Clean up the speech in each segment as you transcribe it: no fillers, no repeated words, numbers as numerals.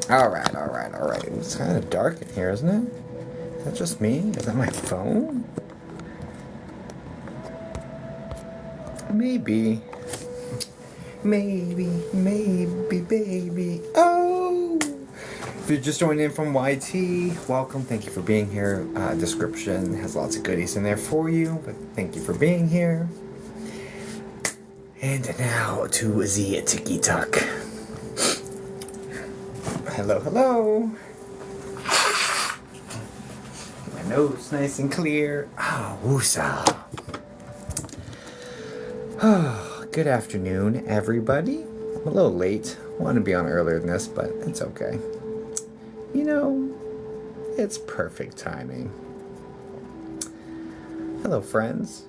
Alright, alright, alright. It's kind of dark in here, isn't it? Is that just me? Is that my phone? Maybe. Maybe, baby. Oh! If you're just joining in from YT, welcome. Thank you for being here. Description has lots of goodies in there for you, but thank you for being here. And now to the tiki-talk. Hello, hello. My nose nice and clear. Oh, woosah. Oh, good afternoon, everybody. I'm a little late. I wanted to be on earlier than this, but it's okay. You know, it's perfect timing. Hello, friends.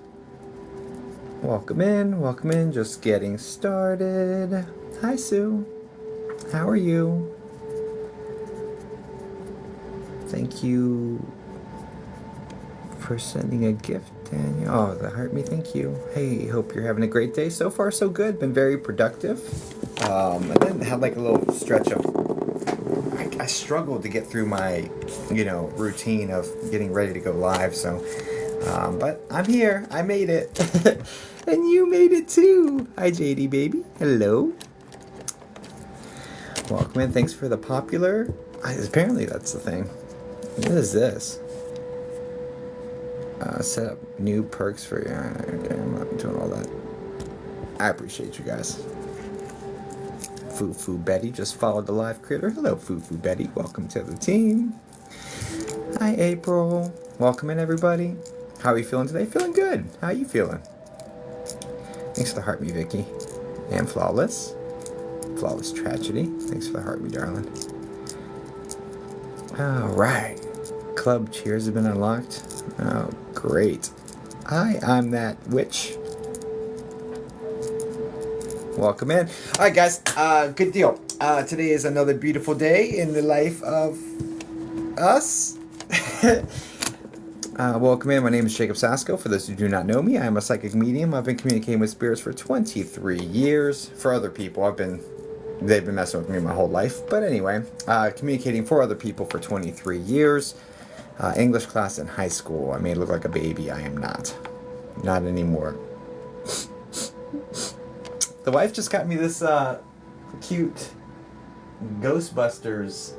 Welcome in, just getting started. Hi, Sue. How are you? Thank you for sending a gift, Daniel. Oh, that hurt me, thank you. Hey, hope you're having a great day. So far, so good. Been very productive. I then had like a little stretch of, I struggled to get through my, routine of getting ready to go live, so, but I'm here. I made it. And you made it too. Hi, JD baby. Hello. Welcome in. Thanks for the popular. Apparently that's the thing. What is this? Set up new perks for you. Okay, I'm not doing all that. I appreciate you guys. Foo Betty just followed the live critter. Hello, Foo Betty. Welcome to the team. Hi, April. Welcome in, everybody. How are you feeling today? Feeling good. How are you feeling? Thanks for the heart me, Vicky. And Flawless. Flawless Tragedy. Thanks for the heart me, darling. Alright. Club cheers have been unlocked. Oh, great. Hi, I'm that witch. Welcome in. Alright, guys. Good deal. Today is another beautiful day in the life of us. Welcome in. My name is Jacob Sasko. For those who do not know me, I am a psychic medium. I've been communicating with spirits for 23 years. For other people, they've been messing with me my whole life. But anyway, communicating for other people for 23 years. English class in high school. I may look like a baby. I am not. Not anymore. The wife just got me this cute Ghostbusters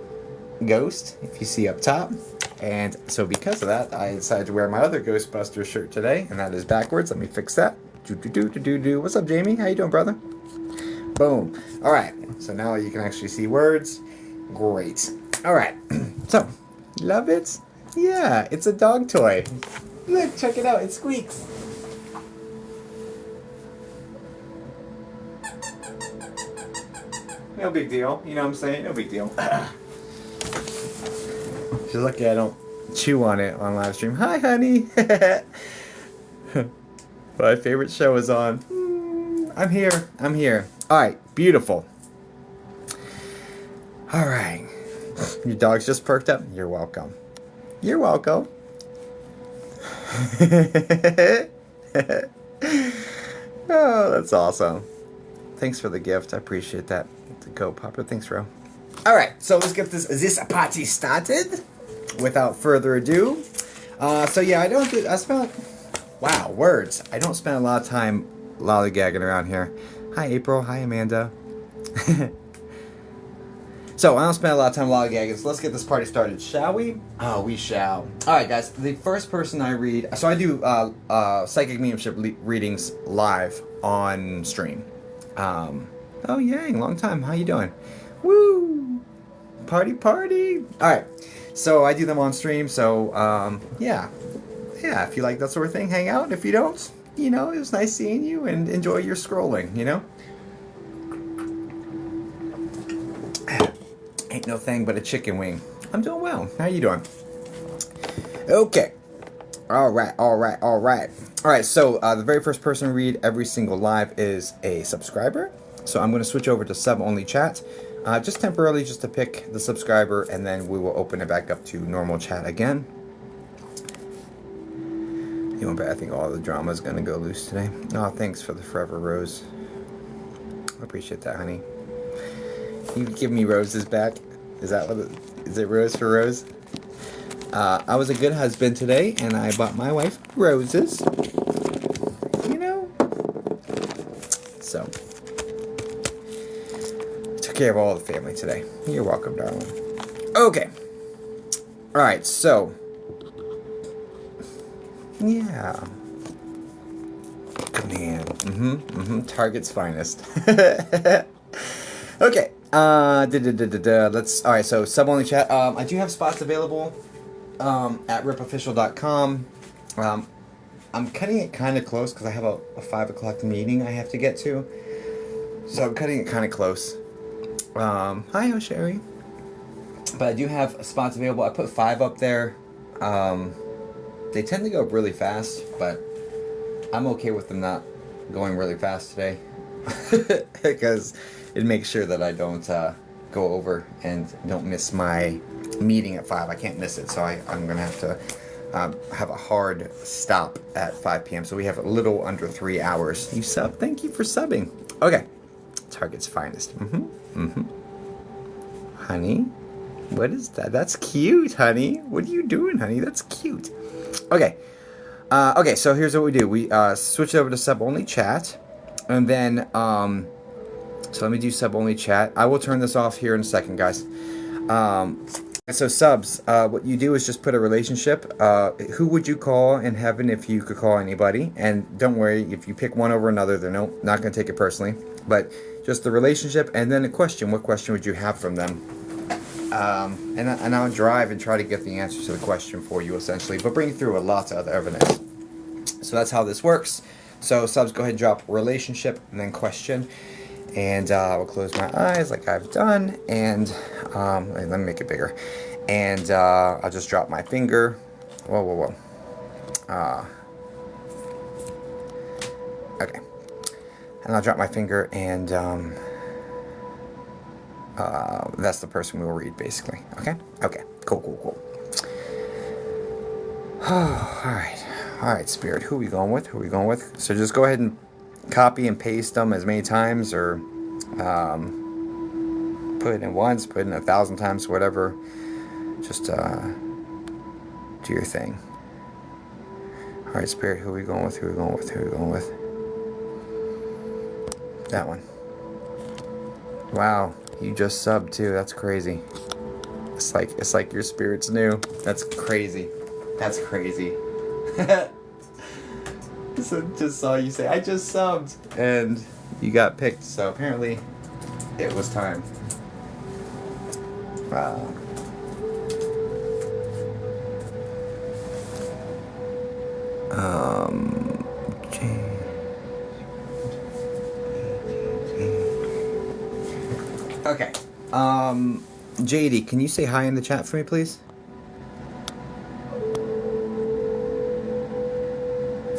ghost, if you see up top. And so because of that, I decided to wear my other Ghostbusters shirt today, and that is backwards. Let me fix that. What's up, Jamie? How you doing, brother? Boom. All right. So now you can actually see words. Great. All right. So, love it? Yeah, it's a dog toy. Look, check it out. It squeaks. No big deal. You know what I'm saying? No big deal. If you're lucky I don't chew on it on live stream. Hi, honey. My favorite show is on. I'm here. I'm here. All right. Beautiful. All right. Your dog's just perked up. You're welcome. You're welcome. Oh, that's awesome. Thanks for the gift. I appreciate that. To go, Papa. Thanks, Ro. All right. So let's get this party started. Without further ado. So yeah, wow, words. I don't spend a lot of time lollygagging around here. Hi, April. Hi, Amanda. So, I don't spend a lot of time lollygagging, so let's get this party started, shall we? Oh, we shall. Alright, guys, the first person I read... So, I do psychic mediumship readings live on stream. Oh, yang, long time. How you doing? Woo! Party, party! Alright, so I do them on stream, so, yeah. Yeah, if you like that sort of thing, hang out. If you don't, it was nice seeing you, and enjoy your scrolling, Ain't no thing but a chicken wing. I'm doing well. How you doing? Okay. All right. So the very first person to read every single live is a subscriber. So I'm going to switch over to sub-only chat. Just temporarily, just to pick the subscriber, and then we will open it back up to normal chat again. I think all the drama is going to go loose today. Oh, thanks for the Forever Rose. I appreciate that, honey. You give me roses back. Is that what is it rose for Rose? I was a good husband today, and I bought my wife roses. You know? So, took care of all the family today. You're welcome, darling. Okay. Alright, so. Yeah. Command. Target's finest. Okay. Let's. Alright, so sub-only chat. I do have spots available at ripofficial.com. I'm cutting it kind of close because I have a 5 o'clock meeting I have to get to. So I'm cutting it kind of close. Hi, O'Sherry. But I do have spots available. I put 5 up there. They tend to go up really fast, but I'm okay with them not going really fast today. Because it makes sure that I don't go over and don't miss my meeting at 5. I can't miss it, so I'm going to have to have a hard stop at 5 p.m. So we have a little under 3 hours. You sub? Thank you for subbing. Okay. Target's finest. Honey? What is that? That's cute, honey. What are you doing, honey? That's cute. Okay. Okay, so here's what we do. We switch over to sub-only chat. And then, so let me do sub-only chat. I will turn this off here in a second, guys. So subs, what you do is just put a relationship. Who would you call in heaven if you could call anybody? And don't worry, if you pick one over another, they're not going to take it personally. But just the relationship and then a question. What question would you have from them? And I'll drive and try to get the answer to the question for you, essentially. But bring through lots of other evidence. So that's how this works. So subs, go ahead and drop relationship and then question. And I'll close my eyes like I've done. And let me make it bigger. And I'll just drop my finger. Whoa. Okay. And I'll drop my finger and that's the person we will read, basically. Okay? Okay. Cool. Alright, Spirit. Who are we going with? So just go ahead and copy and paste them as many times, or put it in once, put it in 1,000 times, whatever. Just do your thing. Alright, Spirit. Who are we going with? That one. Wow. You just subbed too. That's crazy. It's like your spirit's new. That's crazy. So just saw you say, I just subbed, and you got picked. So apparently, it was time. Wow. Okay. JD, can you say hi in the chat for me, please?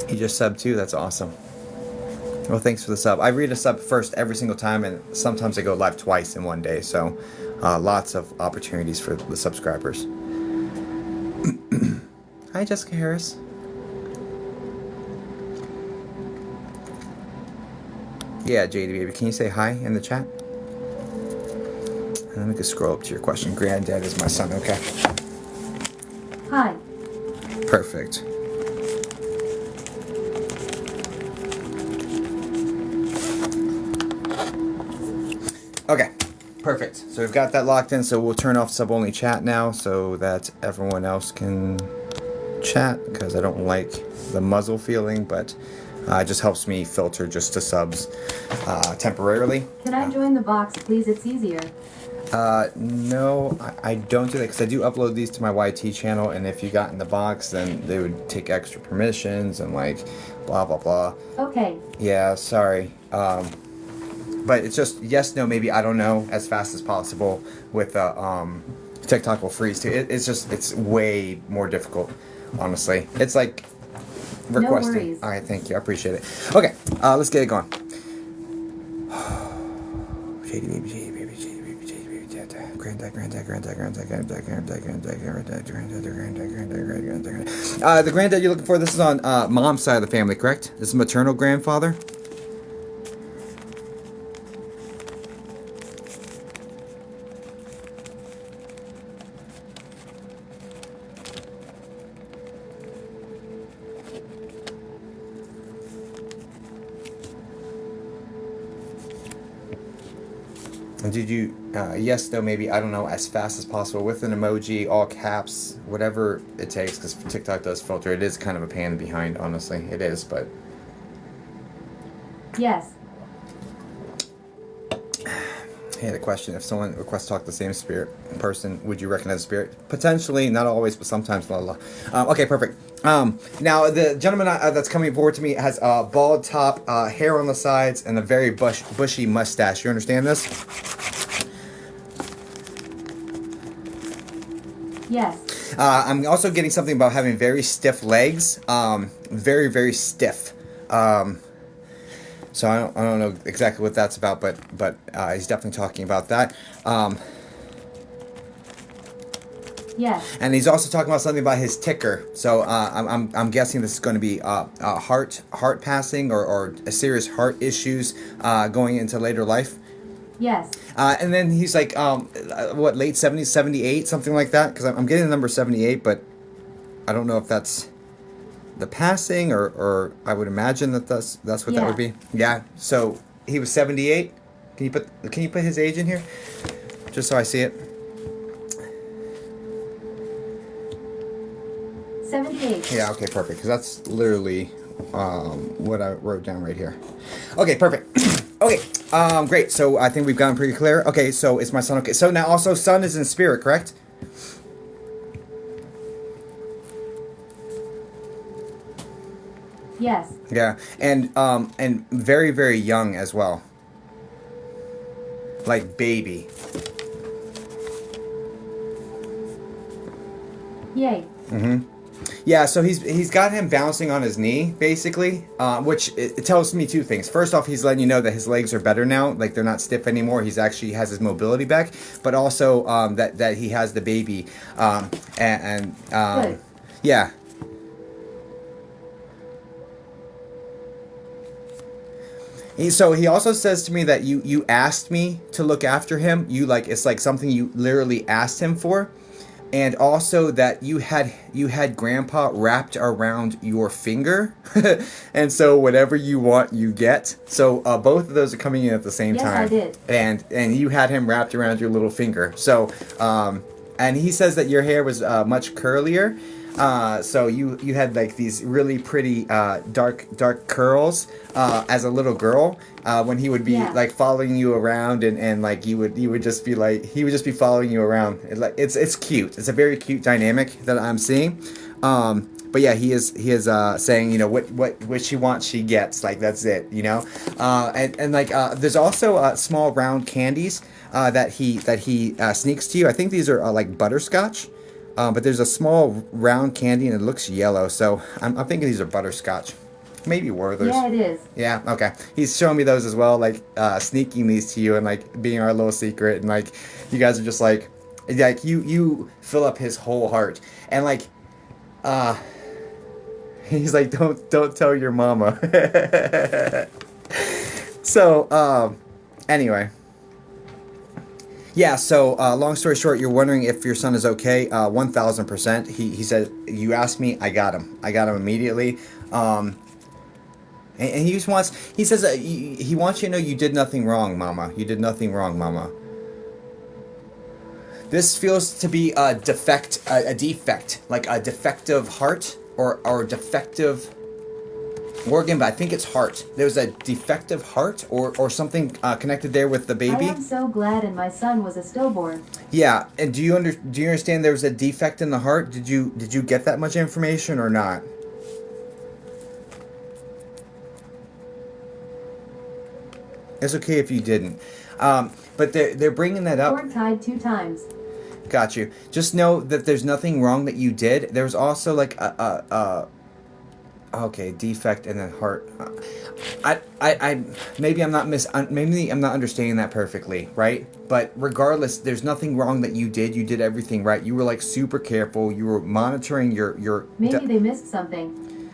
You just subbed too? That's awesome. Well, thanks for the sub. I read a sub first every single time, and sometimes I go live twice in one day, so lots of opportunities for the subscribers. Hi, Jessica Harris. Yeah, JD, baby, can you say hi in the chat? And then we can scroll up to your question. Granddad is my son, okay? Hi. Perfect. Okay, perfect. So we've got that locked in, so we'll turn off sub-only chat now so that everyone else can chat, because I don't like the muzzle feeling, but it just helps me filter just to subs temporarily. Can I join the box, please? It's easier. No, I don't do that because I do upload these to my YT channel, and if you got in the box, then they would take extra permissions and like blah blah blah. Okay. Yeah, sorry. But it's just yes, no, maybe, I don't know, as fast as possible with TikTok will freeze too. It's way more difficult, honestly. It's like requesting. No worries. All right, thank you, I appreciate it. Okay, let's get it going. Shady baby. The granddad you're looking for, this is on mom's side of the family, correct? This is maternal grandfather? Did you, yes, no, maybe, I don't know, as fast as possible with an emoji, all caps, whatever it takes, because TikTok does filter. It is kind of a pain in the behind, honestly. It is, but. Yes. Hey, the question, if someone requests to talk to the same spirit person, would you recognize the spirit? Potentially, not always, but sometimes, la la. Okay, perfect. Now, the gentleman that's coming forward to me has a bald top, hair on the sides, and a very bushy mustache. You understand this? Yes. I'm also getting something about having very stiff legs. Very, very stiff. So I don't know exactly what that's about, but he's definitely talking about that. Yes. And he's also talking about something about his ticker. So I'm guessing this is going to be heart passing or serious heart issues going into later life. Yes. And then he's like, what, late 70s, 78, something like that? Because I'm getting the number 78, but I don't know if that's the passing or I would imagine that's what that would be. Yeah. So he was 78. Can you put his age in here, just so I see it? 78. Yeah. Okay. Perfect. Because that's literally what I wrote down right here. Okay. Perfect. Okay. Great. So I think we've gotten pretty clear. Okay. So it's my son. Okay. So now also son is in spirit, correct? Yes. Yeah, and very, very young as well. Like baby. Yay. Mm-hmm. Yeah, so he's got him bouncing on his knee, basically, which it tells me two things. First off, he's letting you know that his legs are better now, like they're not stiff anymore. He's actually has his mobility back, but also that he has the baby, Good. Yeah. So he also says to me that you asked me to look after him. It's like something you literally asked him for, and also that you had Grandpa wrapped around your finger, and so whatever you want, you get. So both of those are coming in at the same time. Yes, I did. And you had him wrapped around your little finger. So and he says that your hair was much curlier. So you had like these really pretty dark curls as a little girl when he would be like following you around and like you would just be like he would just be following you around. It's cute. It's a very cute dynamic that I'm seeing. But yeah, he is saying, what she wants she gets, like that's it, and like there's also small round candies that he sneaks to you. I think these are like butterscotch. But there's a small round candy and it looks yellow, so I'm thinking these are butterscotch. Maybe Werther's. Yeah, it is. Yeah, okay. He's showing me those as well, like sneaking these to you and like being our little secret, and like you guys are just like you fill up his whole heart, and like he's like don't tell your mama. So anyway. Yeah, so long story short, you're wondering if your son is okay. 1,000%. He said, you asked me, I got him. I got him immediately. And he just wants, he says, he wants you to know you did nothing wrong, Mama. You did nothing wrong, Mama. This feels to be a defect, like a defective heart or defective organ, but I think it's heart. There's a defective heart or something connected there with the baby. I am so glad, and my son was a stillborn. Yeah, and do you understand there was a defect in the heart? Did you get that much information or not? It's okay if you didn't, but they're bringing that up. Cord tied 2 times. Got you. Just know that there's nothing wrong that you did. There's also like okay, defect and then heart. Maybe I'm not understanding that perfectly, right? But regardless, there's nothing wrong that you did. You did everything right. You were like super careful. You were monitoring your. Maybe they missed something.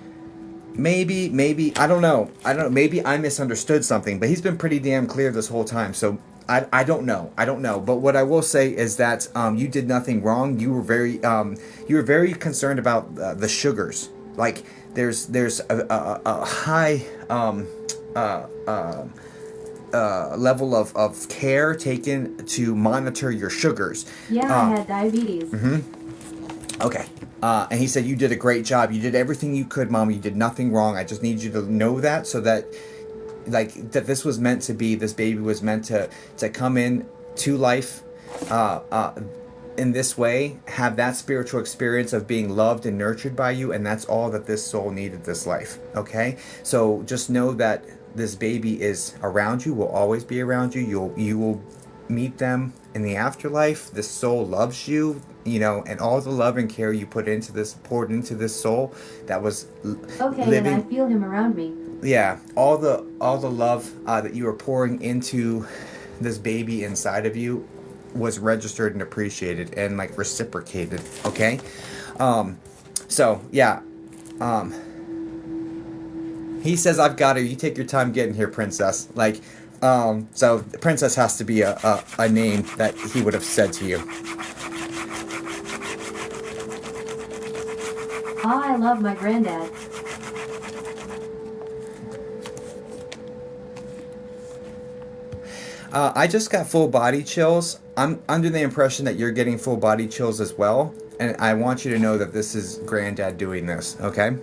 Maybe I don't know. Maybe I misunderstood something. But he's been pretty damn clear this whole time. So I don't know. But what I will say is that you did nothing wrong. You were very concerned about the sugars. Like there's a high level of care taken to monitor your sugars. Yeah, I had diabetes. Okay. And he said, you did a great job. You did everything you could, Mom. You did nothing wrong. I just need you to know that, so that, like, that this was meant to be, this baby was meant to come in to life in this way, have that spiritual experience of being loved and nurtured by you, and that's all that this soul needed this life. Okay? So just know that this baby is around you, will always be around you. You will meet them in the afterlife. This soul loves you, you know, and all the love and care you poured into this soul that was Okay, living. and I feel him around me. Yeah, all the love that you were pouring into this baby inside of you was registered and appreciated and, like, reciprocated. Okay, so yeah, he says, I've got her. You take your time getting here, princess. Like, so the princess has to be a name that he would have said to you. Ah, I love my granddad. I just got full body chills. I'm under the impression that you're getting full body chills as well. And I want you to know that this is Granddad doing this, okay?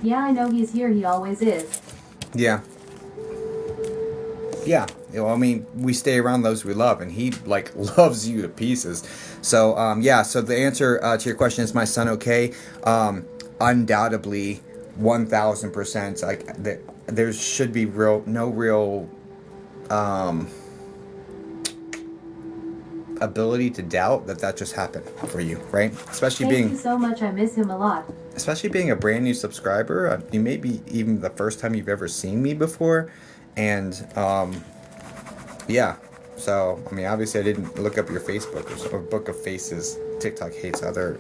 Yeah, I know he's here. He always is. Yeah. Yeah. You know, I mean, we stay around those we love, and he, like, loves you to pieces. So, yeah, so the answer to your question is, my son okay? Undoubtedly, 1,000%. Like, there should be no real ability to doubt that just happened for you, right? Especially Thank you so much. I miss him a lot. Especially being a brand new subscriber. You may be even the first time you've ever seen me before. And, yeah. So, I mean, obviously I didn't look up your Facebook or Book of Faces. TikTok hates other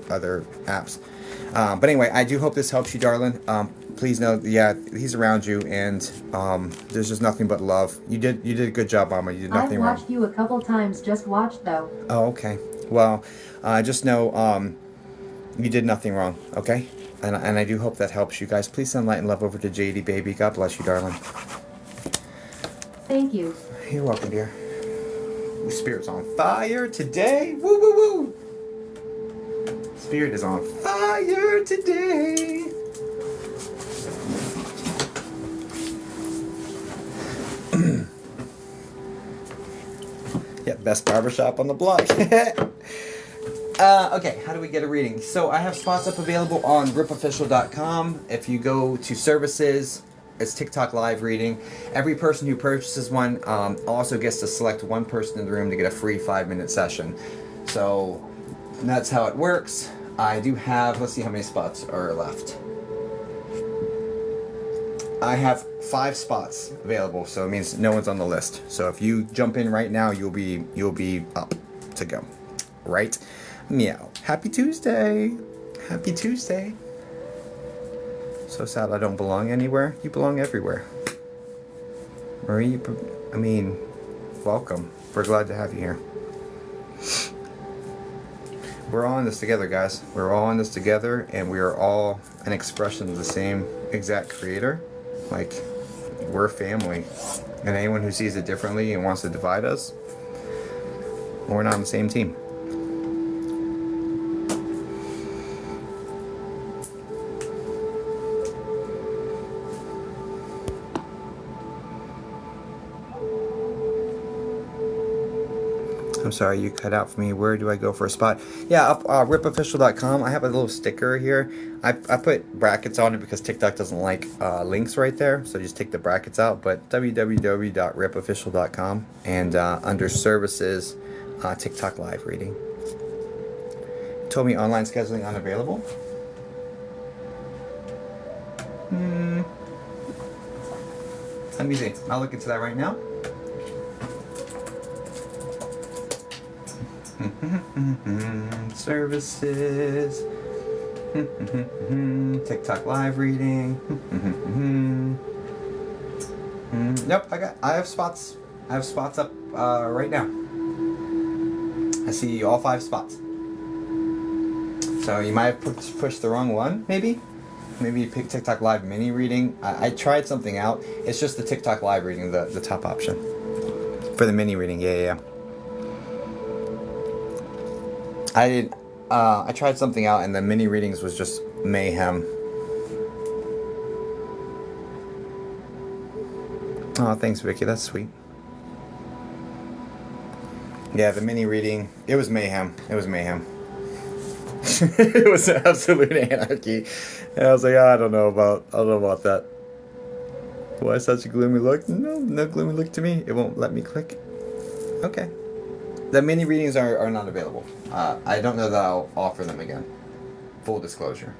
apps. But anyway, I do hope this helps you, darling. Please know, yeah, he's around you, and there's just nothing but love. You did a good job, Mama. You did nothing wrong. I've watched you a couple times. Just watched, though. Oh, okay. Well, just know you did nothing wrong, okay? And I do hope that helps you guys. Please send light and love over to JD, baby. God bless you, darling. Thank you. You're welcome, dear. Ooh, Spirit's on fire today. Woo, woo, woo. Spirit is on fire today. Yeah, best barbershop on the block. Okay, how do we get a reading? So I have spots up available on ripofficial.com. If you go to services, it's TikTok live reading. Every person who purchases one also gets to select one person in the room to get a free 5-minute session. So that's how it works. I do have, let's see how many spots are left. I have 5 spots available, so it means no one's on the list. So if you jump in right now, you'll be up to go. Right? Meow. Happy Tuesday. Happy Tuesday. So sad I don't belong anywhere. You belong everywhere. Marie, I mean, welcome. We're glad to have you here. We're all in this together, guys. We're all in this together, and we are all an expression of the same exact creator. Like, we're family. And anyone who sees it differently and wants to divide us, we're not on the same team. I'm sorry, you cut out for me. Where do I go for a spot? Yeah, up ripofficial.com. I have a little sticker here. I put brackets on it because TikTok doesn't like links right there, so just take the brackets out. But www.ripofficial.com, and under services, TikTok live reading. Told me online scheduling unavailable. Let me see. I'll look into that right now. Services. TikTok live reading. Nope, I have spots. I have spots up right now. I see all 5 spots. So you might have pushed the wrong one, maybe? Maybe you picked TikTok Live mini reading. I tried something out. It's just the TikTok Live reading, the top option. For the mini reading, yeah. I tried something out and the mini readings was just mayhem. Oh, thanks, Vicky. That's sweet. Yeah, the mini reading, it was mayhem. It was mayhem. It was absolute anarchy. And I was like, I don't know about that. Why such a gloomy look? No gloomy look to me. It won't let me click. Okay. The mini readings are not available. I don't know that I'll offer them again. Full disclosure.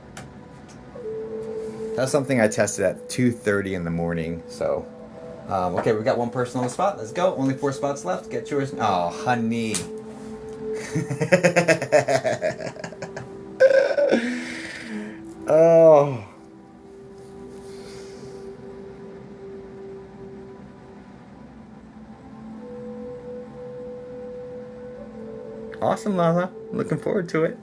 That's something I tested at 2:30 in the morning. So, okay, we got one person on the spot. Let's go. Only 4 spots left. Get yours. Oh, honey. Oh. Awesome, Lala. Looking forward to it.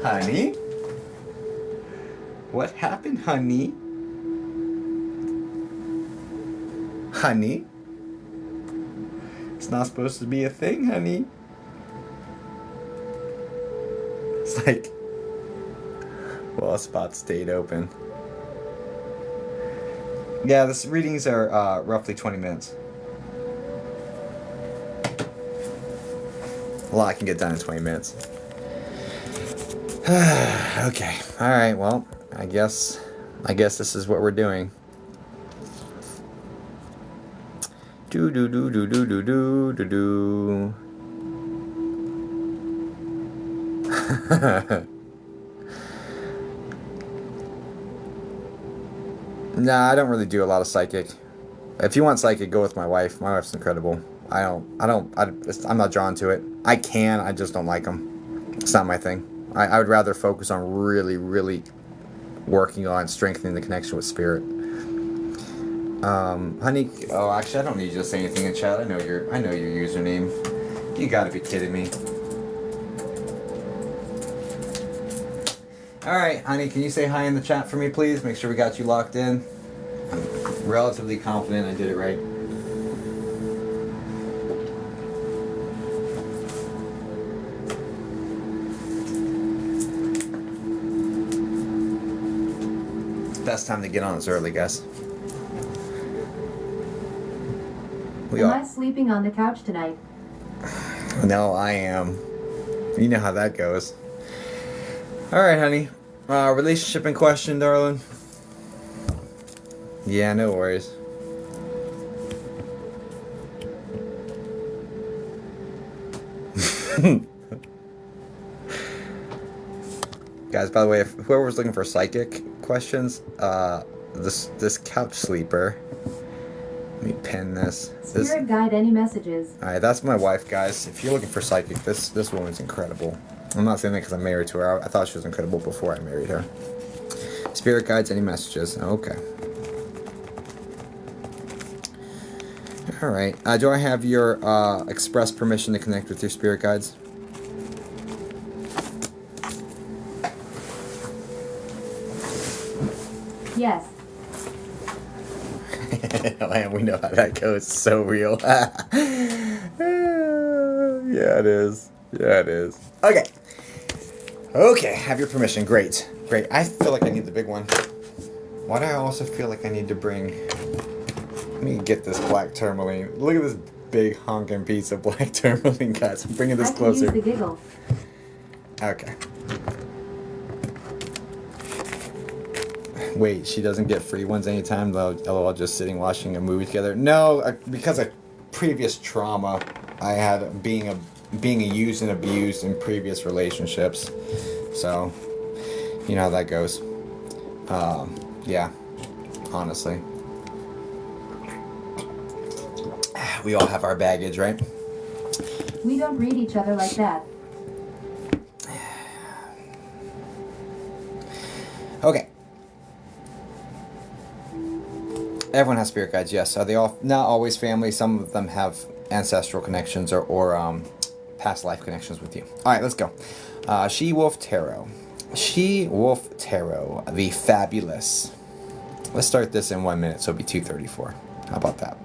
Honey? What happened, honey? Honey? It's not supposed to be a thing, honey. It's like, well, a spot stayed open. Yeah, the readings are roughly 20 minutes. A lot can get done in 20 minutes. Okay. All right. Well, I guess this is what we're doing. Do. Nah, I don't really do a lot of psychic. If you want psychic, go with my wife. My wife's incredible. I'm not drawn to it. I just don't like them. It's not my thing. I would rather focus on really, really working on strengthening the connection with spirit. Honey, oh, actually, I don't need you to say anything in chat. I know your username. You gotta be kidding me. Alright, honey, can you say hi in the chat for me, please? Make sure we got you locked in. I'm relatively confident I did it right. Best time to get on is early, guys. Am I sleeping on the couch tonight? No, I am. You know how that goes. Alright, honey. Relationship in question, darling. Yeah, no worries. Guys, by the way, if whoever's looking for psychic questions, this couch sleeper. Let me pin this. Spirit guide, any messages? Alright, that's my wife, guys. If you're looking for psychic, this woman's incredible. I'm not saying that because I'm married to her. I thought she was incredible before I married her. Spirit guides, any messages? Okay. Alright. Do I have your express permission to connect with your spirit guides? Yes. Man, we know how that goes. It's so real. Yeah, it is. Yeah, it is. Okay. Okay, have your permission. Great. Great. I feel like I need the big one. Why do I also feel like I need to bring... Let me get this black tourmaline. Look at this big honking piece of black tourmaline, guys. I'm bringing this closer. I can use the giggle. Okay. Wait, she doesn't get free ones anytime, though. LOL, just sitting watching a movie together. No, because of previous trauma I had being used and abused in previous relationships. So, you know how that goes. Yeah, honestly. We all have our baggage, right? We don't read each other like that. Okay. Everyone has spirit guides, yes. Are they all not always family? Some of them have ancestral connections or past life connections with you. All right, let's go. She Wolf Tarot. She Wolf Tarot, the fabulous. Let's start this in 1 minute, so it'll be 2:34. How about that?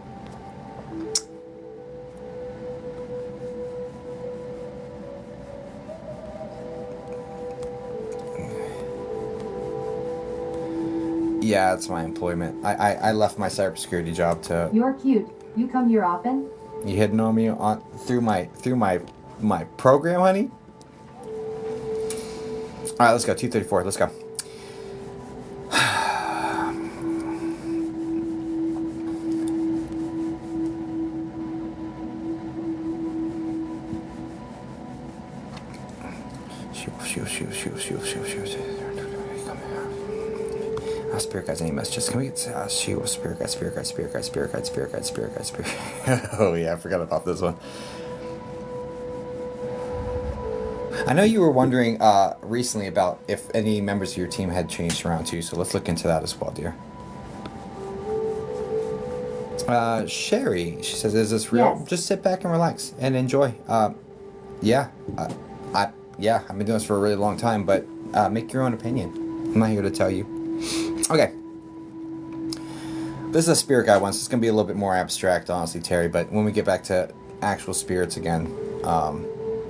Yeah, it's my employment. I left my cybersecurity job to. You're cute. You come here often? You hitting on me through my program, honey? All right, let's go. 2:34. Let's go. Spirit guides, any messages? Can we get spirit guide, spirit guide, spirit guide, spirit guide, spirit guide, spirit guide, spirit guide. Oh yeah, I forgot about this one. I know you were wondering recently about if any members of your team had changed around too, so let's look into that as well, dear. Sherry, she says, "Is this real?" Yes. Just sit back and relax and enjoy. Yeah, I've been doing this for a really long time, but make your own opinion. I'm not here to tell you. Okay. This is a spirit guide one, so it's going to be a little bit more abstract, honestly, Terry, but when we get back to actual spirits again,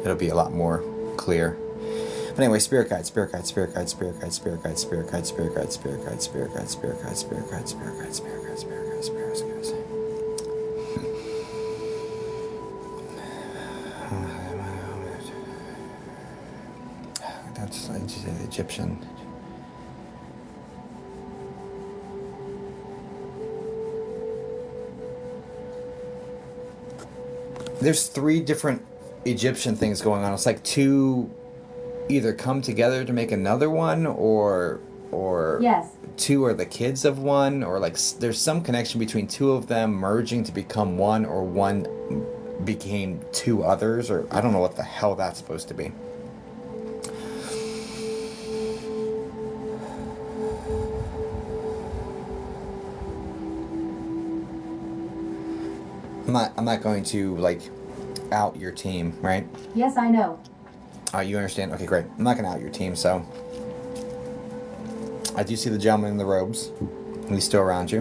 it'll be a lot more clear. But anyway, spirit guide, spirit guide, spirit guide, spirit guide, spirit guide, spirit guide, spirit guide, spirit guide, spirit guide, spirit guide, spirit guide, spirit guide, spirit guide, spirit guide, spirit guide. That's Egyptian. There's 3 different Egyptian things going on. It's like 2 either come together to make another one, or Yes. 2 are the kids of one, or like there's some connection between 2 of them merging to become one, or one became 2 others, or I don't know what the hell that's supposed to be. I'm not going to like out your team, right? Yes, I know. You understand? Okay, great. I'm not going to out your team, so I do see the gentleman in the robes. He's still around you.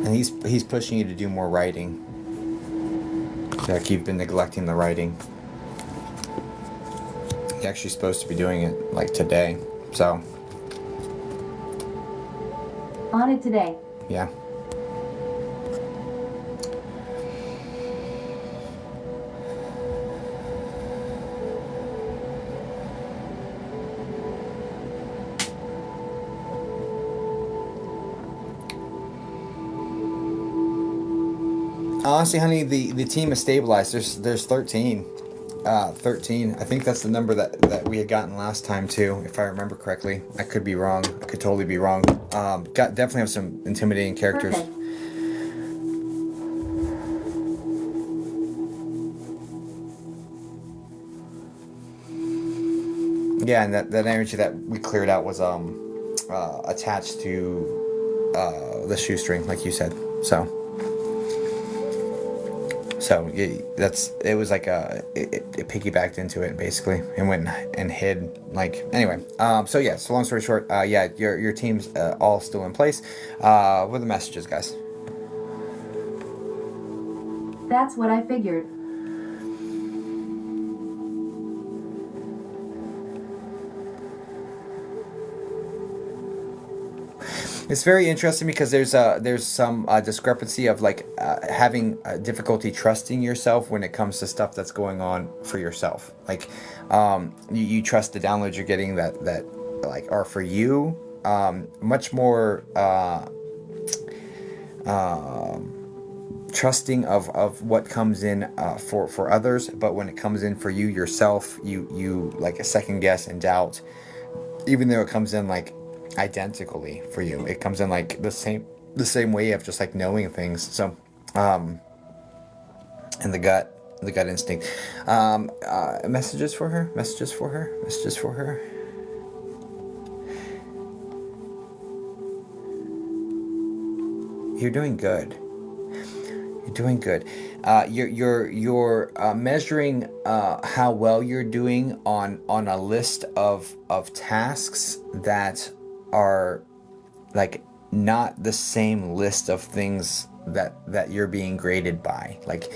And he's pushing you to do more writing. Like you've been neglecting the writing. You're actually supposed to be doing it like today, so. On it today. Yeah. Honestly, honey, the team is stabilized. There's 13. 13. I think that's the number that we had gotten last time too, if I remember correctly. I could be wrong. I could totally be wrong. Definitely have some intimidating characters. Perfect. Yeah, and that energy that we cleared out was attached to the shoestring, like you said. So yeah, it was like it piggybacked into it basically and went and hid. Like anyway, so yeah. So long story short, yeah, your team's all still in place. What are the messages, guys? That's what I figured. It's very interesting because there's some discrepancy of like having difficulty trusting yourself when it comes to stuff that's going on for yourself. Like you trust the downloads you're getting that like are for you. Much more trusting of what comes in for others, but when it comes in for you yourself, you like a second guess and doubt, even though it comes in like identically for you. It comes in like the same way of just like knowing things. So in the gut, The gut instinct. Messages for her. Messages for her. Messages for her. You're doing good. You're doing good. You're measuring how well you're doing on a list of tasks that are like not the same list of things that you're being graded by. Like,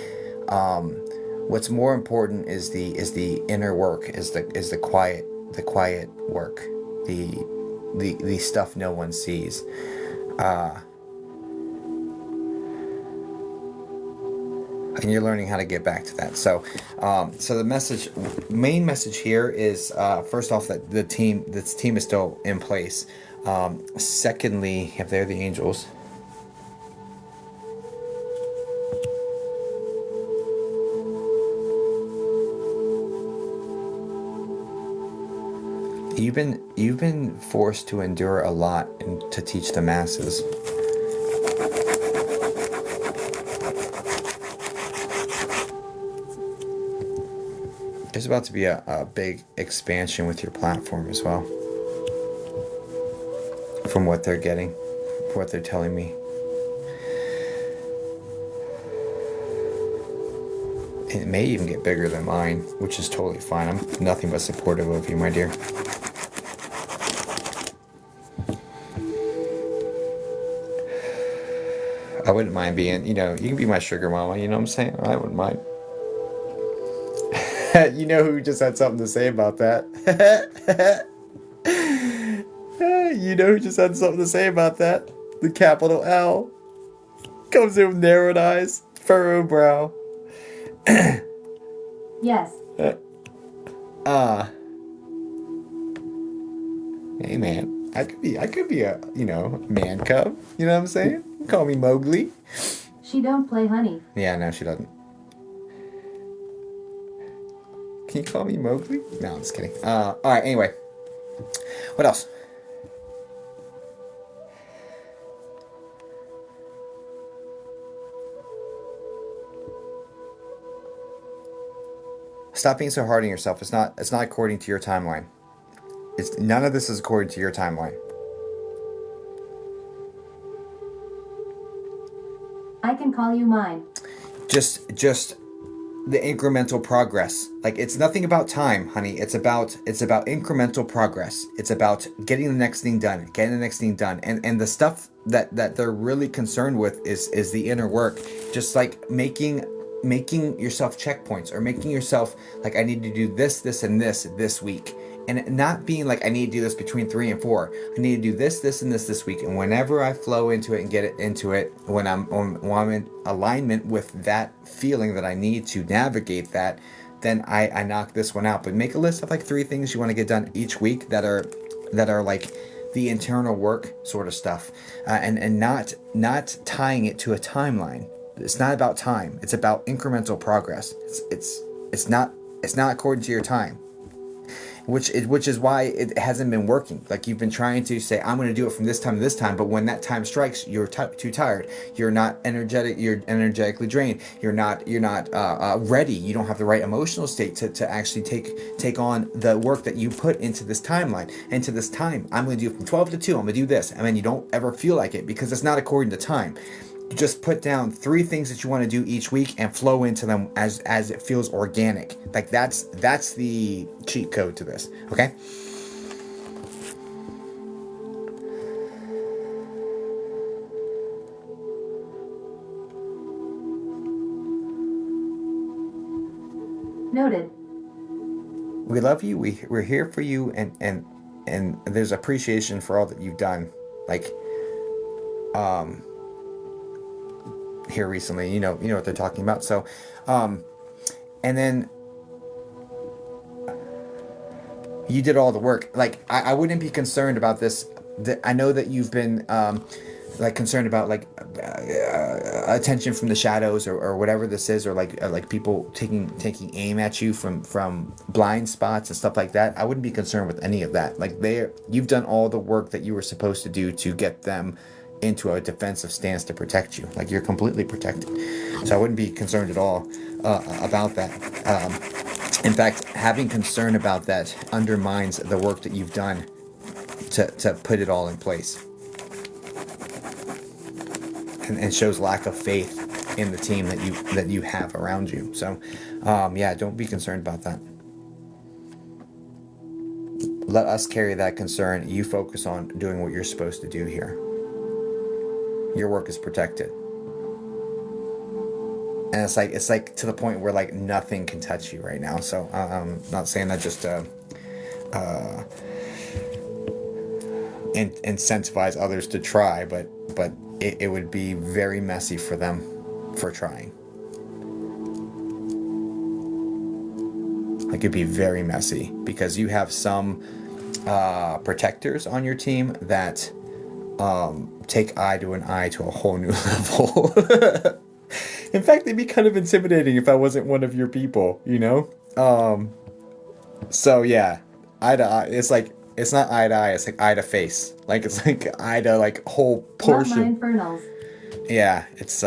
what's more important is the inner work, is the quiet work, the stuff no one sees. And you're learning how to get back to that. So, so the main message here is first off that this team is still in place. Secondly, if they're the angels, you've been forced to endure a lot and to teach the masses. There's about to be a big expansion with your platform as well. From what they're getting, what they're telling me. It may even get bigger than mine, which is totally fine. I'm nothing but supportive of you, my dear. I wouldn't mind being, you can be my sugar mama, you know what I'm saying? I wouldn't mind. You know who just had something to say about that? You know who just had something to say about that? The capital L. Comes in with narrowed eyes, furrowed brow. Yes. Hey man, I could be a, man cub. You know what I'm saying? Call me Mowgli. She don't play honey. Yeah, no, she doesn't. Can you call me Mowgli? No, I'm just kidding. Alright, anyway. What else? Stop being so hard on yourself. It's not according to your timeline. None of this is according to your timeline. I can call you mine. Just the incremental progress. Like, it's nothing about time, honey. It's about incremental progress. It's about getting the next thing done, and the stuff that they're really concerned with is the inner work. Just like making yourself checkpoints, or making yourself like, I need to do this and this week, and not being like, I need to do this between 3 and 4. I need to do this and this week, and whenever I flow into it and get it into it, when I'm in alignment with that feeling that I need to navigate that, then I knock this one out. But make a list of like 3 things you want to get done each week that are like the internal work sort of stuff, and not tying it to a timeline. It's not about time. It's about incremental progress. It's not according to your time, which is why it hasn't been working. Like, you've been trying to say, I'm going to do it from this time to this time, but when that time strikes, you're too tired. You're not energetic. You're energetically drained. You're not ready. You don't have the right emotional state to actually take on the work that you put into this timeline, into this time. I'm going to do it from 12 to 2. I'm going to do this, and then you don't ever feel like it because it's not according to time. You just put down 3 things that you want to do each week and flow into them as it feels organic. Like, that's the cheat code to this. Okay? Noted. We love you. We're here for you, and there's appreciation for all that you've done. Like, here recently, you know what they're talking about. So, and then you did all the work. Like, I wouldn't be concerned about this. I know that you've been like concerned about like attention from the shadows, or whatever this is, or like people taking aim at you from blind spots and stuff like that. I wouldn't be concerned with any of that. Like, you've done all the work that you were supposed to do to get them into a defensive stance to protect you. Like, you're completely protected. So I wouldn't be concerned at all about that. In fact, having concern about that undermines the work that you've done to put it all in place, and shows lack of faith in the team that you have around you. So, yeah, don't be concerned about that. Let us carry that concern. You focus on doing what you're supposed to do here. Your work is protected. And it's like to the point where like nothing can touch you right now. So I'm not saying that just to incentivize others to try, but it would be very messy for them for trying. Like, it'd be very messy because you have some protectors on your team that take eye to a whole new level. In fact, they'd be kind of intimidating if I wasn't one of your people, you know? So yeah, eye to eye. It's like, it's not eye to eye, it's like eye to face. Like, it's like eye to like whole portion. Not my infernals. Yeah, it's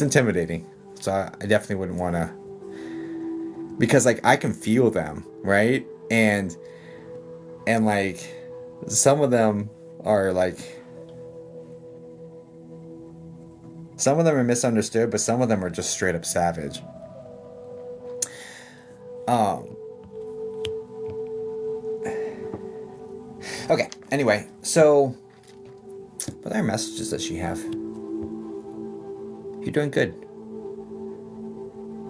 intimidating. So I definitely wouldn't want to, because like I can feel them, right? And like some of them are like, some of them are misunderstood, but some of them are just straight up savage. Okay, anyway, so what other messages does she have? You're doing good.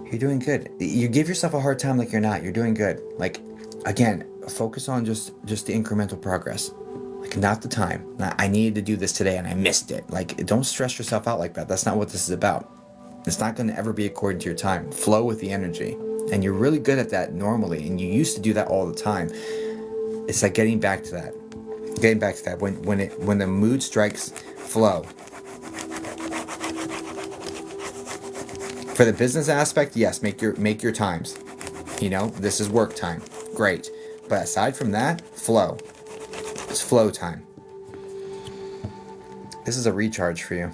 You're doing good. You give yourself a hard time like you're not. You're doing good. Like, again, focus on just the incremental progress. Like, not the time. Not, I needed to do this today and I missed it. Like, don't stress yourself out like that. That's not what this is about. It's not going to ever be according to your time. Flow with the energy. And you're really good at that normally. And you used to do that all the time. It's like getting back to that. Getting back to that. When the mood strikes, flow. For the business aspect, yes, make your times. You know, this is work time. Great. But aside from that, flow. It's flow time. This is a recharge for you.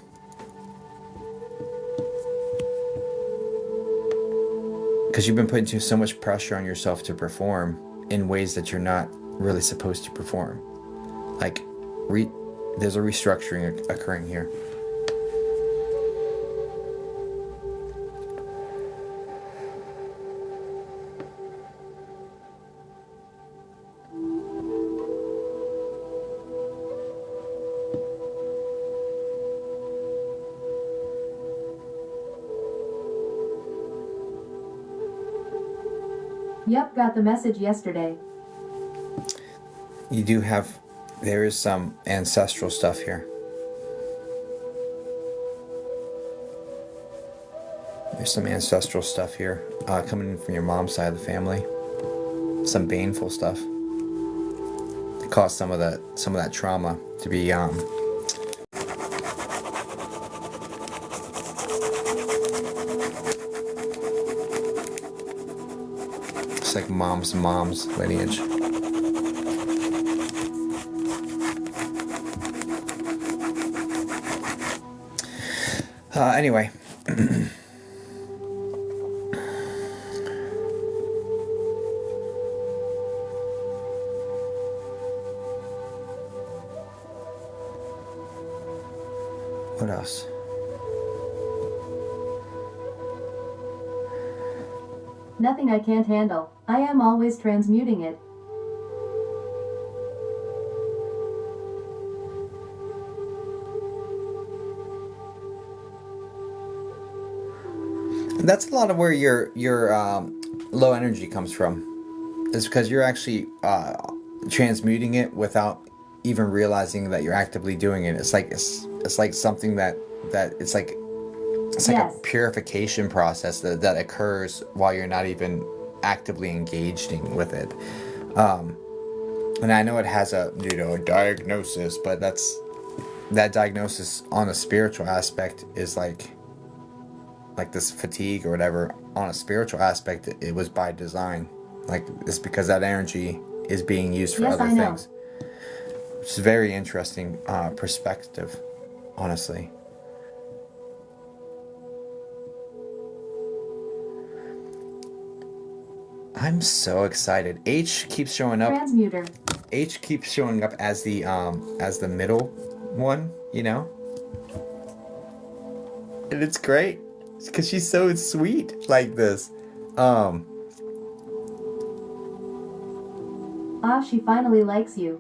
Because you've been putting so much pressure on yourself to perform in ways that you're not really supposed to perform. Like, there's a restructuring occurring here. Yep, got the message yesterday. You do have, there is some ancestral stuff here. There's some ancestral stuff here coming in from your mom's side of the family. Some baneful stuff. It caused some of that trauma to be it's like mom's lineage. Anyway. What else? Nothing I can't handle. I am always transmuting it. That's a lot of where your low energy comes from. Is because you're actually transmuting it without even realizing that you're actively doing it. It's like something that it's like yes. A purification process that occurs while you're not even actively engaged with it. And I know it has a diagnosis, but that diagnosis on a spiritual aspect is like this fatigue or whatever. On a spiritual aspect, it was by design. Like, it's because that energy is being used for other things. which is a very interesting perspective, honestly. I'm so excited. H keeps showing up. Transmuter. H keeps showing up as the middle one, you know? And it's great because she's so sweet like this. Ah, she finally likes you.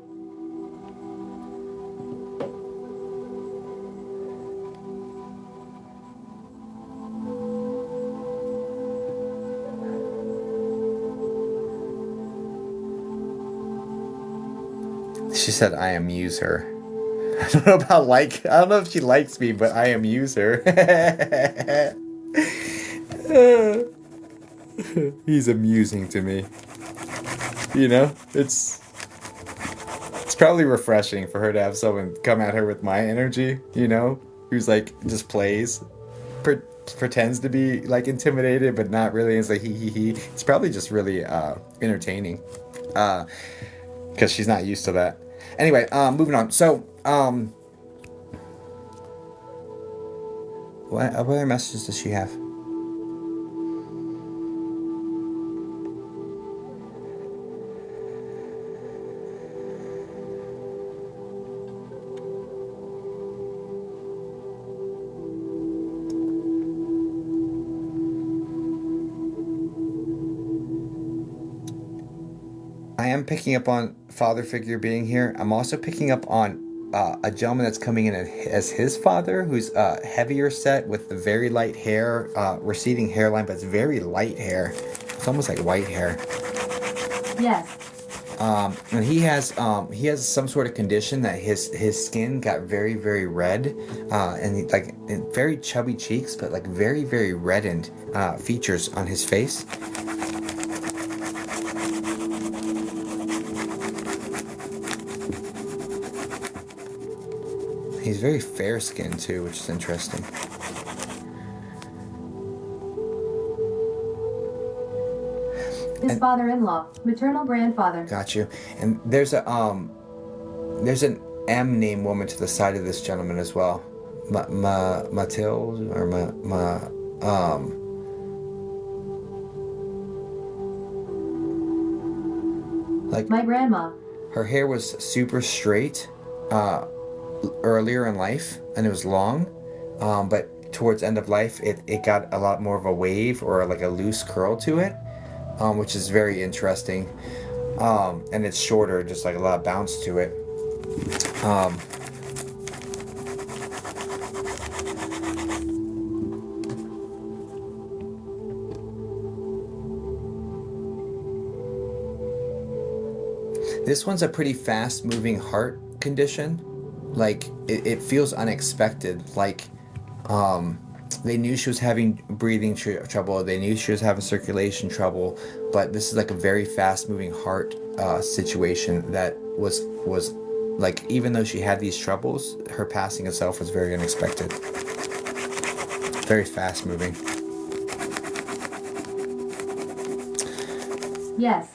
She said I amuse her. I don't know about like. I don't know if she likes me, but I amuse her. He's amusing to me. You know, it's probably refreshing for her to have someone come at her with my energy. You know, who's like just plays, pretends to be like intimidated, but not really. It's like he. It's probably just really entertaining, because she's not used to that. Anyway, moving on. So, what other messages does she have? I am picking up on father figure being here. I'm also picking up on a gentleman that's coming in as his father, who's heavier set with the very light hair, receding hairline, but it's very light hair. It's almost like white hair. Yes. And he has some sort of condition that his skin got very, very red, and very chubby cheeks, but like very, very reddened features on his face. He's very fair skinned too, which is interesting. His father-in-law, maternal grandfather. Got you. And there's an M name woman to the side of this gentleman as well. Matilde or like my grandma. Her hair was super straight earlier in life, and it was long, but towards end of life it got a lot more of a wave or like a loose curl to it, which is very interesting, and it's shorter, just like a lot of bounce to it. This one's a pretty fast moving heart condition. Like it feels unexpected. Like they knew she was having breathing trouble. They knew she was having circulation trouble. But this is like a very fast moving heart situation that was like, even though she had these troubles, her passing itself was very unexpected. Very fast moving. Yes.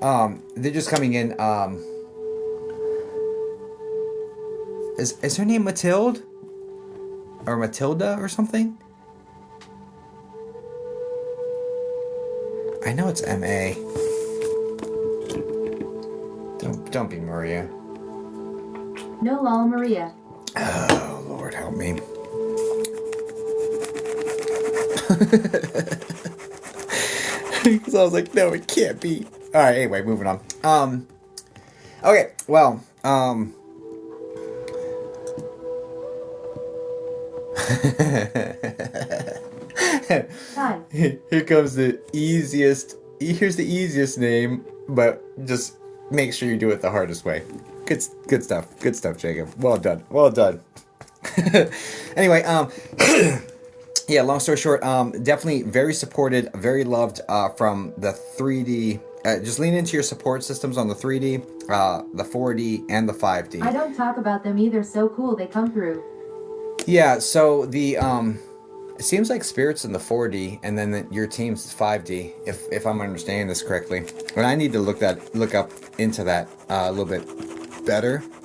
They're just coming in. Is her name Matilde? Or Matilda or something? I know it's M.A. Don't be Maria. No, lol, Maria. Oh, Lord help me. Because I was like, no, it can't be. Alright, anyway, moving on. Okay, well, Hi. Here comes the easiest. Here's the easiest name, but just make sure you do it the hardest way. Good stuff. Good stuff, Jacob. Well done. Well done. Anyway, yeah. Long story short, definitely very supported, very loved from the 3D. Just lean into your support systems on the 3D, the 4D, and the 5D. I don't talk about them either. So cool they come through. Yeah, so the it seems like Spirit's in the 4D, and then your team's 5D, if I'm understanding this correctly. And I need to look up into that a little bit better.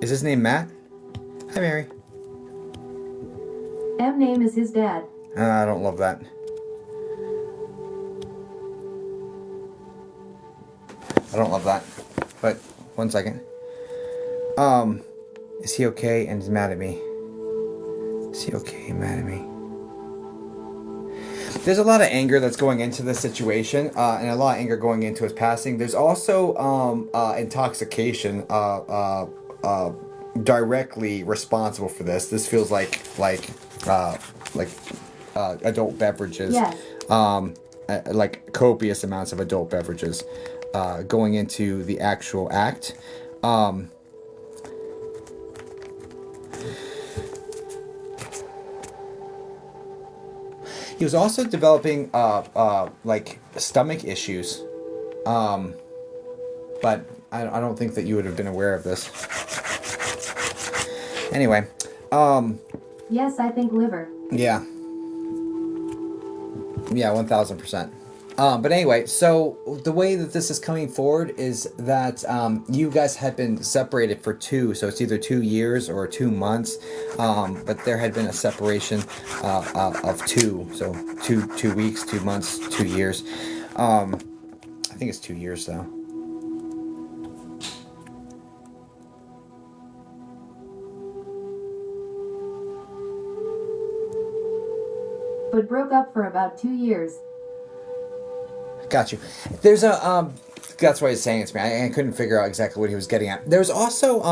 Is his name Matt? Hi, Mary. M name is his dad. I don't love that. I don't love that. But, one second. Is he okay and he's mad at me? Is he okay and mad at me? There's a lot of anger that's going into this situation, and a lot of anger going into his passing. There's also intoxication directly responsible for this. This feels like adult beverages. Yes. Like copious amounts of adult beverages going into the actual act. He was also developing like stomach issues, but I don't think that you would have been aware of this. Anyway, Yes, I think liver. yeah, 1000%. But anyway, so the way that this is coming forward is that you guys had been separated for 2, so it's either 2 years or 2 months. But there had been a separation of 2, so 2 weeks, 2 months, 2 years. I think it's 2 years though. But broke up for about 2 years. Got you. There's a that's why he's saying it to me. I couldn't figure out exactly what he was getting at. There's also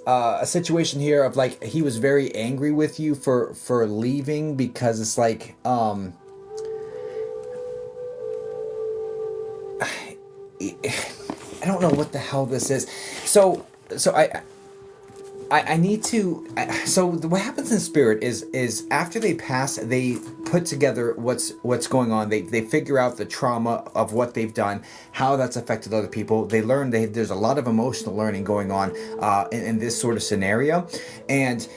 a situation here of like he was very angry with you for leaving because it's like I don't know what the hell this is. So I need to. So what happens in spirit is after they pass, they put together what's going on. They figure out the trauma of what they've done, how that's affected other people. They learn. There's a lot of emotional learning going on in this sort of scenario, and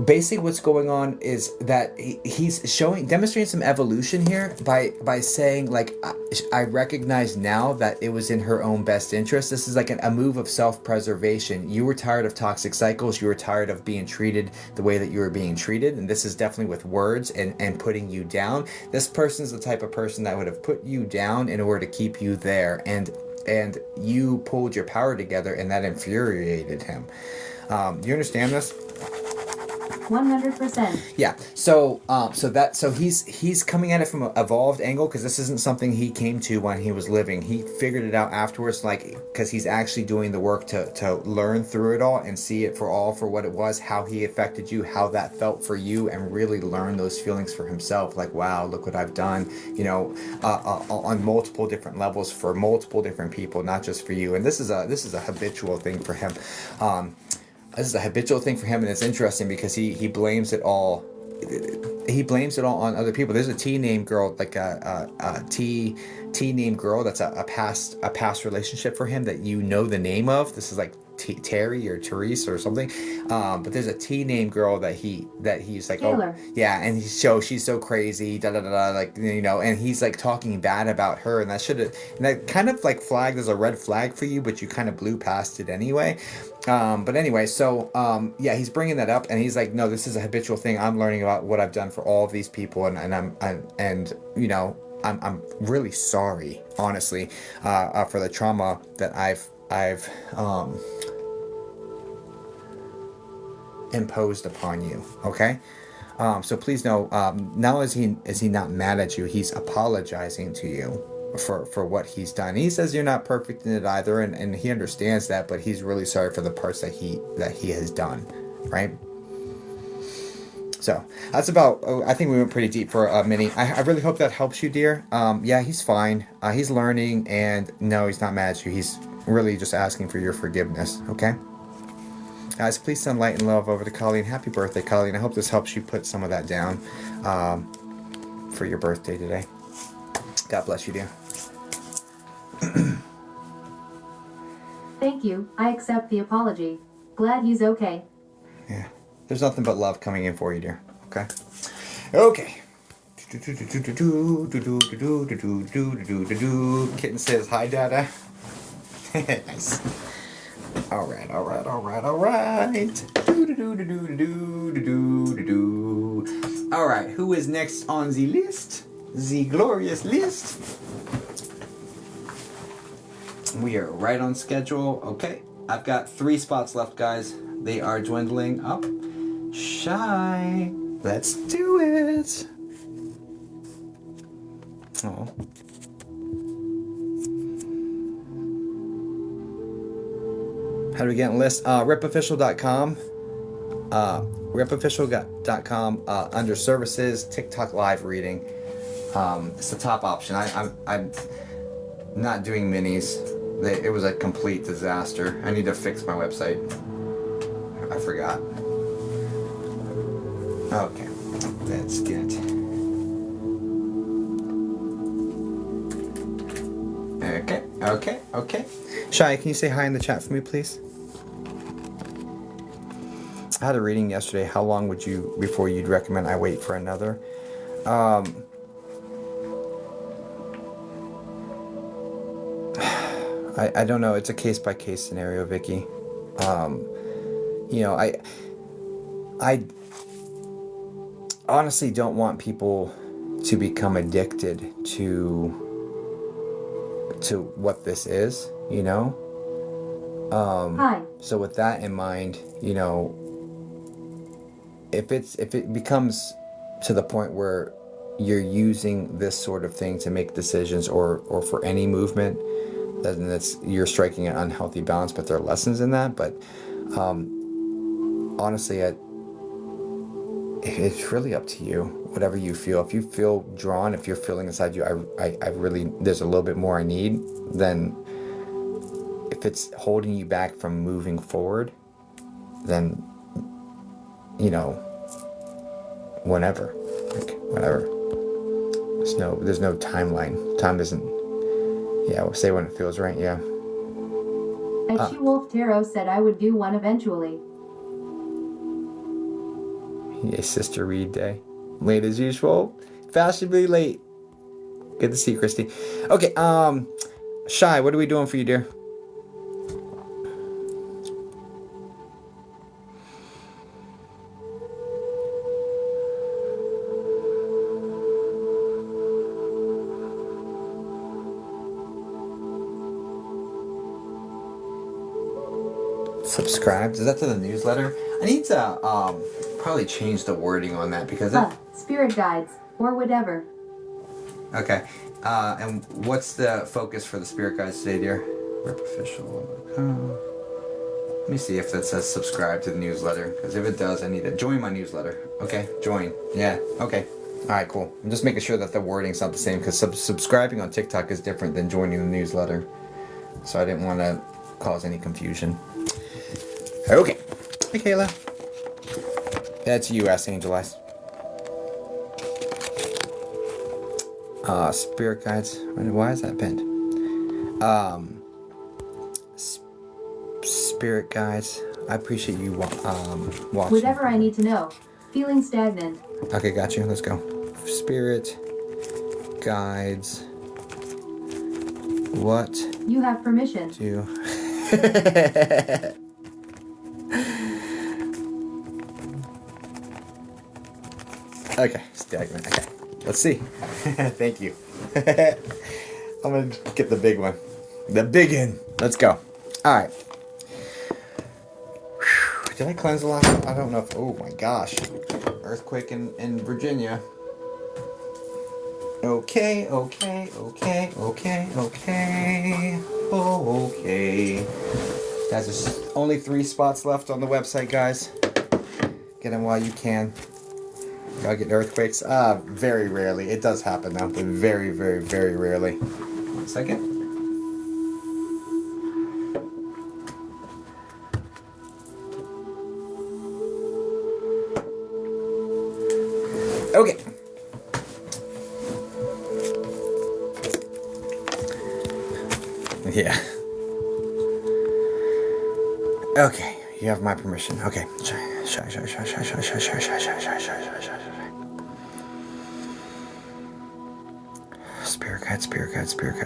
basically what's going on is that he's demonstrating some evolution here by saying like I recognize now that it was in her own best interest. This is like a move of self-preservation. You were tired of toxic cycles. You were tired of being treated the way that you were being treated, and this is definitely with words and putting you down. This person's the type of person that would have put you down in order to keep you there, and you pulled your power together, and that infuriated him. You understand this? 100%. Yeah. So he's coming at it from an evolved angle because this isn't something he came to when he was living. He figured it out afterwards, like because he's actually doing the work to learn through it all and see it for what it was, how he affected you, how that felt for you, and really learn those feelings for himself. Like, wow, look what I've done. You know, on multiple different levels for multiple different people, not just for you. And this is a habitual thing for him. This is a habitual thing for him, and it's interesting because he blames it all. He blames it all on other people. There's a T named girl, like a T named girl that's a past relationship for him that you know the name of. This is like Terry or Therese or something. But there's a T named girl that he's like, Taylor. oh yeah, and she's so crazy, da da da da, like, you know, and he's like talking bad about her, and that kind of like flagged as a red flag for you, but you kind of blew past it anyway. But anyway, so yeah, he's bringing that up, and he's like, no, this is a habitual thing. I'm learning about what I've done for all of these people, and you know, I'm really sorry, honestly, for the trauma that I've imposed upon you. Okay. So please know, not only is he not mad at you, he's apologizing to you for what he's done. He says you're not perfect in it either, and he understands that, but he's really sorry for the parts that he has done, right? So that's about, I think we went pretty deep for a mini. I really hope that helps you, dear. Yeah, he's fine. He's learning, and no, he's not mad at you. He's really just asking for your forgiveness, okay? Guys, please send light and love over to Colleen. Happy birthday, Colleen. I hope this helps you put some of that down for your birthday today. God bless you, dear. Thank you. I accept the apology. Glad he's okay. Yeah. There's nothing but love coming in for you, dear. Okay? Okay. Kitten says, hi, Dada. Nice. All right. Do-do-do-do-do-do-do-do-do-do-do. All right, who is next on the list? The glorious list. We are right on schedule. Okay, I've got 3 spots left, guys. They are dwindling up. Shy. Let's do it. Oh. How do we get on the list? Ripofficial.com. Ripofficial.com under services, TikTok live reading. It's the top option. I'm not doing minis. It was a complete disaster. I need to fix my website. I forgot. Okay, let's get. Okay. Shai, can you say hi in the chat for me, please? I had a reading yesterday. How long would you, before you'd recommend I wait for another? I don't know. It's a case-by-case scenario, Vicky. I honestly don't want people to become addicted to what this is, you know? Hi. So with that in mind, you know, if it becomes to the point where you're using this sort of thing to make decisions or for any movement, then you're striking an unhealthy balance, but there are lessons in that. But honestly, it's really up to you, whatever you feel. If you feel drawn, if you're feeling inside you, I really, there's a little bit more I need, then if it's holding you back from moving forward, then, you know, whenever. There's no timeline. Time isn't, we'll say when it feels right, yeah. She Wolf Tarot said I would do one eventually. Yeah, sister read day. Late as usual. Fashionably late. Good to see you, Christy. Okay, Shy, what are we doing for you, dear? Subscribed? Is that to the newsletter? I need to probably change the wording on that because spirit guides or whatever. Okay. And what's the focus for the spirit guides today, dear? Rip official. Let me see if that says subscribe to the newsletter, because if it does, I need to join my newsletter. Okay, join. Yeah. Okay. All right, cool. I'm just making sure that the wording's not the same, because subscribing on TikTok is different than joining the newsletter. So I didn't want to cause any confusion. Okay. Hey, Kayla. That's U.S. Angel Eyes. Spirit guides. Why is that pinned? Spirit guides. I appreciate you watching. Whatever I need to know. Feeling stagnant. Okay, got you. Let's go. Spirit guides. What? You have permission. Okay, stagnant. Okay, let's see. Thank you. I'm gonna get the big one. The big one. Let's go. All right. Did I cleanse the last one? I don't know if. Oh my gosh. Earthquake in Virginia. Okay. Oh, okay. Guys, there's only 3 spots left on the website, guys. Get them while you can. Y'all get earthquakes? Very rarely. It does happen though, but very, very, very rarely. 1 second. Okay. Yeah. Okay, you have my permission. Okay. Shy.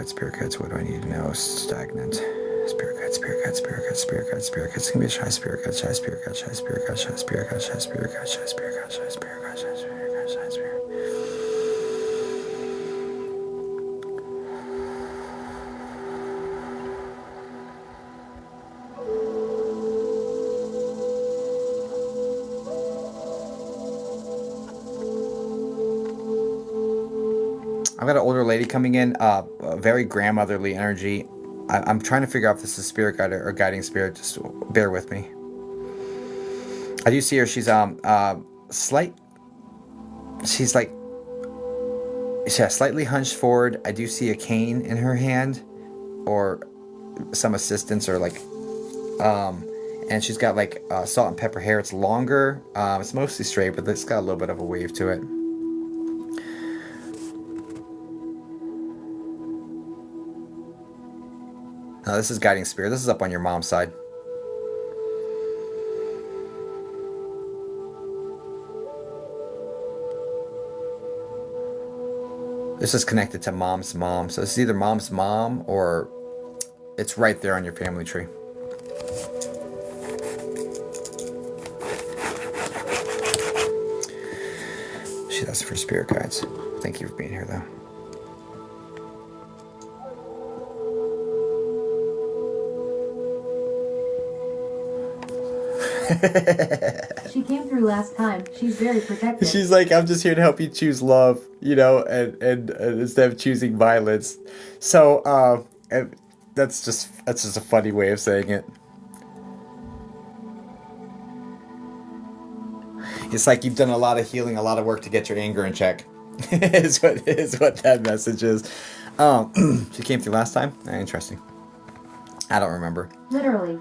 Spirit guides. What do I need to know? Stagnant. Spirit guide, spirit guide, spirit guide, spirit guide, spirit guide. It's gonna be a shy spirit guide, shy spirit guide, shy spirit guide, shy spirit guide, shy spirit guide, shy spirit guide, shy spirit guide, shy spirit guide, shy spirit. I've got an older lady coming in, very grandmotherly energy. I'm trying to figure out if this is spirit guide or guiding spirit. Just bear with me. I do see her. She's slight. She's like, yeah, slightly hunched forward. I do see a cane in her hand, or some assistance, or like, and she's got like salt and pepper hair. It's longer. It's mostly straight, but it's got a little bit of a wave to it. Now this is guiding spirit. This is up on your mom's side. This is connected to mom's mom. So this is either mom's mom or it's right there on your family tree. She asked for spirit guides. Thank you for being here, though. She came through last time. She's very protective. She's like, I'm just here to help you choose love, you know, and instead of choosing violence. So and that's just a funny way of saying it. It's like you've done a lot of healing, a lot of work to get your anger in check. is what that message is. She came through last time. Interesting. I don't remember. Literally.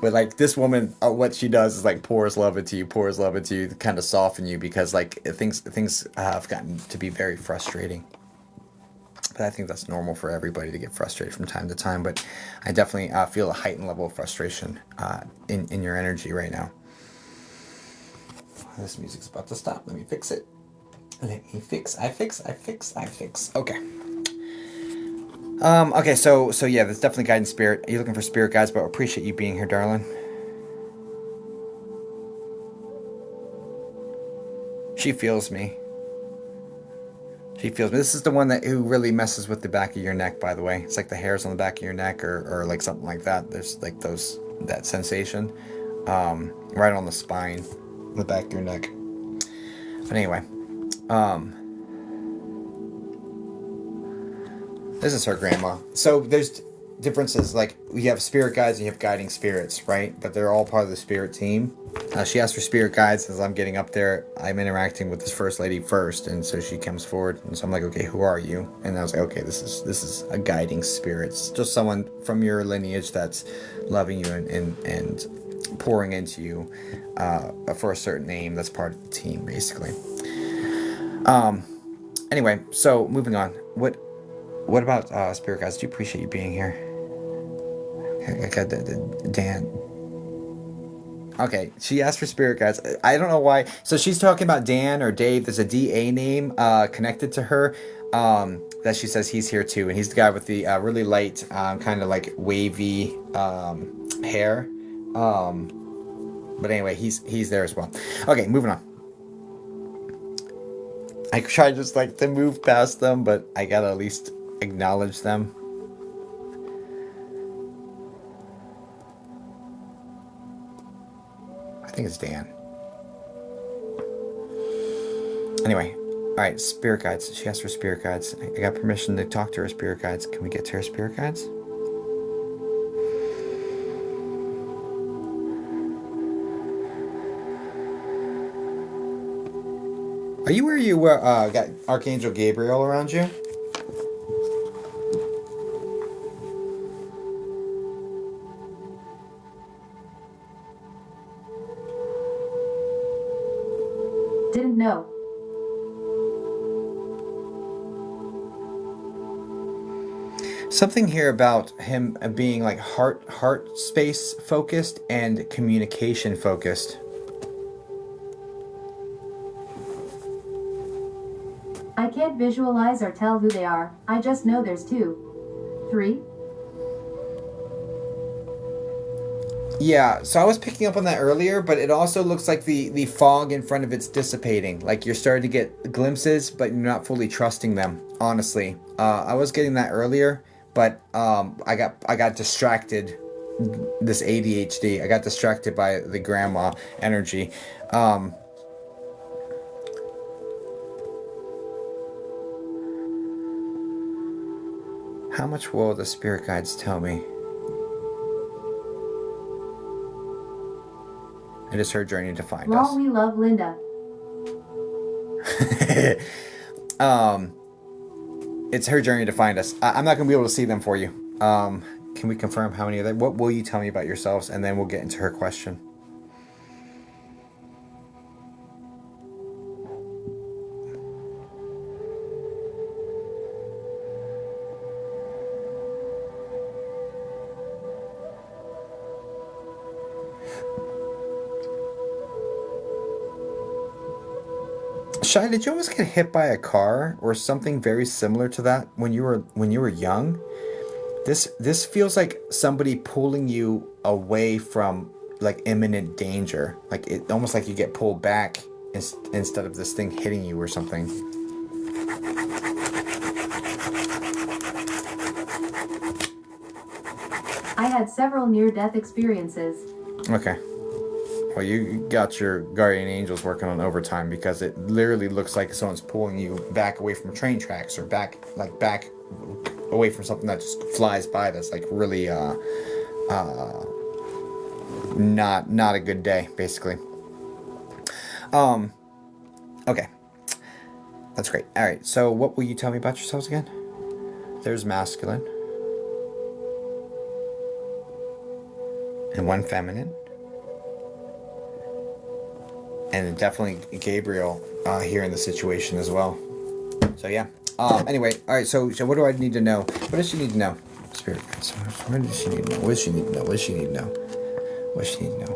But like this woman, what she does is like pours love into you, to kind of soften you, because like things have gotten to be very frustrating. But I think that's normal for everybody to get frustrated from time to time. But I definitely feel a heightened level of frustration in your energy right now. This music's about to stop. Let me fix it. Let me fix. I fix. Okay. Okay, so yeah, that's definitely guidance spirit. You're looking for spirit guides, but I appreciate you being here, darling. She feels me. This is the one who really messes with the back of your neck, by the way. It's like the hairs on the back of your neck, or like something like that. There's like that sensation, right on the spine, the back of your neck. But anyway, this is her grandma. So there's differences. Like we have spirit guides and you have guiding spirits, right? But they're all part of the spirit team. She asked for spirit guides. As I'm getting up there, I'm interacting with this first lady first, and so she comes forward, and so I'm like, okay, who are you? And I was like, okay, this is a guiding spirit. It's just someone from your lineage that's loving you and pouring into you for a certain aim. That's part of the team, basically. Anyway, so moving on. What about spirit guides? Do you appreciate you being here? I got Dan. Okay, she asked for spirit guides. I don't know why. So she's talking about Dan or Dave. There's a DA name connected to her that she says he's here too. And he's the guy with the really light, kind of like wavy hair. But anyway, he's there as well. Okay, moving on. I try just like to move past them, but I gotta at least acknowledge them. I think it's Dan. Anyway, all right, spirit guides. She asked for spirit guides. I got permission to talk to her spirit guides. Can we get to her spirit guides? Are you where you got Archangel Gabriel around you? Didn't know. Something here about him being like heart space focused and communication focused. I can't visualize or tell who they are. I just know there's two. 3. Yeah, so I was picking up on that earlier, but it also looks like the fog in front of it's dissipating. Like you're starting to get glimpses, but you're not fully trusting them. Honestly, I was getting that earlier, but I got distracted. This ADHD, I got distracted by the grandma energy. How much will the spirit guides tell me? It is her journey to find us. We love Linda. It's her journey to find us. I'm not going to be able to see them for you. Can we confirm how many of them? What will you tell me about yourselves? And then we'll get into her question. Shai, did you almost get hit by a car or something very similar to that when you were young? This feels like somebody pulling you away from like imminent danger. Like it almost like you get pulled back instead of this thing hitting you or something. I had several near-death experiences. Okay. Well, you got your guardian angels working on overtime because it literally looks like someone's pulling you back away from train tracks or back away from something that just flies by. That's like really not a good day, basically. Okay, that's great. All right, so what will you tell me about yourselves again? There's masculine and one feminine. And definitely Gabriel here in the situation as well. So yeah. Anyway, all right. So what do I need to know? What does she need to know? Spirit guides. What does she need to know? What does she need to know? What does she need to know? What does she need to know?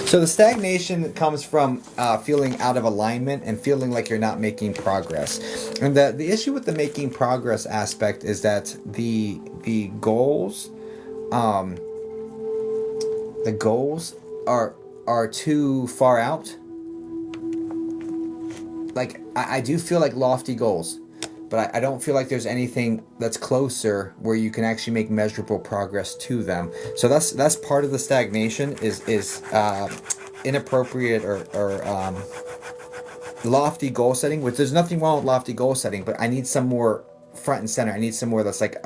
So the stagnation comes from feeling out of alignment and feeling like you're not making progress. And the issue with the making progress aspect is that the goals are too far out. Like I do feel like lofty goals, but I don't feel like there's anything that's closer where you can actually make measurable progress to them. So that's part of the stagnation is inappropriate or lofty goal setting, which there's nothing wrong with lofty goal setting, but I need some more front and center. I need some more that's like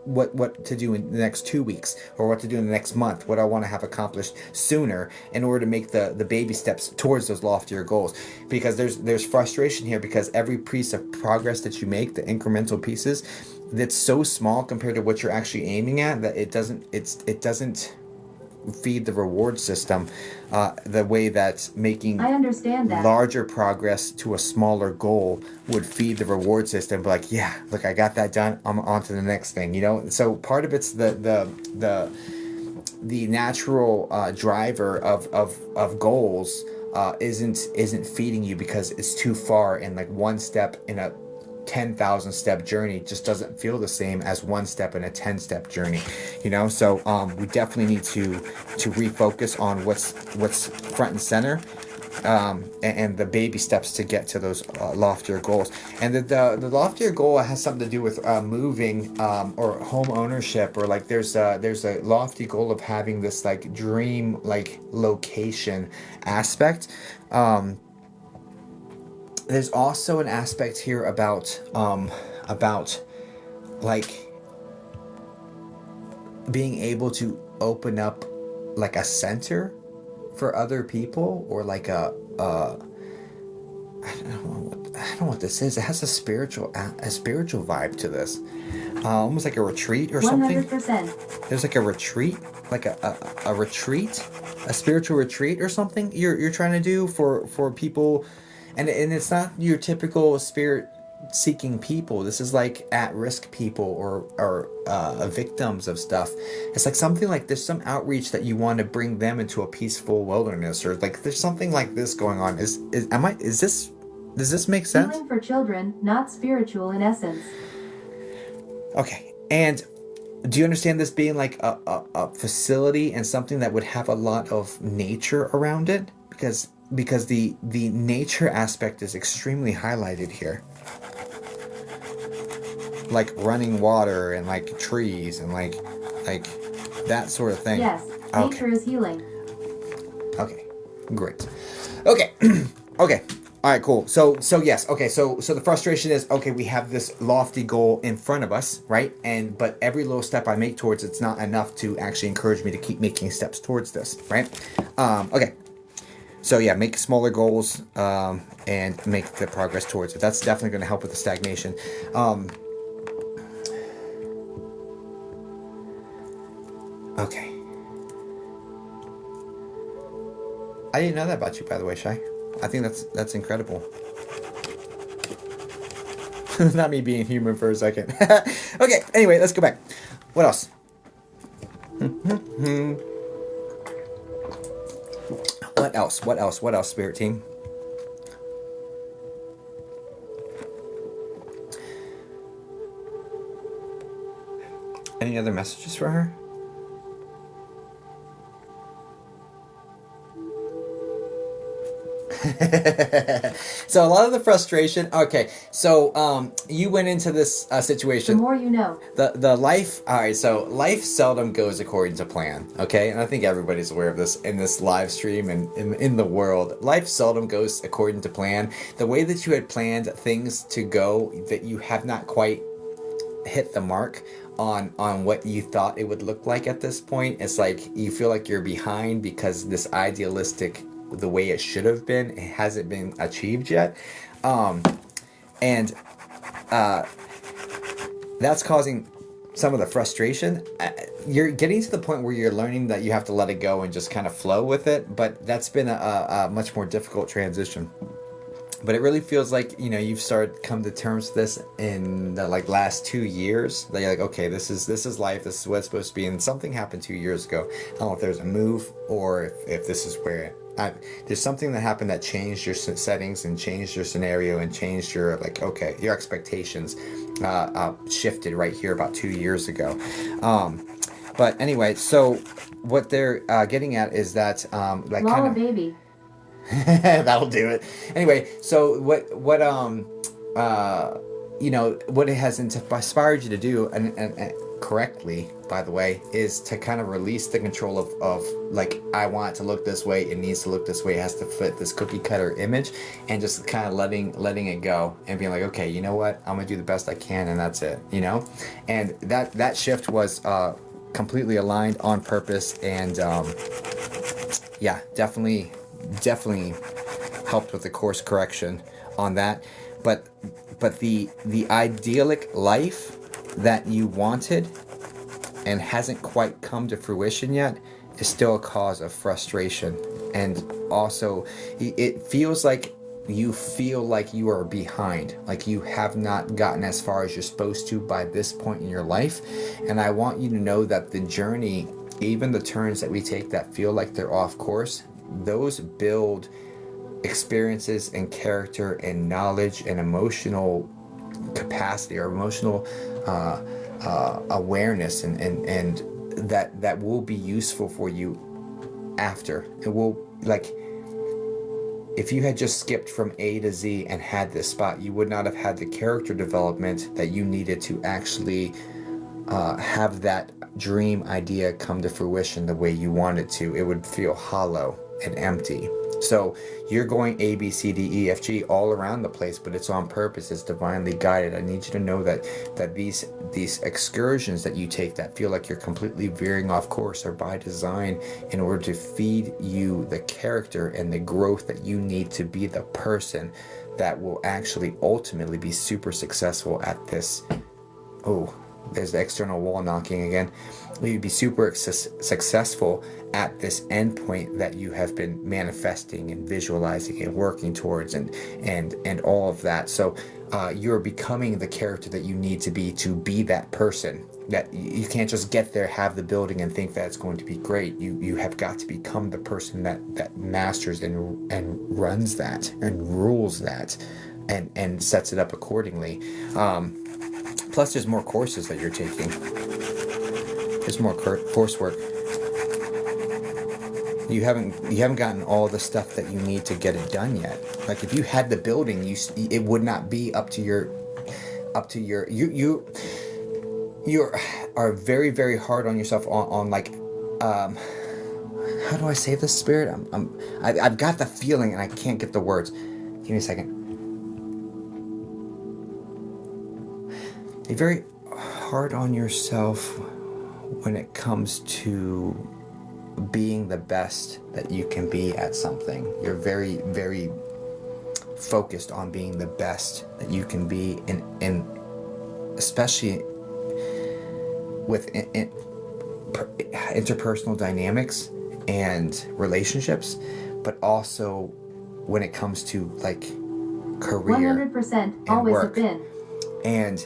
what to do in the next 2 weeks or what to do in the next month, what I want to have accomplished sooner in order to make the baby steps towards those loftier goals. Because there's frustration here because every piece of progress that you make, the incremental pieces, that's so small compared to what you're actually aiming at that it doesn't feed the reward system the way that making I understand that. larger progress to a smaller goal would feed the reward system. But like, yeah, look, I got that done, I'm on to the next thing, you know. So part of it's the natural driver of goals isn't feeding you because it's too far, and like one step in a 10,000 step journey just doesn't feel the same as one step in a 10-step journey, you know. So we definitely need to refocus on what's front and center, and the baby steps to get to those loftier goals. And the loftier goal has something to do with moving or home ownership, or like there's a lofty goal of having this like dream like location aspect. There's also an aspect here about like being able to open up like a center for other people, or like I don't know what this is. It has a spiritual vibe to this, almost like a retreat or something. 100%. There's like a retreat, like a retreat, a spiritual retreat or something you're trying to do for people. And it's not your typical spirit seeking people. This is like at-risk people or victims of stuff. It's like something like there's some outreach that you want to bring them into a peaceful wilderness, or like there's something like this going on. Is this, does this make sense? Healing for children, not spiritual in essence. Okay, and do you understand this being like a facility and something that would have a lot of nature around it? Because the nature aspect is extremely highlighted here. Like running water and like trees and like that sort of thing. Yes, nature is healing. Okay, great. Okay, okay. All right, cool. So yes. Okay, so the frustration is, okay, we have this lofty goal in front of us, right? But every little step I make towards it's not enough to actually encourage me to keep making steps towards this, right? Okay. So yeah, make smaller goals and make the progress towards it. That's definitely going to help with the stagnation. Okay. I didn't know that about you, by the way, Shai. I think that's incredible. Not me being human for a second. Okay, anyway, let's go back. What else? What else, Spirit Team? Any other messages for her? So a lot of the frustration. Okay, so you went into this situation. The more you know. The life. All right, so life seldom goes according to plan. Okay, and I think everybody's aware of this in this live stream and in the world. Life seldom goes according to plan. The way that you had planned things to go, that you have not quite hit the mark on what you thought it would look like at this point. It's like you feel like you're behind because this idealistic, the way it should have been, it hasn't been achieved yet, and that's causing some of the frustration. You're getting to the point where you're learning that you have to let it go and just kind of flow with it, but that's been a much more difficult transition. But it really feels like, you know, you've started come to terms with this in the last 2 years. That you're like, okay, this is life. This is what it's supposed to be. And something happened 2 years ago. I don't know if there's a move or if this is where there's something that happened that changed your settings and changed your scenario and changed your your expectations shifted right here about 2 years ago. But anyway, so what they're getting at is that Lala baby. that'll do it. Anyway, so what it has inspired you to do, and correctly, by the way, is to kind of release the control of I want it to look this way, it needs to look this way, it has to fit this cookie cutter image, and just kind of letting it go and being like, okay, you know what, I'm gonna do the best I can, and that's it, you know. And that shift was completely aligned on purpose, and yeah, definitely helped with the course correction on that. But the idyllic life that you wanted and hasn't quite come to fruition yet is still a cause of frustration. And also it feels like you are behind, like you have not gotten as far as you're supposed to by this point in your life. And I want you to know that the journey, even the turns that we take that feel like they're off course, those build experiences and character and knowledge and emotional capacity or emotional awareness, and that will be useful for you after. It will, if you had just skipped from A to Z and had this spot, you would not have had the character development that you needed to actually have that dream idea come to fruition the way you wanted to. It would feel hollow and empty. So you're going A, B, C, D, E, F, G all around the place, but it's on purpose. It's divinely guided. I need you to know that these excursions that you take that feel like you're completely veering off course are by design in order to feed you the character and the growth that you need to be the person that will actually ultimately be super successful at this. Oh, there's the external wall knocking again. you'd be super successful at this endpoint that you have been manifesting and visualizing and working towards, and all of that. So you're becoming the character that you need to be that person. That you can't just get there, have the building, and think that it's going to be great. You have got to become the person that masters and runs that and rules that, and sets it up accordingly. Plus, there's more courses that you're taking. There's more coursework. You haven't gotten all the stuff that you need to get it done yet. Like if you had the building, it would not be up to your you are very, very hard on yourself on like how do I say this, Spirit? I've got the feeling and I can't get the words. Give me a second. You're very hard on yourself when it comes to being the best that you can be at something. You're very, very focused on being the best that you can be in especially with interpersonal dynamics and relationships, but also when it comes to like career 100% and always work. have been. And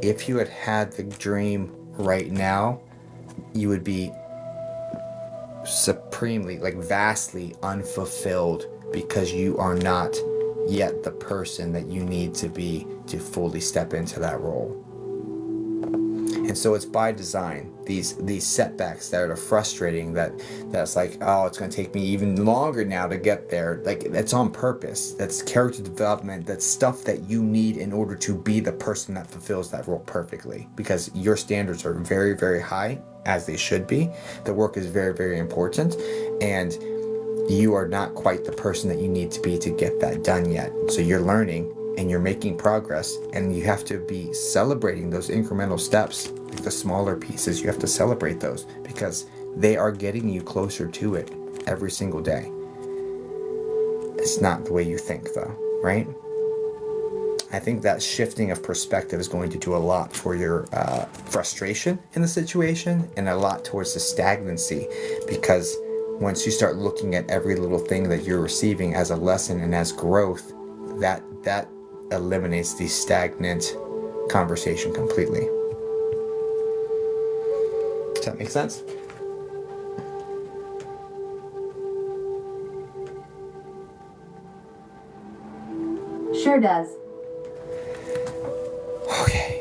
if you had the dream right now, you would be supremely, like vastly unfulfilled because you are not yet the person that you need to be to fully step into that role. And so it's by design, these setbacks that are frustrating, that's like, oh, it's going to take me even longer now to get there. Like, that's on purpose. That's character development. That's stuff that you need in order to be the person that fulfills that role perfectly, because your standards are very, very high, as they should be. The work is very, very important, and you are not quite the person that you need to be to get that done yet. So you're learning and you're making progress, and you have to be celebrating those incremental steps, like the smaller pieces. You have to celebrate those because they are getting you closer to it every single day. It's not the way you think though, right? I think that shifting of perspective is going to do a lot for your frustration in the situation, and a lot towards the stagnancy, because once you start looking at every little thing that you're receiving as a lesson and as growth, that eliminates the stagnant conversation completely. Does that make sense? Sure does. Okay.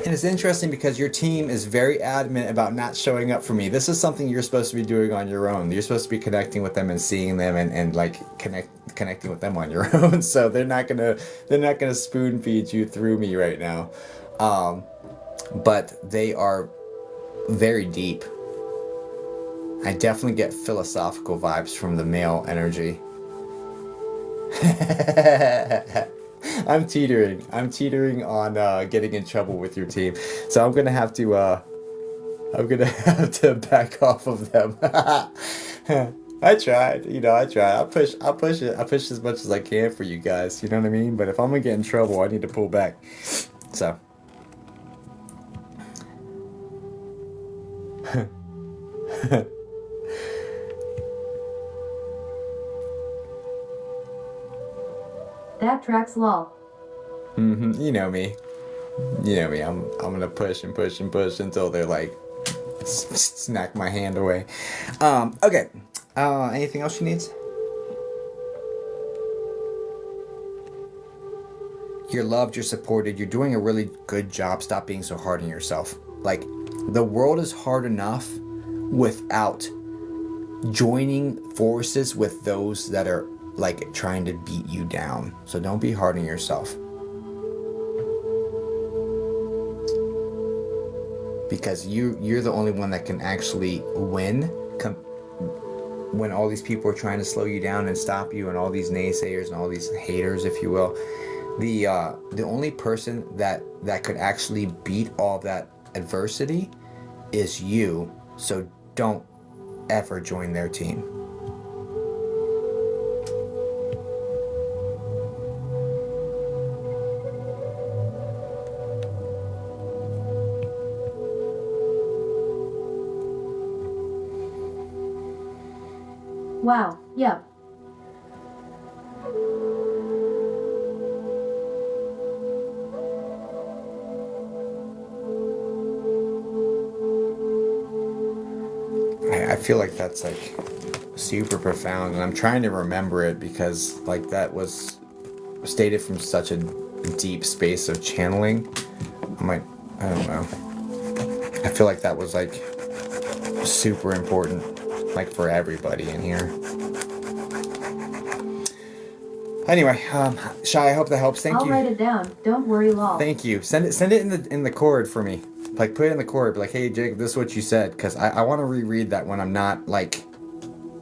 And it's interesting because your team is very adamant about not showing up for me. This is something you're supposed to be doing on your own. You're supposed to be connecting with them and seeing them and like connecting with them on your own. So they're not gonna spoon feed you through me right now. But they are very deep. I definitely get philosophical vibes from the male energy. I'm teetering on getting in trouble with your team, so I'm gonna have to back off of them. I tried. I'll push as much as I can for you guys, you know what I mean? But if I'm gonna get in trouble, I need to pull back. So That tracks lol. You know me. I'm gonna push and push and push until they're like snack my hand away. Okay. Anything else she needs? You're loved, you're supported, you're doing a really good job. Stop being so hard on yourself. Like, the world is hard enough without joining forces with those that are like trying to beat you down. So don't be hard on yourself. Because you're the only one that can actually win when all these people are trying to slow you down and stop you, and all these naysayers and all these haters, if you will. The only person that could actually beat all that adversity is you. So don't ever join their team. Wow, yep. I feel like that's like super profound, and I'm trying to remember it because like that was stated from such a deep space of channeling. I don't know. I feel like that was like super important, like for everybody in here. Anyway, Shy, I hope that helps. Thank I'll you. write it down. Don't worry, lol. Thank you. Send it in the chord for me. Like put it in the chord. Be like, hey Jake, this is what you said, because I want to reread that when I'm not like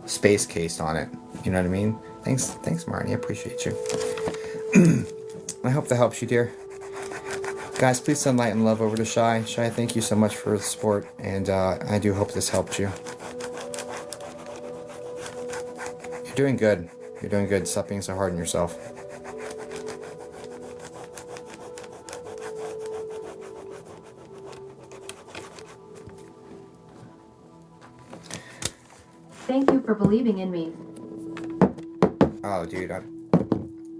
space cased on it. You know what I mean? Thanks, Marnie. I appreciate you. I hope that helps you, dear. Guys, please send light and love over to Shy. Shy, thank you so much for the support, and I do hope this helped you. You're doing good. You're doing good. Stop being so hard on yourself. Thank you for believing in me. Oh, dude.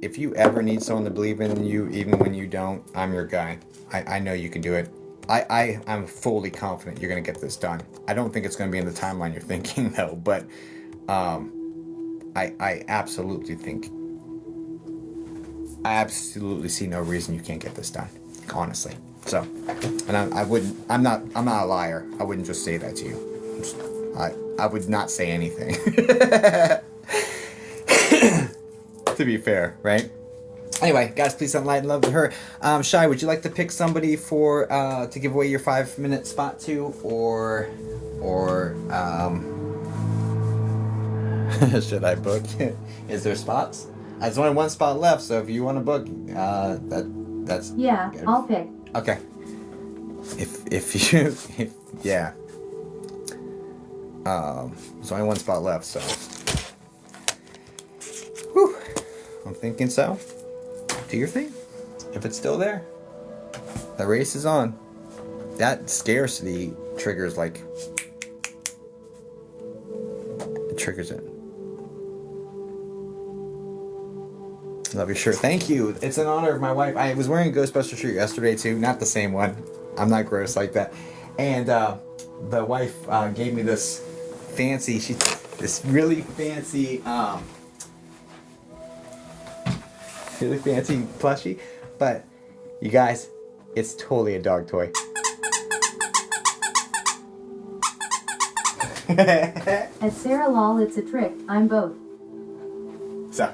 If you ever need someone to believe in you, even when you don't, I'm your guy. I know you can do it. I'm fully confident you're going to get this done. I don't think it's going to be in the timeline you're thinking, though, but I absolutely think... I absolutely see no reason you can't get this done, honestly. So, and I'm not a liar. I wouldn't just say that to you. I would not say anything. To be fair, right? Anyway, guys, please send light and love to her. Shy, would you like to pick somebody for to give away your 5-minute spot to, or should I book? Is there spots? There's only one spot left, so if you want to book, that's Yeah, good. I'll pick. Okay. If yeah. There's only one spot left, so. Whew. I'm thinking so. Do your thing. If it's still there, the race is on. That scarcity triggers like. It triggers it. Love your shirt. Thank you. It's in honor of my wife. I was wearing a Ghostbuster shirt yesterday too. Not the same one. I'm not gross like that. And the wife gave me this fancy. This really fancy plushie. But you guys, it's totally a dog toy. At Sarah lol, it's a trick. I'm both. So.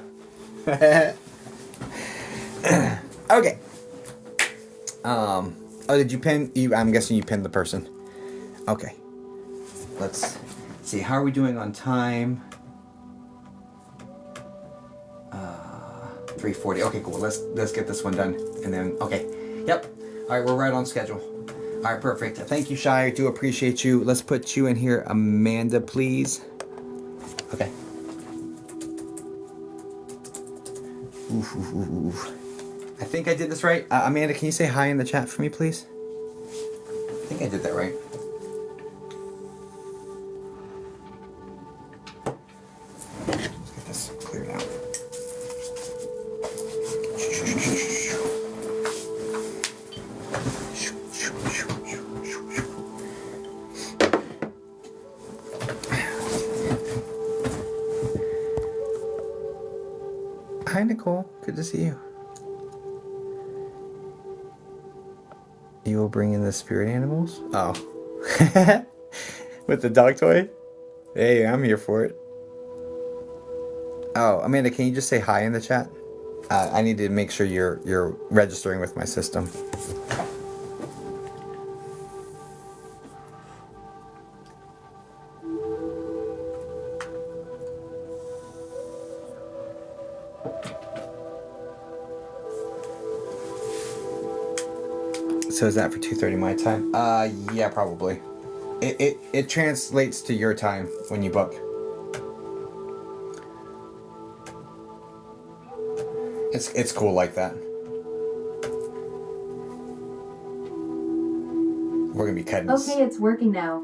Okay. Oh, did you pin? I'm guessing you pinned the person. Okay. Let's see. How are we doing on time? 3:40. Okay, cool. Let's get this one done, and then okay. Yep. All right, we're right on schedule. All right, perfect. Thank you, Shy. I do appreciate you. Let's put you in here, Amanda, please. Okay. Oof, oof, oof, oof. I think I did this right. Amanda, can you say hi in the chat for me, please? I think I did that right. Let's get this cleared out. Hi, Nicole. Good to see you. You will bring in the spirit animals? Oh. With the dog toy? Hey, I'm here for it. Oh, Amanda, can you just say hi in the chat? I need to make sure you're registering with my system. So is that for 2:30 my time? Yeah, probably. It translates to your time when you book. It's cool like that. We're gonna be cutting this. Okay, it's working now.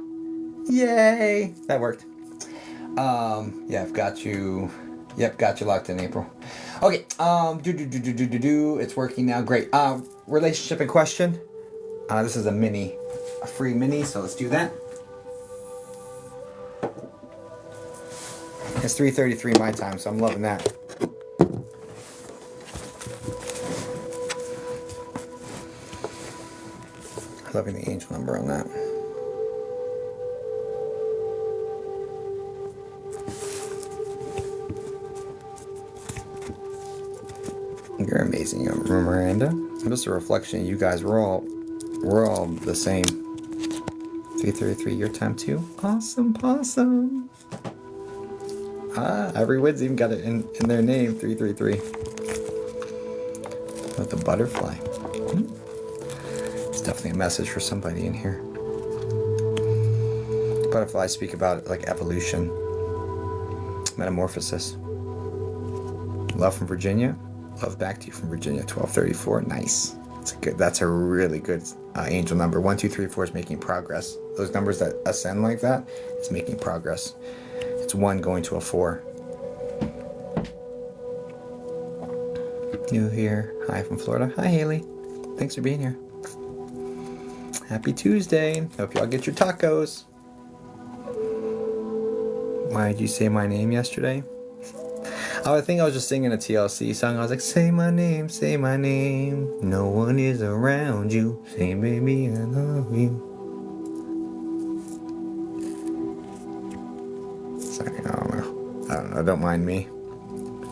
Yay! That worked. Yeah, I've got you. Yep, got you locked in, April. Okay. It's working now. Great. Relationship in question. This is a free mini. So let's do that. It's 3:33 my time, so I'm loving that. Loving the angel number on that. You're amazing, Miranda. I'm just a reflection. You guys, we're all the same. 3:33 your time too. Awesome possum. Every Wednesday even got it in their name. 3:33. With the butterfly. It's definitely a message for somebody in here. Butterflies speak about like evolution, metamorphosis. Love from Virginia. Love back to you from Virginia. 1234. Nice. That's a really good angel number. 1, 2, 3, 4 is making progress. Those numbers that ascend like that, it's making progress. It's 1 going to a 4. New here. Hi from Florida. Hi Haley. Thanks for being here. Happy Tuesday. Hope y'all get your tacos. Why did you say my name yesterday? I think I was just singing a TLC song. I was like, say my name, no one is around you. Say, baby, I love you. Sorry, I don't know. Don't mind me.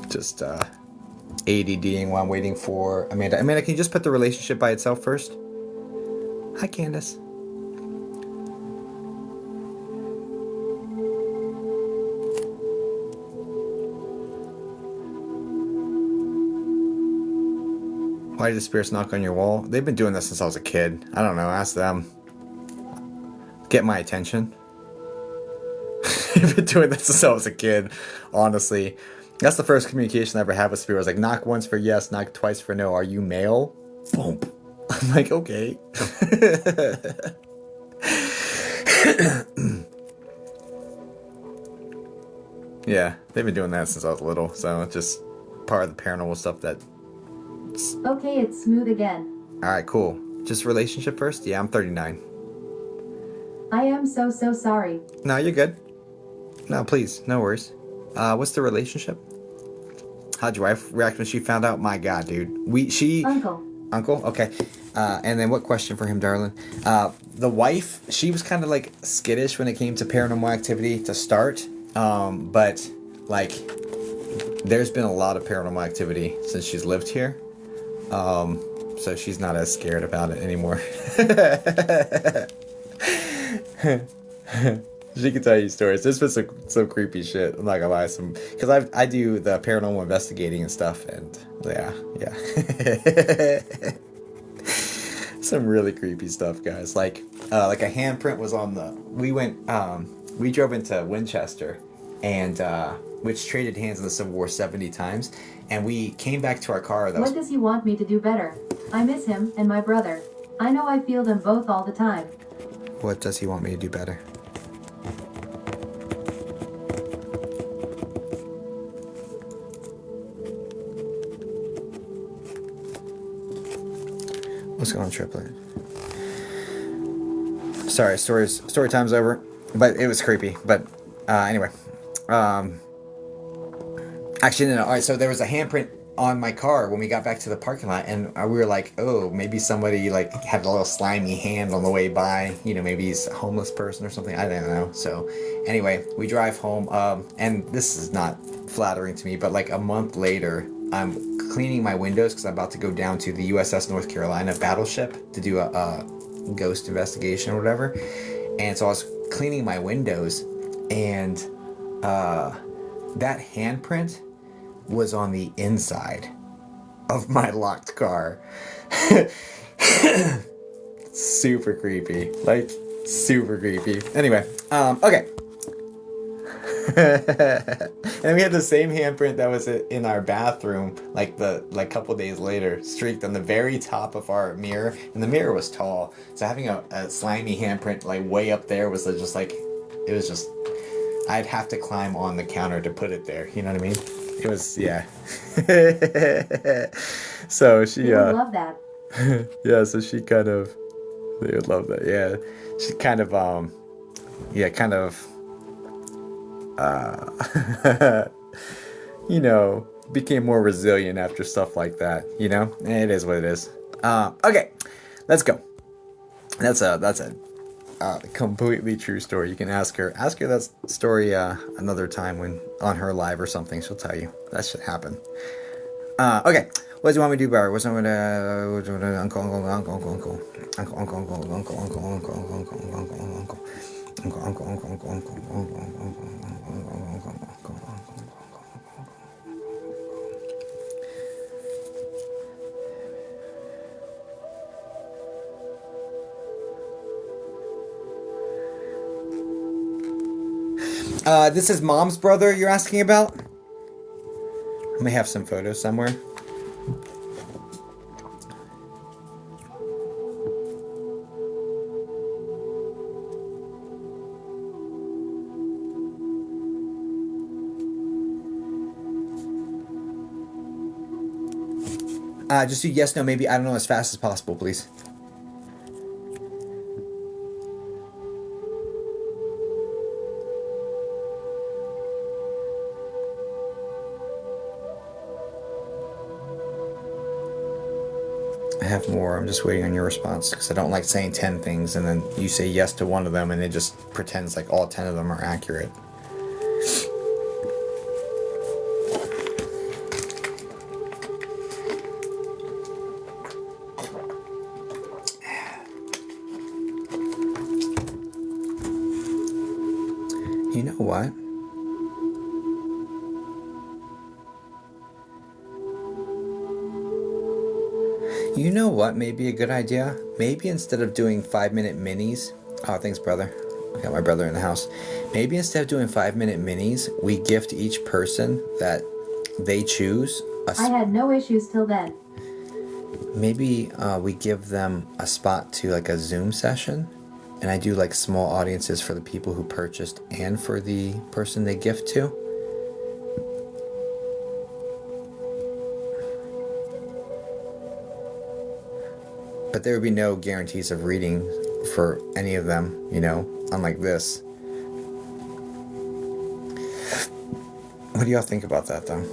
Just ADDing while I'm waiting for Amanda. Amanda, can you just put the relationship by itself first? Hi, Candace. Why did the spirits knock on your wall? They've been doing this since I was a kid. I don't know. Ask them. Get my attention. They've been doing this since I was a kid. Honestly. That's the first communication I ever had with spirit. I was like, knock once for yes, knock twice for no. Are you male? Boom. I'm like, okay. Yeah, they've been doing that since I was little. So it's just part of the paranormal stuff that... Okay, it's smooth again. Alright, cool. Just relationship first? Yeah, I'm 39. I am so sorry. No, you're good. No, please. No worries. What's the relationship? How'd your wife react when she found out? My God, dude. Uncle? Okay. And then what question for him, darling? The wife, she was kind of like skittish when it came to paranormal activity to start. But like, there's been a lot of paranormal activity since she's lived here. So she's not as scared about it anymore. She can tell you stories. There's been some creepy shit. I'm not gonna lie, because I do the paranormal investigating and stuff, and yeah. Some really creepy stuff, guys. Like a handprint was on the. We drove into Winchester, and which traded hands in the Civil War 70 times, and we came back to our car. What does he want me to do better? I miss him and my brother. I know I feel them both all the time. What does he want me to do better? What's going on, triplet? Sorry, story time's over, but it was creepy. But anyway, actually no. All right, so there was a handprint on my car when we got back to the parking lot, and we were like, oh, maybe somebody like had a little slimy hand on the way by. You know, maybe he's a homeless person or something. I don't know. So anyway, we drive home, and this is not flattering to me, but like a month later, I'm cleaning my windows because I'm about to go down to the USS North Carolina battleship to do a ghost investigation or whatever. And so I was cleaning my windows, and that handprint was on the inside of my locked car. Super creepy. Like, super creepy. Anyway, okay. And we had the same handprint that was in our bathroom like couple days later, streaked on the very top of our mirror, and the mirror was tall, so having a slimy handprint like way up there was just like, it was just I'd have to climb on the counter to put it there. You know what I mean? It was, yeah. So she, They would love that. yeah, so she kind of, they would love that, yeah. She kind of, yeah, kind of, you know, became more resilient after stuff like that, you know? It is what it is. Okay, let's go. That's a completely true story. You can ask her that story another time when on her live or something. She'll tell you that should happen. Okay, what do you want me to do, Barry? What's going to uncle This is Mom's brother you're asking about? I may have some photos somewhere. Just do yes, no, maybe. I don't know, as fast as possible, please. I have more. I'm just waiting on your response because I don't like saying 10 things and then you say yes to one of them and it just pretends like all 10 of them are accurate. You know what? You know what may be a good idea? Maybe instead of doing 5-minute minis. Oh, thanks, brother. I got my brother in the house. Maybe instead of doing 5-minute minis, we gift each person that they choose. I had no issues till then. Maybe we give them a spot to like a Zoom session. And I do like small audiences for the people who purchased and for the person they gift to. But there would be no guarantees of reading for any of them, you know, unlike this. What do y'all think about that, though?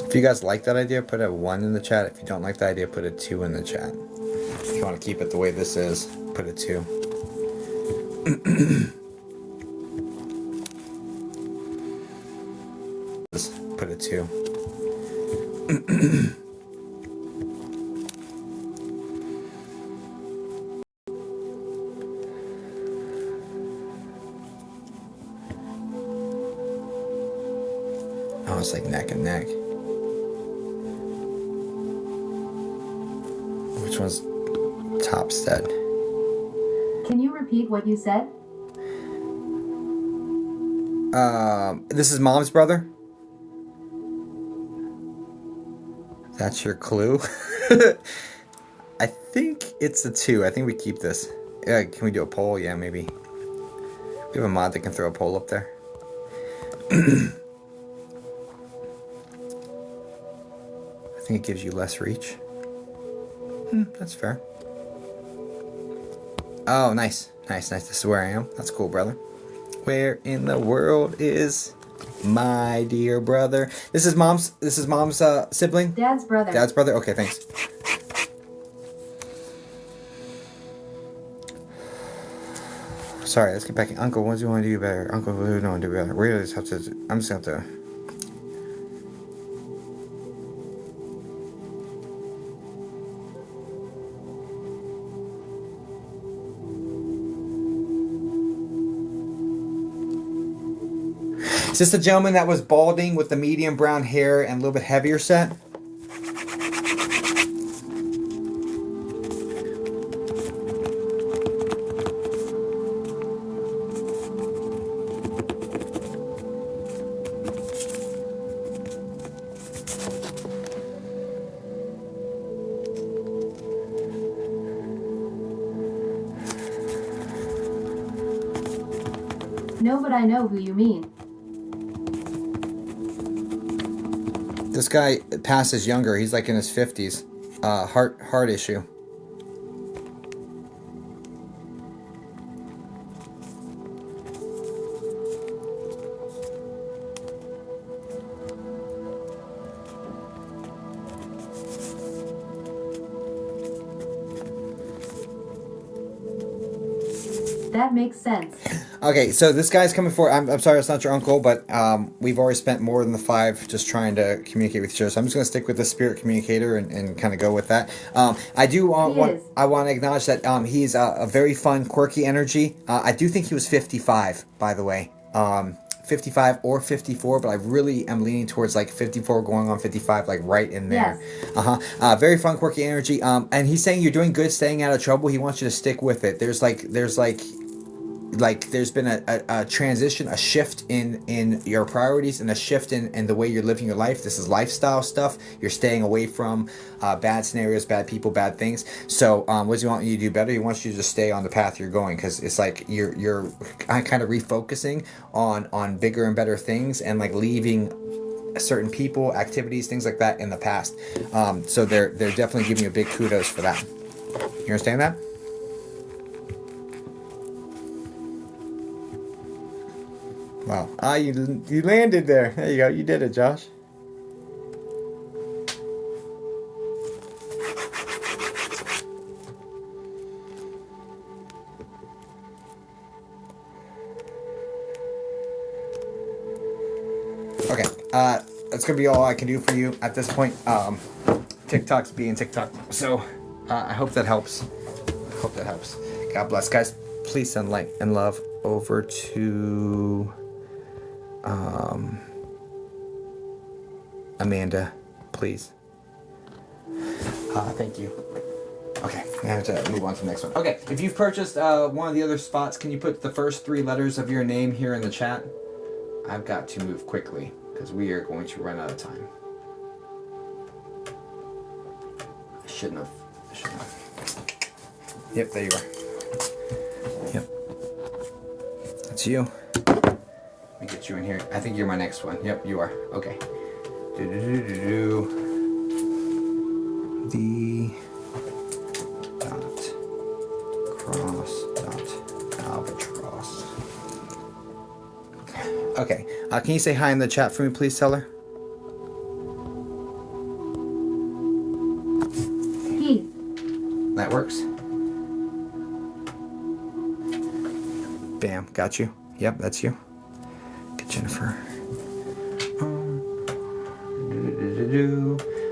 If you guys like that idea, put a 1 in the chat. If you don't like the idea, put a 2 in the chat. If you want to keep it the way this is, put a 2. Put a 2. Oh, it's like neck and neck. Which one's hearts.Start? Can you repeat what you said? This is Mom's brother? That's your clue? I think it's a 2. I think we keep this. Can we do a poll? Yeah, maybe. We have a mod that can throw a poll up there. I think it gives you less reach. That's fair. Oh, nice. Nice. This is where I am. That's cool, brother. Where in the world is my dear brother? This is mom's sibling? Dad's brother. Dad's brother? Okay, thanks. Sorry, let's get back in. Uncle, what do you want to do better? Uncle, what do you want to do better? We just have to... I'm just going to have to... Is this the gentleman that was balding with the medium brown hair and a little bit heavier set? No, but I know who you mean. This guy passes younger. He's like in his 50s. Heart issue. That makes sense. Okay, so this guy's coming for. I'm sorry, it's not your uncle, but we've already spent more than the 5 just trying to communicate with each other. So I'm just going to stick with the spirit communicator and kind of go with that. I do want to acknowledge that he's a very fun, quirky energy. I do think he was 55, by the way. 55 or 54, but I really am leaning towards like 54 going on 55, like right in there. Yes. Very fun, quirky energy. And he's saying you're doing good, staying out of trouble. He wants you to stick with it. There's been a transition, a shift in your priorities, and a shift in the way you're living your life. This is lifestyle stuff. You're staying away from bad scenarios, bad people, bad things. So what does he want you to do better? He wants you to just stay on the path you're going, because it's like you're kind of refocusing on bigger and better things, and like leaving certain people, activities, things like that in the past. So they're definitely giving you a big kudos for that. You understand that? Wow. You landed there. There you go. You did it, Josh. Okay. That's going to be all I can do for you at this point. TikTok's being TikTok. So I hope that helps. God bless, guys. Please send light and love over to Amanda, please. Thank you. Okay, I have to move on to the next one. Okay, if you've purchased one of the other spots, can you put the first 3 letters of your name here in the chat? I've got to move quickly because we are going to run out of time. I shouldn't have. Yep, there you are. Yep. That's you. Let me get you in here. I think you're my next one. Yep, you are. Okay. The dot cross dot albatross. Okay. Can you say hi in the chat for me, please, Teller? Keith. That works. Bam. Got you. Yep, that's you. Get Jennifer.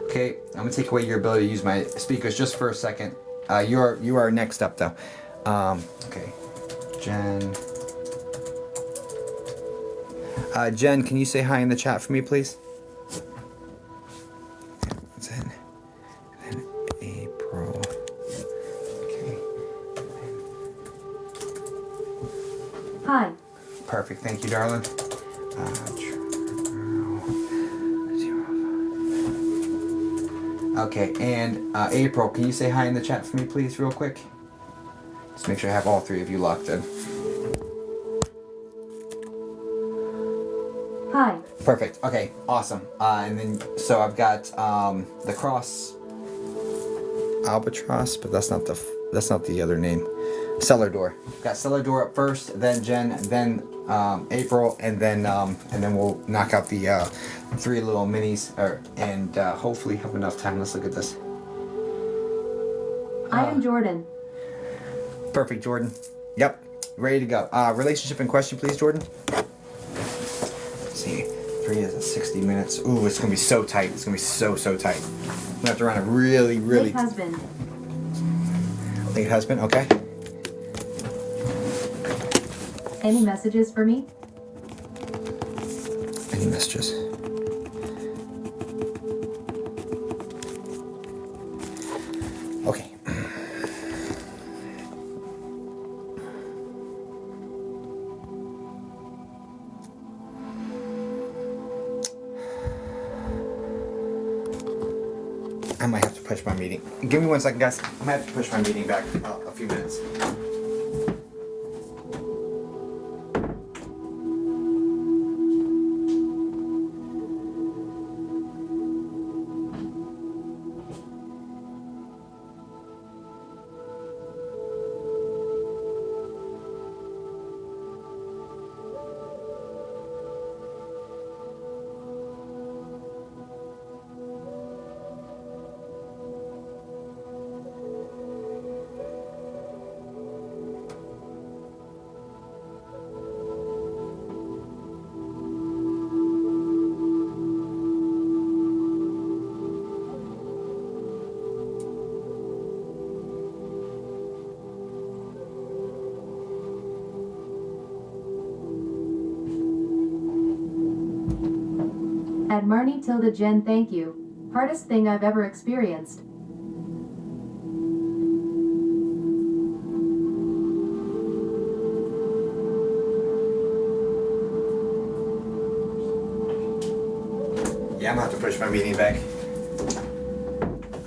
Okay, I'm gonna take away your ability to use my speakers just for a second. You are next up though. Okay, Jen. Jen, can you say hi in the chat for me, please? That's it. And then April. Okay. Hi. Perfect. Thank you, darling. Okay, and April, can you say hi in the chat for me, please, real quick? Just make sure I have all 3 of you locked in. Hi. Perfect. Okay, awesome. And then, so I've got the cross albatross, but that's not the other name. Cellar door. Got cellar door up first, then Jen, then April, and then we'll knock out the 3 little minis, and hopefully have enough time. Let's look at this. I am Jordan. Perfect, Jordan. Yep, ready to go. Relationship in question, please, Jordan. Let's see, 3 is 60 minutes. Ooh, it's gonna be so tight. It's gonna be so tight. I'm gonna have to run a really. Late husband. Late husband. Okay. Any messages for me? Any messages? Okay. I might have to push my meeting. Give me 1 second, guys. I might have to push my meeting back a few minutes. At Marnie tilde Jen, thank you. Hardest thing I've ever experienced. Yeah, I'm gonna have to push my meeting back.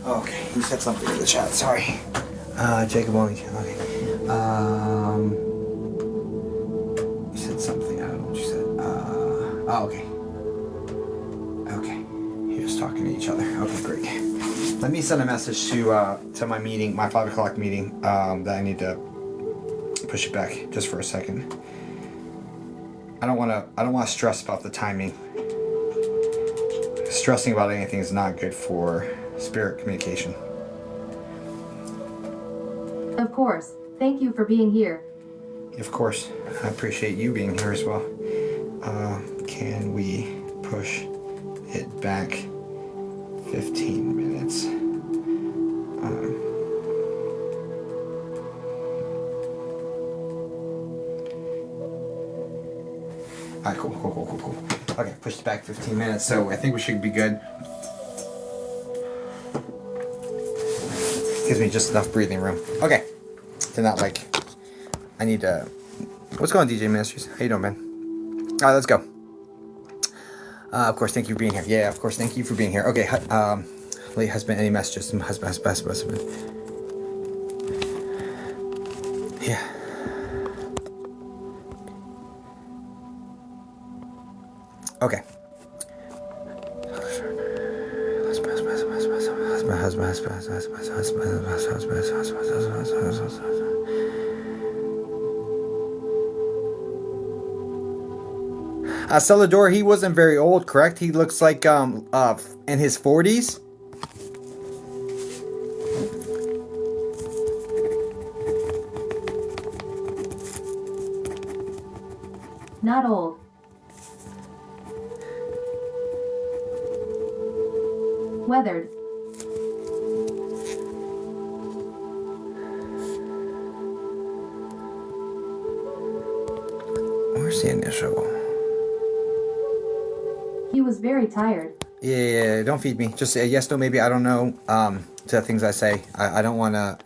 Okay, you said something in the chat, sorry. Jacob only, okay. You said something, I don't know what you said. Oh, okay. Okay, you're just talking to each other. Okay, great. Let me send a message to my meeting, my 5 o'clock meeting, that I need to push it back just for a second. I don't wanna stress about the timing. Stressing about anything is not good for spirit communication. Of course. Thank you for being here. Of course, I appreciate you being here as well. Can we push it back 15 minutes? Alright, cool. Okay, pushed it back 15 minutes, so I think we should be good. Gives me just enough breathing room. Okay. To not like, I need to, what's going on, DJ Ministries? How you doing, man? Alright, let's go. Of course, thank you for being here. Yeah, of course, thank you for being here. Okay, late husband, any messages? Husband. Yeah. Okay. Celador, he wasn't very old, correct? He looks like in his 40s. Not old. Weathered. Where's the initial? He was very tired. Yeah, don't feed me. Just say yes, no, maybe. I don't know. To the things I say, I don't wanna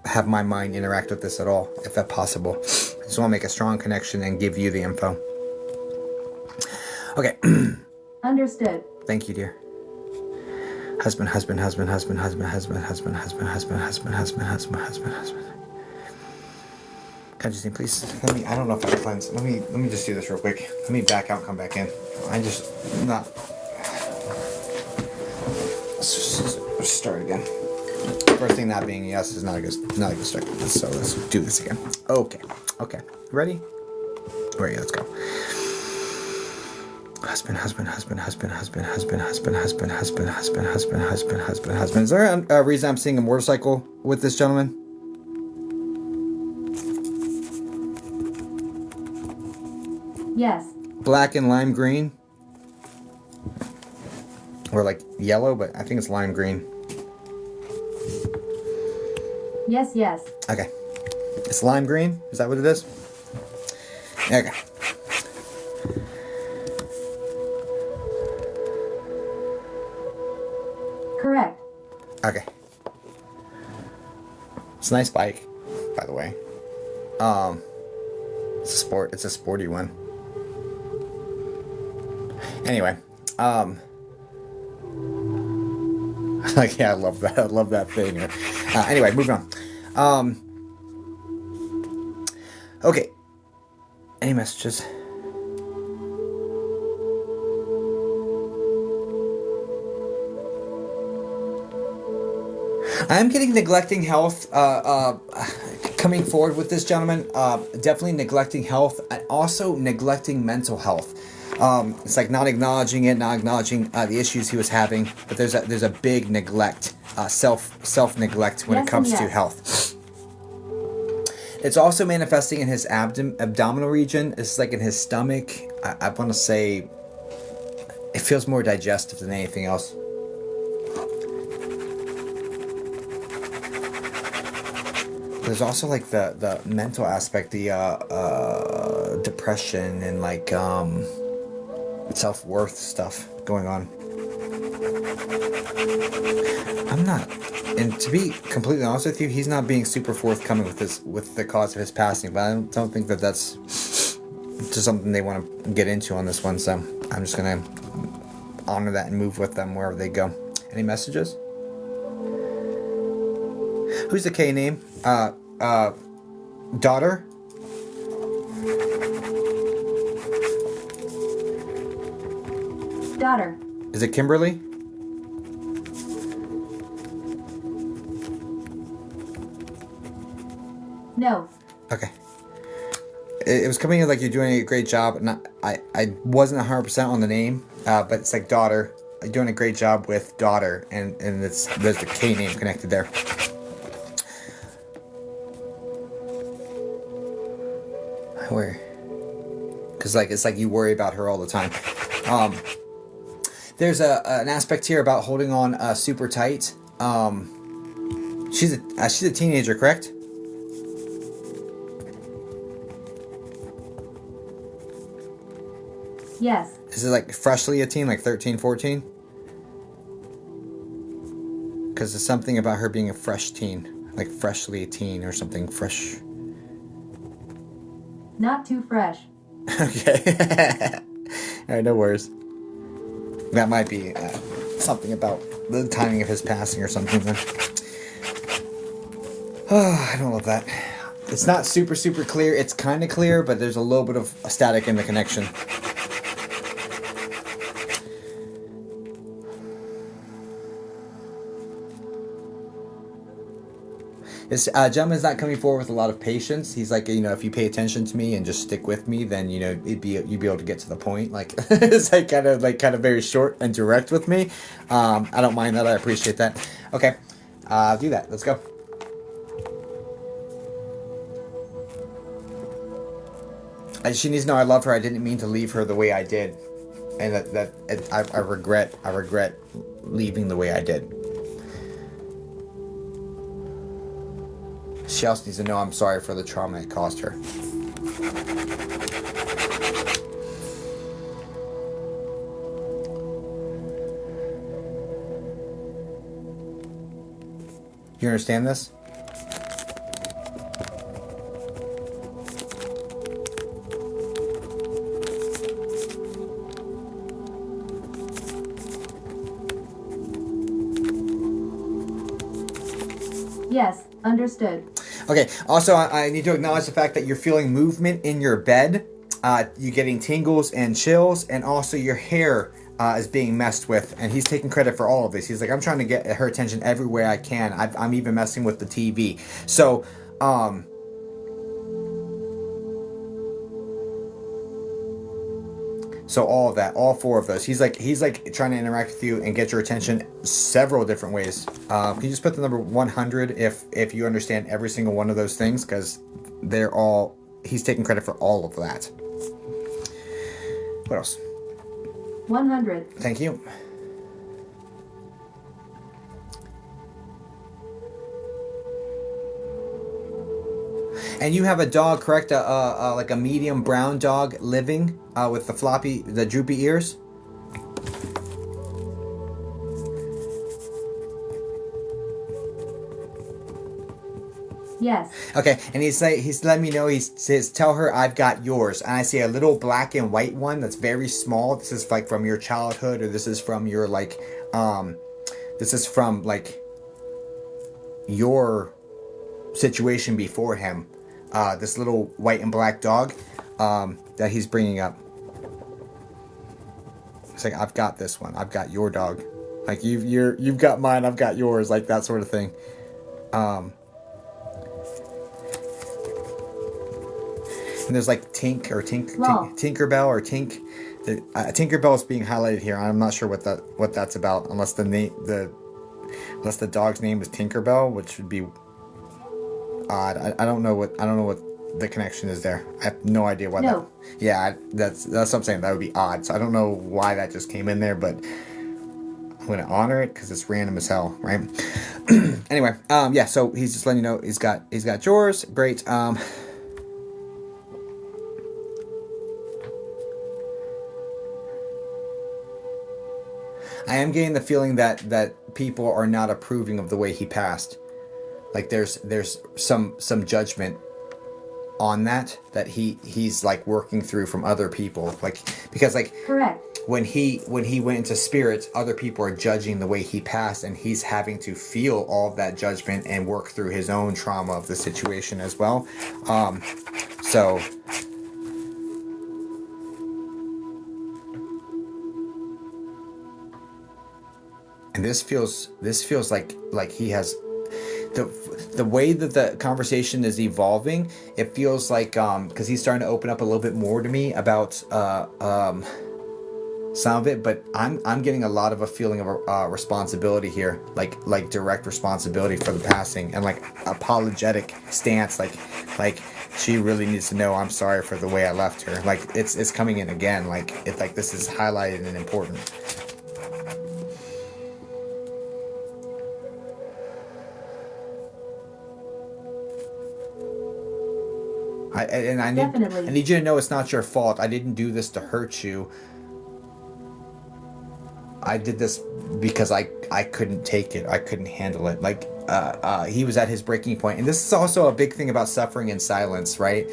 have my mind interact with this at all, if that's possible. I just want to make a strong connection and give you the info. Okay. Understood. Thank you, dear. Husband. Consciousness, please. I don't know if I have plans. Let me just do this real quick. Let me back out and come back in. Let's start again. First thing not being yes is not a good start. So let's do this again. Okay. Ready? Ready, let's go. Husband. Is there a reason I'm seeing a motorcycle with this gentleman? Yes. Black and lime green? Or like yellow, but I think it's lime green. Yes. Okay. It's lime green? Is that what it is? Okay. Correct. Okay. It's a nice bike, by the way. It's a sporty one. Anyway, like, yeah, I love that thing. Anyway, moving on. Okay. Any messages? I'm getting neglecting health, coming forward with this gentleman. Definitely neglecting health, and also neglecting mental health. It's like not acknowledging the issues he was having, but there's a big neglect, self neglect when it comes to health. It's also manifesting in his abdominal region. It's like in his stomach. I want to say it feels more digestive than anything else. There's also like the mental aspect, the depression and like self-worth stuff going on. I'm not, and to be completely honest with you, he's not being super forthcoming with the cause of his passing. But I don't think that that's just something they want to get into on this one. So I'm just gonna honor that and move with them wherever they go. Any messages? Who's the K name? Daughter? Daughter. Is it Kimberly? No. Okay. It was coming in like you're doing a great job. I wasn't 100% on the name, but it's like daughter. You're doing a great job with daughter, and there's the K name connected there. Where? Because like it's like you worry about her all the time. There's an aspect here about holding on super tight. She's a teenager, correct? Yes. Is it like freshly a teen, like 13, 14? Because there's something about her being a fresh teen, like freshly a teen or something fresh. Not too fresh. Okay. All right, no worries. That might be something about the timing of his passing or something then. Oh, I don't love that. It's not super clear. It's kind of clear, but there's a little bit of static in the connection. This gentleman's not coming forward with a lot of patience. He's like, if you pay attention to me and just stick with me, then you'd be able to get to the point. Like it's like kind of very short and direct with me. I don't mind that. I appreciate that. Okay, do that. Let's go. And she needs to know I love her. I didn't mean to leave her the way I did, and I regret leaving the way I did. She also needs to know I'm sorry for the trauma it caused her. You understand this? Yes, understood. Okay, also I need to acknowledge the fact that you're feeling movement in your bed. You're getting tingles and chills, and also your hair is being messed with, and he's taking credit for all of this. He's like, I'm trying to get her attention every way I can. I'm even messing with the TV. So, so all of that, all four of those. He's like trying to interact with you and get your attention several different ways. Can you just put the number 100 if you understand every single one of those things? Because he's taking credit for all of that. What else? 100. Thank you. And you have a dog, correct? Like a medium brown dog living with the droopy ears? Yes. Okay, and he's letting me know, he says, tell her I've got yours. And I see a little black and white one that's very small. This is like from your childhood, or this is from your your situation before him. This little white and black dog that he's bringing up. It's like, I've got this one. I've got your dog. Like you've got mine. I've got yours. Like that sort of thing. And there's like Tinkerbell or Tink. Tinkerbell is being highlighted here. I'm not sure what that's about, unless unless the dog's name is Tinkerbell, which would be odd. I don't know what the connection is there. I have no idea why. No. That's what I'm saying. That would be odd. So I don't know why that just came in there, but I'm gonna honor it because it's random as hell, right? Anyway, yeah. So he's just letting you know he's got yours. Great. I am getting the feeling that people are not approving of the way he passed. Like there's some judgment on that he's like working through from other people, like because like Correct. when he went into spirits, other people are judging the way he passed, and he's having to feel all of that judgment and work through his own trauma of the situation as well. So and this feels like he has the way that the conversation is evolving. It feels like because he's starting to open up a little bit more to me about some of it, but I'm getting a lot of a feeling of responsibility here, like direct responsibility for the passing, and like apologetic stance, like she really needs to know I'm sorry for the way I left her. Like it's coming in again, like it's like this is highlighted and important. I need you to know it's not your fault. I didn't do this to hurt you. I did this because I couldn't take it. I couldn't handle it. Like he was at his breaking point. And this is also a big thing about suffering in silence, right?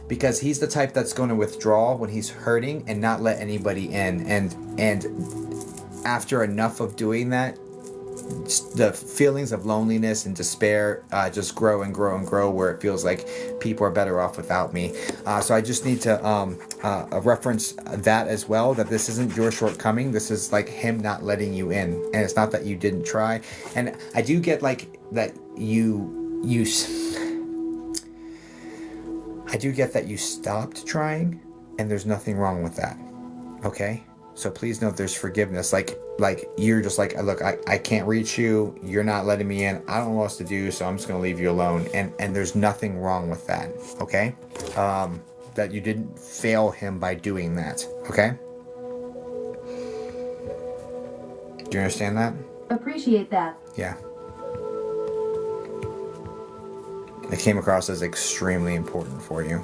Because he's the type that's going to withdraw when he's hurting and not let anybody in. And after enough of doing that, the feelings of loneliness and despair just grow and grow and grow, where it feels like people are better off without me. So I just need to reference that as well, that this isn't your shortcoming. This is like him not letting you in, and it's not that you didn't try. And I do get like that I do get that you stopped trying, and there's nothing wrong with that. Okay? So please know there's forgiveness. Like you're just like, look, I can't reach you. You're not letting me in. I don't know what else to do, so I'm just going to leave you alone. And there's nothing wrong with that, okay? That you didn't fail him by doing that, okay? Do you understand that? Appreciate that. Yeah. It came across as extremely important for you.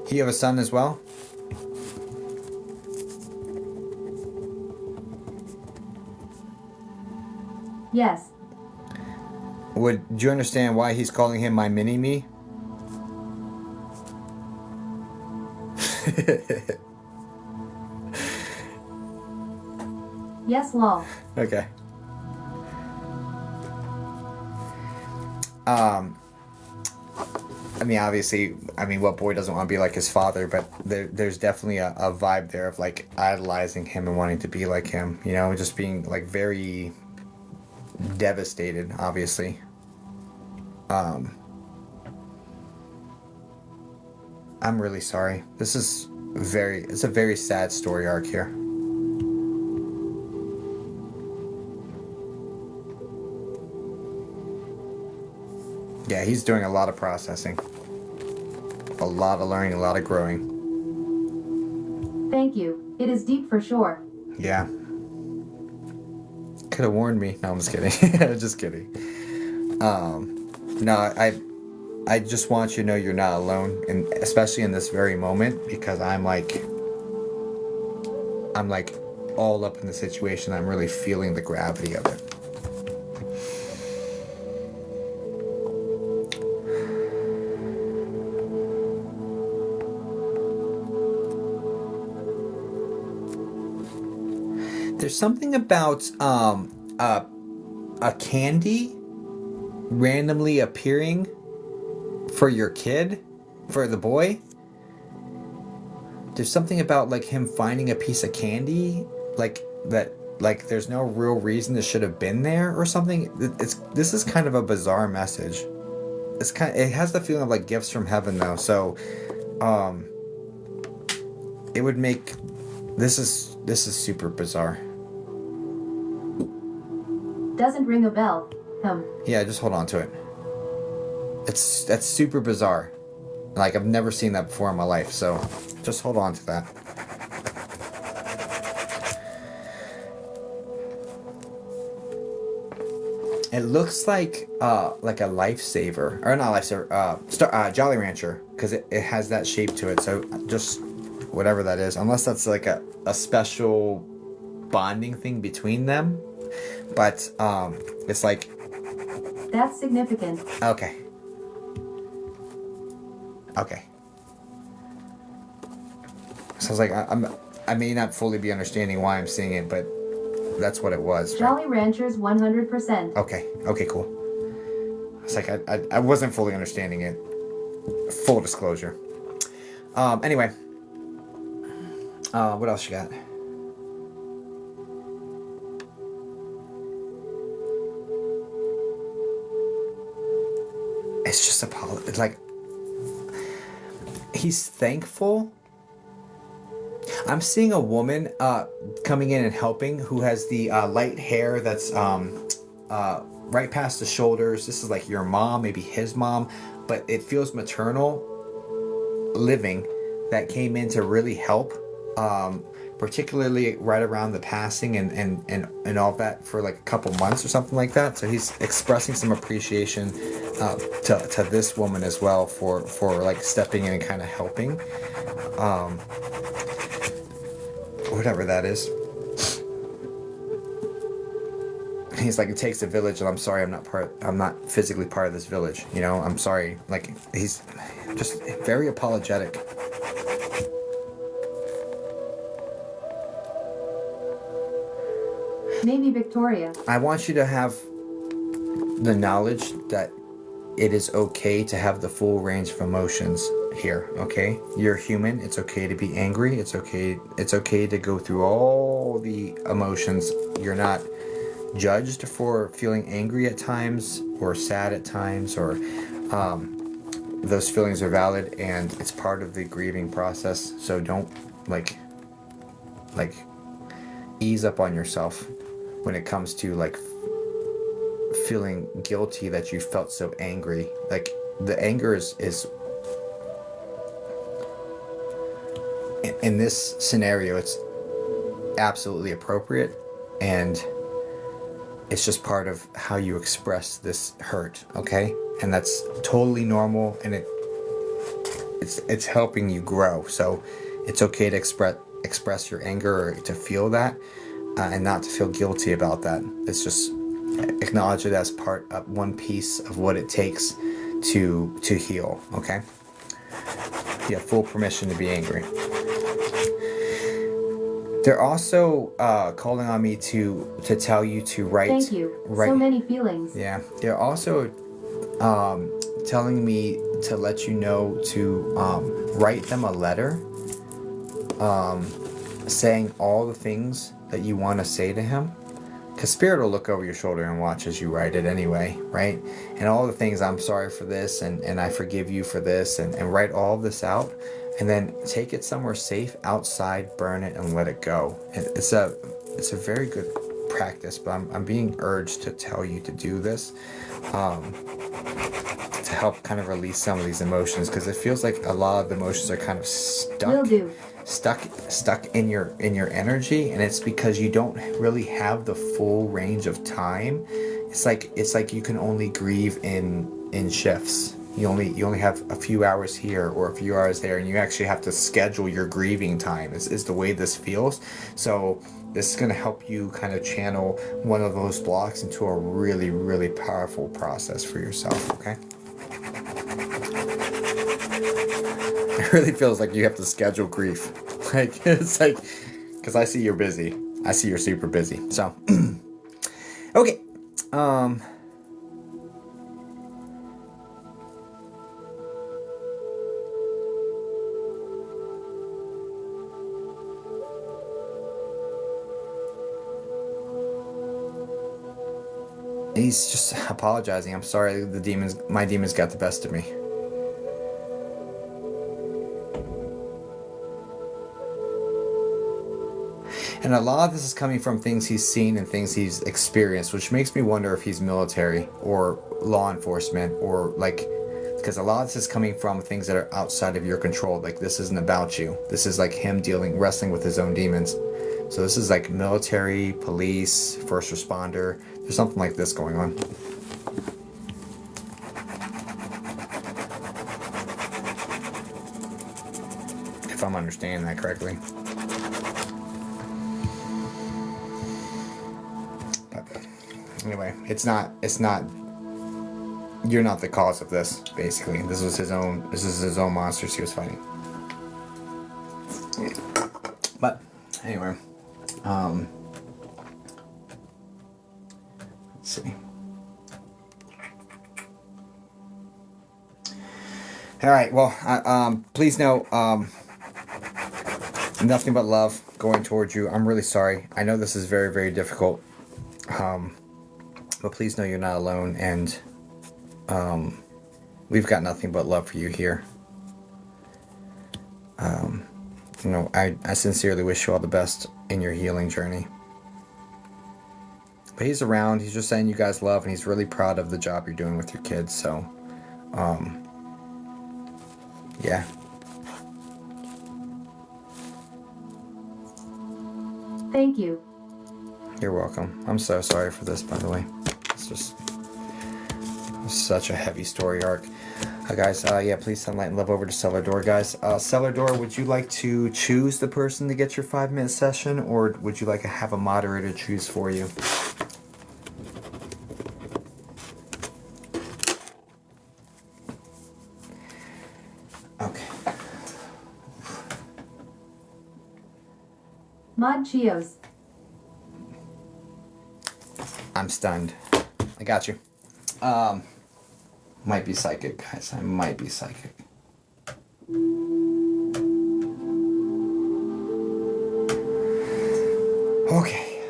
Do you have a son as well? Yes. Do you understand why he's calling him my mini-me? Yes, lol. Okay. I mean, obviously, what boy doesn't want to be like his father? But there's definitely a vibe there of like idolizing him and wanting to be like him. You know, just being like very devastated, obviously. I'm really sorry. It's a very sad story arc here. Yeah, he's doing a lot of processing. A lot of learning, a lot of growing. Thank you. It is deep for sure. Yeah. Could have warned me. No, I'm just kidding. I'm just kidding. No, I just want you to know you're not alone, and especially in this very moment, because I'm like all up in the situation. I'm really feeling the gravity of it. There's something about a candy randomly appearing for your kid, for the boy. There's something about like him finding a piece of candy, like that, like there's no real reason this should have been there or something. This is kind of a bizarre message. It has the feeling of like gifts from heaven though. So, it would make this is super bizarre. Doesn't ring a bell. Yeah, just hold on to it. That's super bizarre. Like I've never seen that before in my life, so just hold on to that. It looks like a lifesaver, or not lifesaver, Jolly Rancher, because it has that shape to it. So just whatever that is, unless that's like a special bonding thing between them. But it's like, That's significant. okay. Okay. So I was like, I may not fully be understanding why I'm seeing it, but that's what it was. Jolly Ranchers 100%. Okay. Okay, cool. It's like I wasn't fully understanding it. Full disclosure. Anyway. What else you got? It's just it's like he's thankful. I'm seeing a woman coming in and helping who has the light hair that's right past the shoulders. This is like your mom, maybe his mom, but it feels maternal living that came in to really help, particularly right around the passing and all of that for like a couple months or something like that. So he's expressing some appreciation to this woman as well for like stepping in and kind of helping. Whatever that is. He's like, it takes a village, and I'm sorry, I'm not physically part of this village. You know, I'm sorry. Like, he's just very apologetic. Maybe Victoria. I want you to have the knowledge that it is okay to have the full range of emotions here, okay? You're human. It's okay to be angry. It's okay to go through all the emotions. You're not judged for feeling angry at times or sad at times, or those feelings are valid and it's part of the grieving process. So don't like ease up on yourself when it comes to like feeling guilty that you felt so angry. Like, the anger is in this scenario, it's absolutely appropriate, and it's just part of how you express this hurt, okay? And that's totally normal, and it's helping you grow. So it's okay to express your anger or to feel that, and not to feel guilty about that. It's just acknowledge it as one piece of what it takes to heal, okay? You have full permission to be angry. They're also calling on me to tell you to write. Thank you. So many feelings. Yeah. They're also telling me to let you know to write them a letter saying all the things that you want to say to him. Because Spirit will look over your shoulder and watch as you write it anyway, right? And all the things, I'm sorry for this, and I forgive you for this, and write all of this out. And then take it somewhere safe outside, burn it, and let it go. And it's a very good practice, but I'm being urged to tell you to do this to help kind of release some of these emotions, because it feels like a lot of the emotions are kind of stuck. Will do. Stuck in your energy, and it's because you don't really have the full range of time. It's like you can only grieve in shifts. You only have a few hours here or a few hours there, and you actually have to schedule your grieving time is the way this feels. So this is going to help you kind of channel one of those blocks into a really, really powerful process for yourself, okay? It really feels like you have to schedule grief. Like, it's like, because I see you're busy. I see you're super busy. So, okay. He's just apologizing. I'm sorry, my demons got the best of me. And a lot of this is coming from things he's seen and things he's experienced, which makes me wonder if he's military or law enforcement, or like, because a lot of this is coming from things that are outside of your control. Like, this isn't about you. This is like him wrestling with his own demons. So this is like military, police, first responder. There's something like this going on. If I'm understanding that correctly. But anyway, it's not, you're not the cause of this, basically. This is his own monsters he was fighting. But anyway, let's see. All right, well, please know, nothing but love going towards you. I'm really sorry. I know this is very, very difficult. But please know you're not alone, and we've got nothing but love for you here. You know, I sincerely wish you all the best in your healing journey. But he's around. He's just saying you guys love, and he's really proud of the job you're doing with your kids. So, yeah. Thank you. You're welcome. I'm so sorry for this, by the way. It's just such a heavy story arc. Guys, yeah, please send light and love over to Cellar Door, guys. Cellar Door, would you like to choose the person to get your 5-minute session, or would you like to have a moderator choose for you? Okay. Mod Chios. I'm stunned. I got you. Might be psychic, guys. I might be psychic. Okay.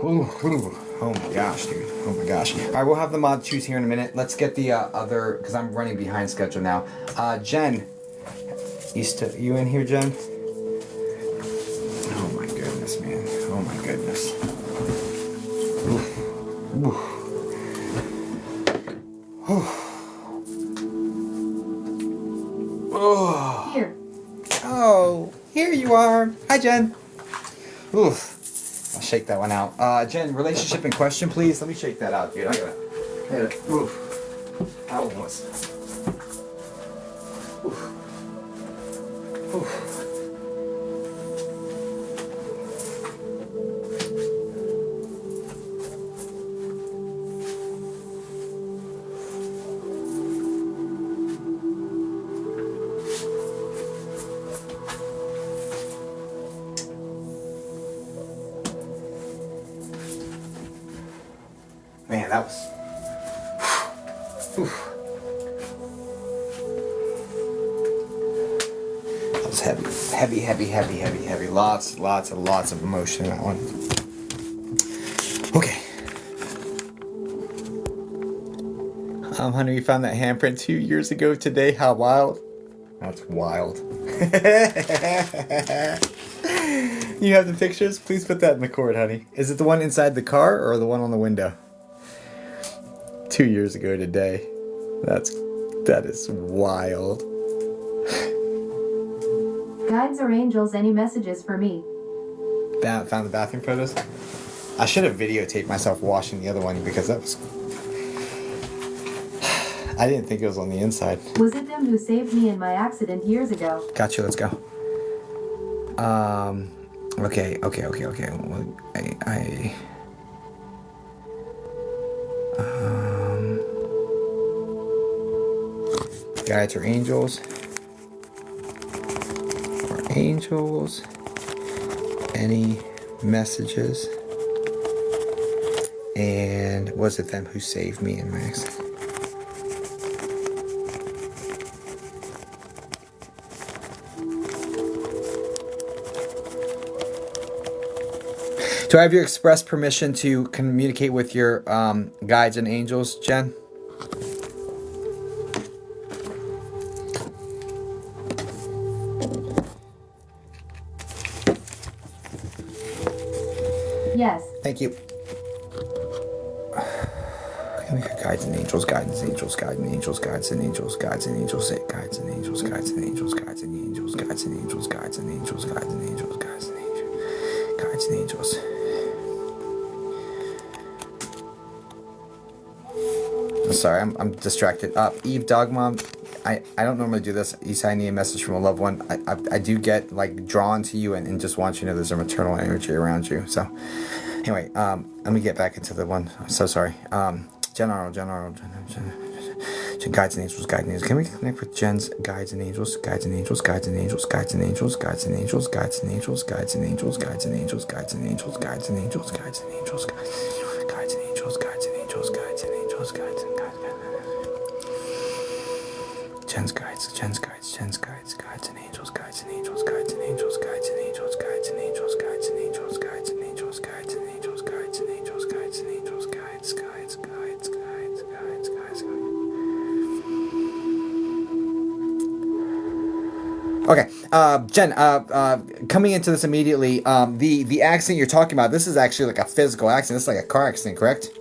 Oh my gosh, dude. Oh my gosh. All right, we'll have the mod choose here in a minute. Let's get the other, because I'm running behind schedule now. Jen, you in here, Jen? Oh my goodness, man. Oh my goodness. Oof. Oof. Oh. Here. Oh, here you are. Hi, Jen. Oof. I'll shake that one out. Jen, relationship in question, please. Let me shake that out, dude. I gotta. Oof. That one was. Oof. Oof. Man, that was. Oof. That was heavy. Heavy. Lots of emotion in that one. Okay. Honey, we found that handprint 2 years ago today. How wild. That's wild. You have the pictures? Please put that in the cord, honey. Is it the one inside the car or the one on the window? 2 years ago today. That is wild. Guides or angels, any messages for me? Found the bathroom photos? I should have videotaped myself washing the other one because that was... I didn't think it was on the inside. Was it them who saved me in my accident years ago? Gotcha, let's go. Okay. Well, guides or angels. Any messages? And was it them who saved me in my accident? Do I have your express permission to communicate with your guides and angels, Jen? Yes. Thank you. Guides and angels, guides and angels, guides and angels, guides and angels, guides and angels, guides and angels, guides and angels, guides and angels, guides and angels, guides and angels, guides and angels, guides and angels, Guides and angels. I'm sorry, I'm distracted. Eve Dogmom, I don't normally do this. Isa, I need a message from a loved one. I do get like drawn to you and just want you to know there's a maternal energy around you. So anyway, let me get back into the one. I'm so sorry. General, guides and angels, guides and angels. Can we connect with Jen's guides and angels, guides and angels, guides and angels, guides and angels, guides and angels, guides and angels, guides and angels, guides and angels, guides and angels, guides and angels, guides and angels, guides and angels, guides and angels, guides and angels, guides and Jen's guides, Jen's guides, Jen's guides, guides and angels, guides and angels, guides and angels, guides and angels, guides and angels, guides and angels, guides and angels, guides and angels, guides and angels, guides and angels, guides, guides, guides, guides, guides, guides. Okay, Jen, coming into this immediately, the accident you're talking about, this is actually like a physical accident. This is like a car accident, correct?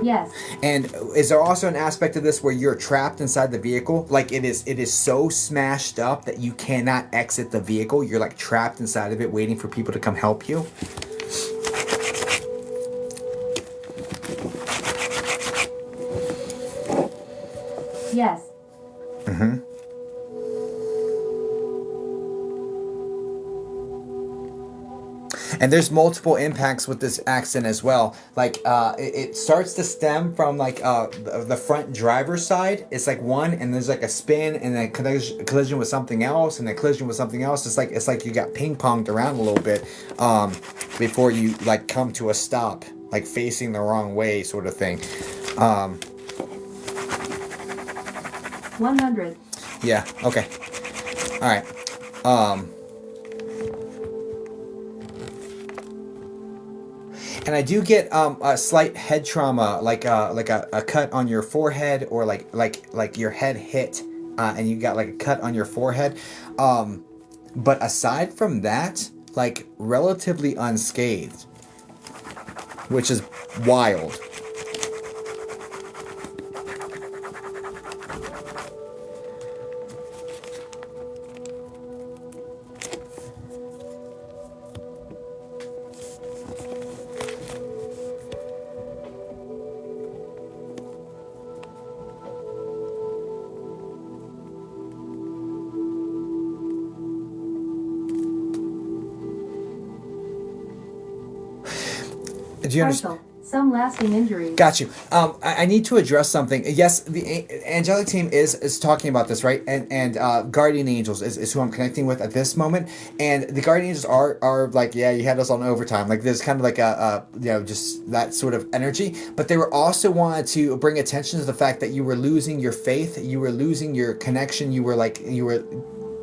Yes. And is there also an aspect of this where you're trapped inside the vehicle? Like it is so smashed up that you cannot exit the vehicle. You're like trapped inside of it waiting for people to come help you? Yes. Mm-hmm. And there's multiple impacts with this accident as well. Like it starts to stem from like the front driver's side. It's like one, and there's like a spin, and then collision with something else, and then collision with something else. It's like you got ping ponged around a little bit before you like come to a stop, like facing the wrong way, sort of thing. 100. Yeah. Okay. All right. And I do get a slight head trauma, like a cut on your forehead, or like your head hit, and you got like a cut on your forehead. But aside from that, like relatively unscathed, which is wild. Do you understand? Some lasting injuries. Got you. I need to address something. Yes, the angelic team is talking about this, right? And guardian angels is who I'm connecting with at this moment. And the guardian angels are like, yeah, you had us on overtime. Like there's kind of like a just that sort of energy. But they were also wanted to bring attention to the fact that you were losing your faith, you were losing your connection, you were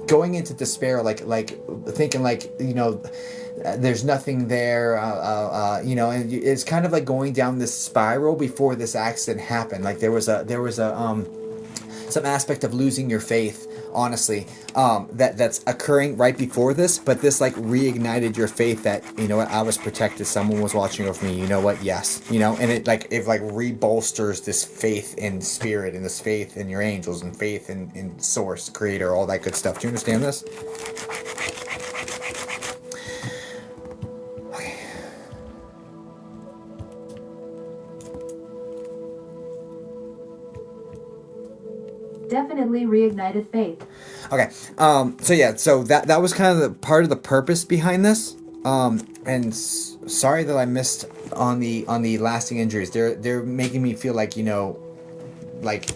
going into despair, like thinking like, there's nothing there, and it's kind of like going down this spiral before this accident happened. Like there was some aspect of losing your faith, honestly, that's occurring right before this, but this like reignited your faith that, you know what, I was protected, someone was watching over me, you know what, yes, and it rebolsters this faith in spirit, and this faith in your angels, and faith in source, creator, all that good stuff. Do you understand this? Definitely reignited faith. Okay. So that was kind of the part of the purpose behind this. And sorry that I missed on the lasting injuries. They're making me feel like, like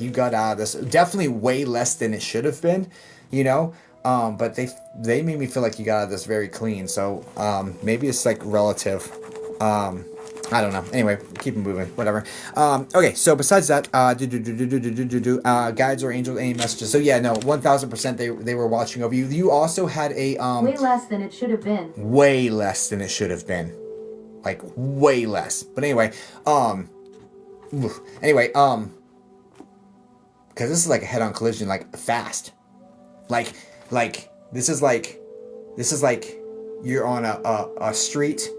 you got out of this. Definitely way less than it should have been, but they made me feel like you got out of this very clean. So maybe it's like relative. I don't know. Anyway, keep it moving. Whatever. Okay, so besides that, guides or angels, any messages? So yeah, no, 1000%. They were watching over you. You also had a way less than it should have been. Way less than it should have been. Like way less. But anyway, because this is like a head-on collision, like fast. Like this is like you're on a street.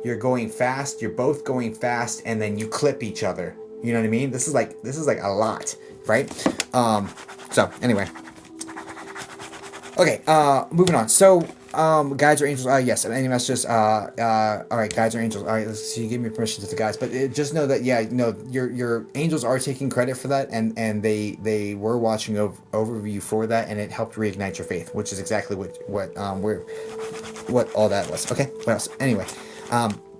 you're going fast, you're both going fast, and then you clip each other. You know what I mean? This is like a lot, right? So anyway. Okay, moving on. So, guides or angels? Yes, any messages? All right, guides or angels? All right, let's see. You gave me permission to the guides, but just know that, yeah, no, your angels are taking credit for that, and they were watching over you for that, and it helped reignite your faith, which is exactly what all that was. Okay, what else? Anyway,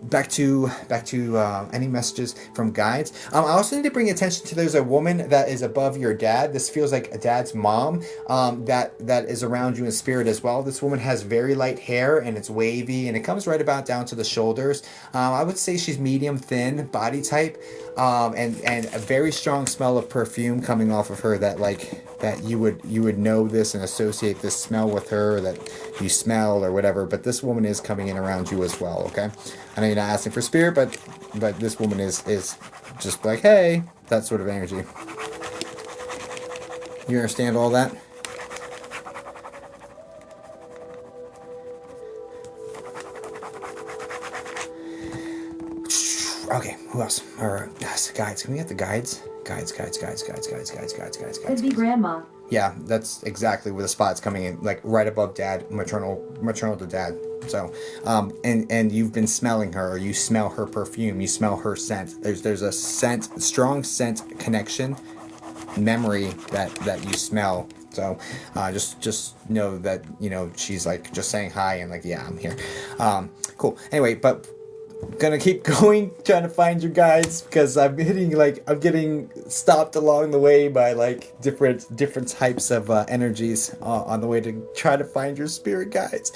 back to any messages from guides. I also need to bring attention to, there's a woman that is above your dad. This feels like a dad's mom, that is around you in spirit as well. This woman has very light hair, and it's wavy, and it comes right about down to the shoulders. I would say she's medium thin body type, and a very strong smell of perfume coming off of her, that you would know this and associate this smell with her, that you smell or whatever. But this woman is coming in around you as well. Okay, I know you're not asking for spirit, but this woman is just like, hey, that sort of energy. You understand all that? Okay, who else? All right, yes, guides. Can we get the guides? Guides. Could be grandma. Yeah, that's exactly where the spot's coming in, like right above dad, maternal to dad. So, and you've been smelling her, or you smell her perfume, you smell her scent. There's a strong scent connection, memory that you smell. So, just know that, she's like just saying hi and like, yeah, I'm here. Cool. Anyway, but gonna keep going, trying to find your guides, because I'm getting stopped along the way by like different types of energies on the way to try to find your spirit guides.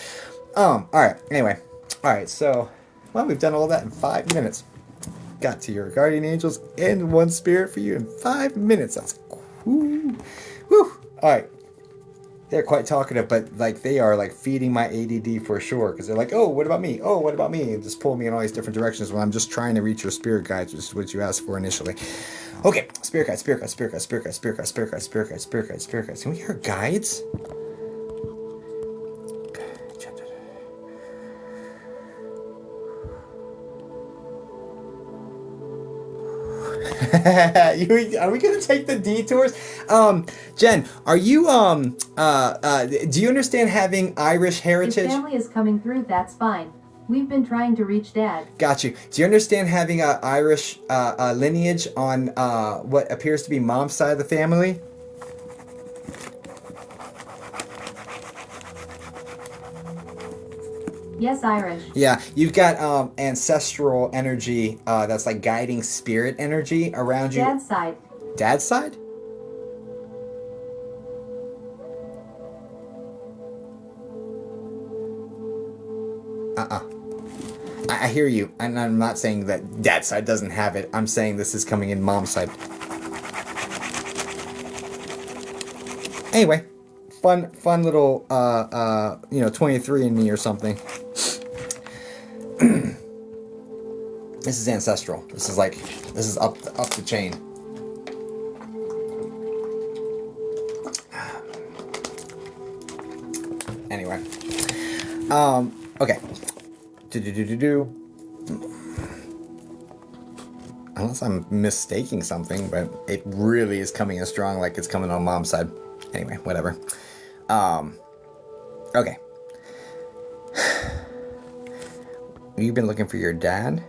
All right. Anyway, all right. So, well, we've done all that in 5 minutes. Got to your guardian angels and one spirit for you in 5 minutes. That's whoo. All right. They're quite talkative, but like they are like feeding my ADD for sure, because they're like, oh, what about me? Oh, what about me? And just pull me in all these different directions when I'm just trying to reach your spirit guides, which is what you asked for initially. Okay, spirit guides. Can we hear guides? Are we gonna take the detours? Jen, are you do you understand having Irish heritage? His family is coming through, that's fine. We've been trying to reach Dad. Got you. Do you understand having a Irish lineage on what appears to be mom's side of the family? Yes, Irish. Yeah, you've got ancestral energy that's like guiding spirit energy around you. Dad's side. Dad's side? I hear you, and I'm not saying that dad's side doesn't have it. I'm saying this is coming in mom's side. Anyway, fun little 23andMe or something. This is ancestral. This is up the chain. Anyway, okay. Unless I'm mistaking something, but it really is coming in strong, like it's coming on mom's side. Anyway, whatever. Okay. You've been looking for your dad?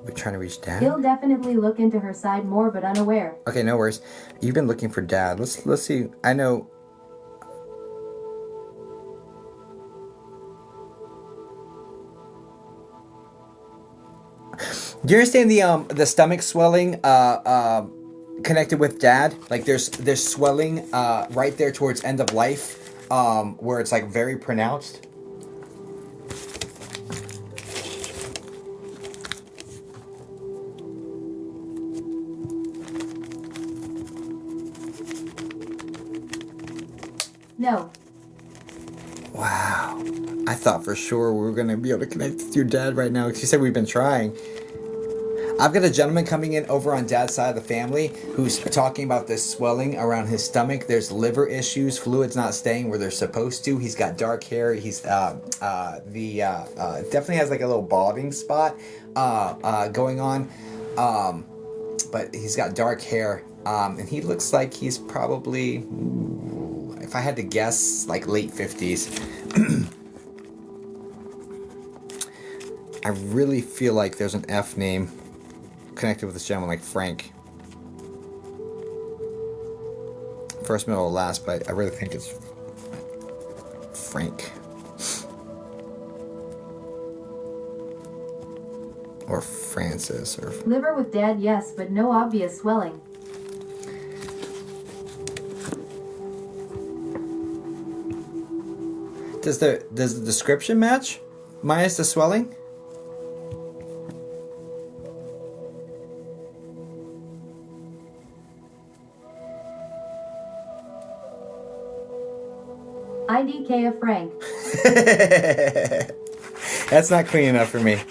We're trying to reach dad? He'll definitely look into her side more, but unaware. Okay, no worries. You've been looking for dad. Let's see. I know. Do you understand the stomach swelling connected with dad? Like there's swelling right there towards end of life, where it's like very pronounced. No. Wow. I thought for sure we were going to be able to connect with your dad right now, because you said we've been trying. I've got a gentleman coming in over on Dad's side of the family who's talking about this swelling around his stomach. There's liver issues, fluids not staying where they're supposed to. He's got dark hair. He's definitely has like a little balding spot going on, but he's got dark hair, and he looks like he's probably, if I had to guess, like late 50s. I really feel like there's an F name connected with this gentleman, like Frank. First, middle, or last, but I really think it's Frank. Or Francis, or... Liver with Dad, yes, but no obvious swelling. Does the description match? Minus the swelling? IDK of Frank. That's not clean enough for me.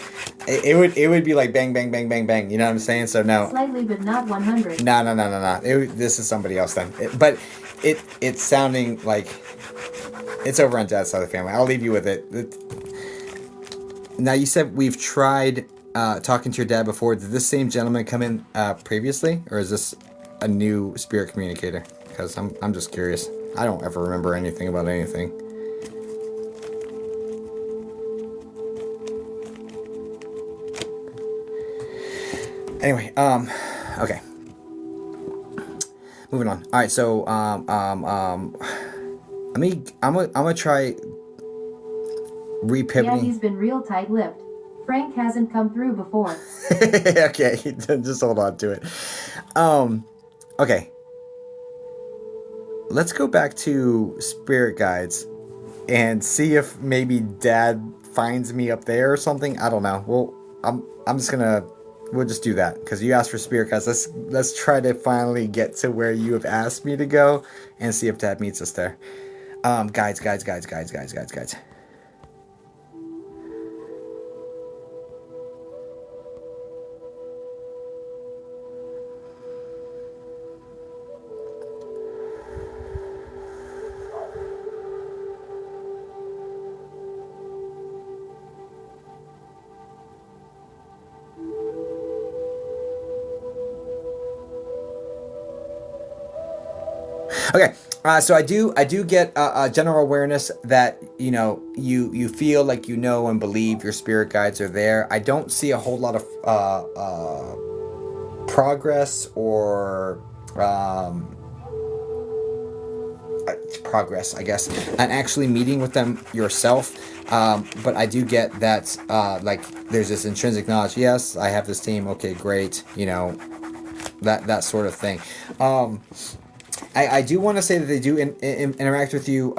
It would be like bang, bang, bang, bang, bang. You know what I'm saying? So no. Slightly, but not 100. No. This is somebody else then. But it's sounding like it's over on Dad's side of the family. I'll leave you with it. Now, you said we've tried talking to your dad before. Did this same gentleman come in previously? Or is this a new spirit communicator? Because I'm just curious. I don't ever remember anything about anything. Anyway, okay. Moving on. All right, so I'm gonna try repivoting. Yeah, he's been real tight-lipped. Frank hasn't come through before. Okay, just hold on to it. Okay. Let's go back to spirit guides and see if maybe Dad finds me up there or something. I don't know. Well, I'm just gonna. We'll just do that because you asked for spirit guides. Let's try to finally get to where you have asked me to go and see if Dad meets us there. Guides. Okay, so I do get a general awareness that you feel like and believe your spirit guides are there. I don't see a whole lot of progress or progress, I guess, and actually meeting with them yourself. But I do get that like there's this intrinsic knowledge. Yes, I have this team. Okay, great. That sort of thing. I do want to say that they do interact with you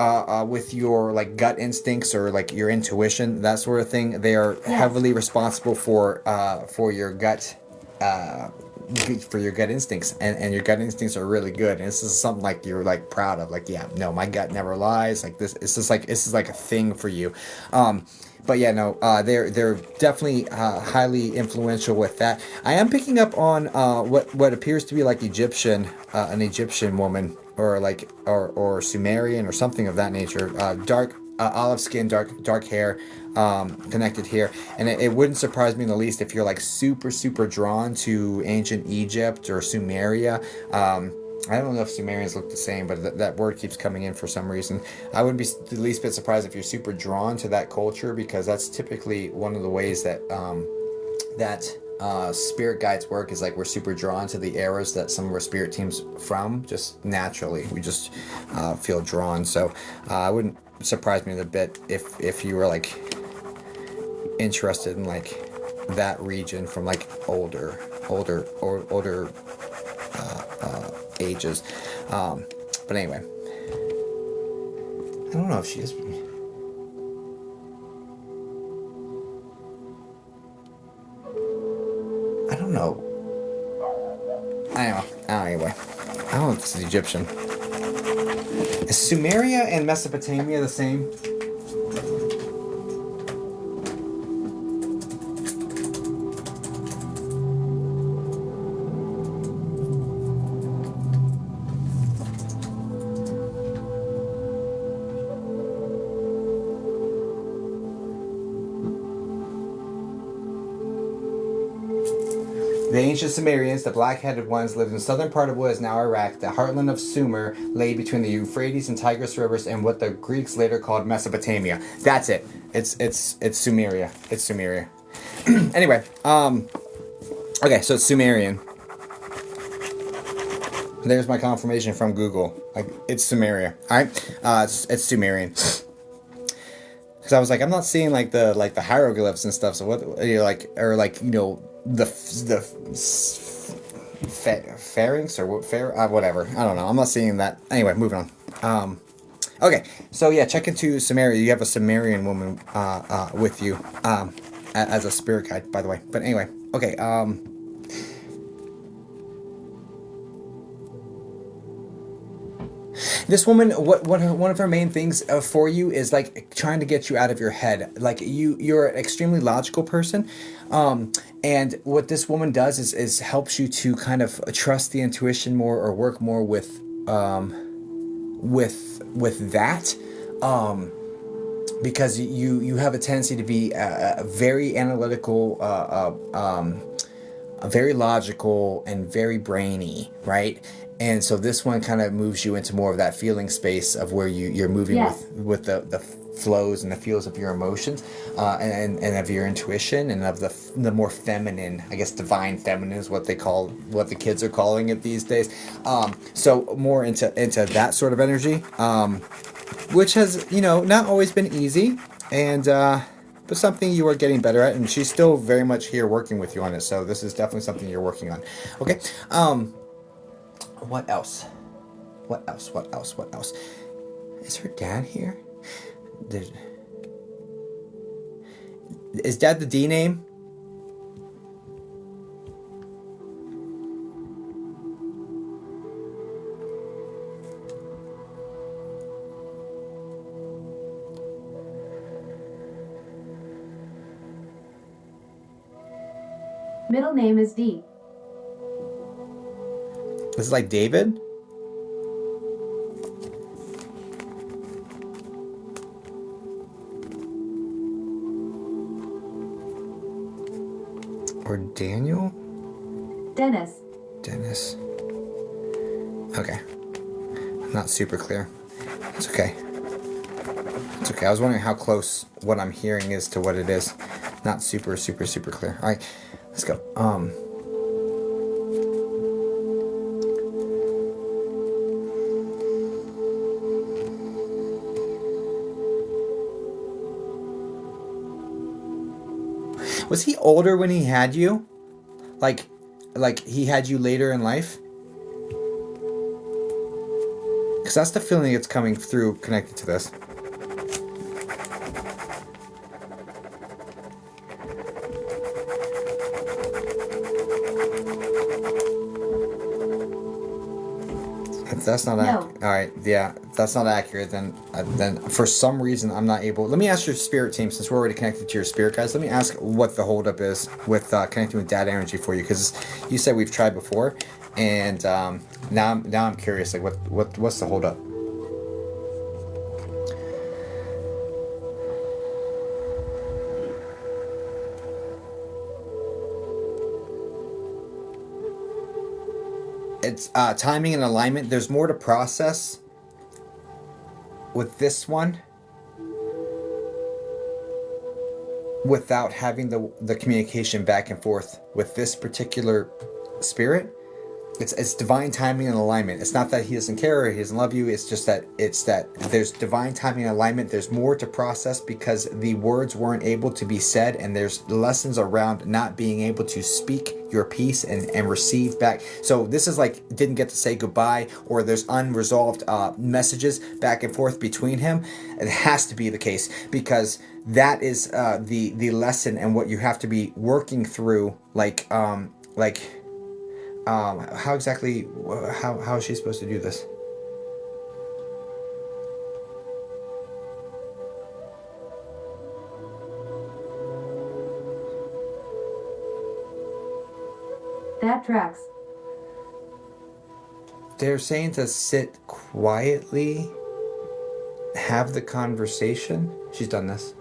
with your like gut instincts or like your intuition, that sort of thing. They are heavily responsible for your gut instincts, and your gut instincts are really good. And this is something like you're like proud of. Like, yeah, no, my gut never lies. Like this is like a thing for you. But yeah, no, they're definitely highly influential with that. I am picking up on what appears to be like an Egyptian woman, or like or Sumerian or something of that nature. Dark olive skin, dark hair, connected here, and it wouldn't surprise me in the least if you're like super drawn to ancient Egypt or Sumeria. I don't know if Sumerians look the same, but that word keeps coming in for some reason. I wouldn't be the least bit surprised if you're super drawn to that culture, because that's typically one of the ways that spirit guides work, is like we're super drawn to the eras that some of our spirit teams from, just naturally. We just feel drawn. So I wouldn't surprise me a bit if you were like interested in like that region from like older ages. But anyway, I don't know if she is. I don't know. Anyway, I don't know if this is Egyptian. Is Sumeria and Mesopotamia the same? The ancient Sumerians, the black-headed ones, lived in the southern part of what is now Iraq. The heartland of Sumer lay between the Euphrates and Tigris rivers and what the Greeks later called Mesopotamia. That's it. It's Sumeria. It's Sumeria. Anyway, okay, so it's Sumerian. There's my confirmation from Google. It's Sumeria. All right, it's Sumerian. Because I was like, I'm not seeing like the hieroglyphs and stuff. So what, the pharynx or whatever. I don't know. I'm not seeing that. Anyway, moving on. Okay, so yeah, check into Sumeria. You have a Sumerian woman with you as a spirit guide, by the way. But anyway, okay. This woman, one of her main things for you is like trying to get you out of your head. Like you're an extremely logical person, and what this woman does is helps you to kind of trust the intuition more or work more with that, because you have a tendency to be very analytical, very logical, and very brainy, right? And so this one kind of moves you into more of that feeling space of where you're moving Yes. with the flows and the feels of your emotions, and of your intuition, and of the more feminine, I guess divine feminine is what the kids are calling it these days. So more into that sort of energy, which has not always been easy, and but something you are getting better at, and she's still very much here working with you on it. So this is definitely something you're working on. Okay. What else? What else? Is her dad here? Is Dad the D name? Middle name is D. This is like David? Or Daniel? Dennis. Dennis. Okay. Not super clear. It's okay. It's okay. I was wondering how close what I'm hearing is to what it is. Not super clear. All right. Let's go. Was he older when he had you? Like he had you later in life? Because that's the feeling that's coming through connected to this. If that's not accurate, all right, yeah, if that's not accurate, then for some reason I'm not able. Let me ask your spirit team, since we're already connected to your spirit guys. Let me ask what the holdup is with connecting with dad energy for you, because you said we've tried before, and now I'm curious, like what's the holdup? It's timing and alignment. There's more to process with this one without having the communication back and forth with this particular spirit. It's divine timing and alignment. It's not that he doesn't care or he doesn't love you. It's just that there's divine timing and alignment. There's more to process because the words weren't able to be said, and there's lessons around not being able to speak your piece and receive back. So this is like didn't get to say goodbye, or there's unresolved messages back and forth between him. It has to be the case because that is the lesson and what you have to be working through. How exactly? How is she supposed to do this? That tracks. They're saying to sit quietly, have the conversation. She's done this.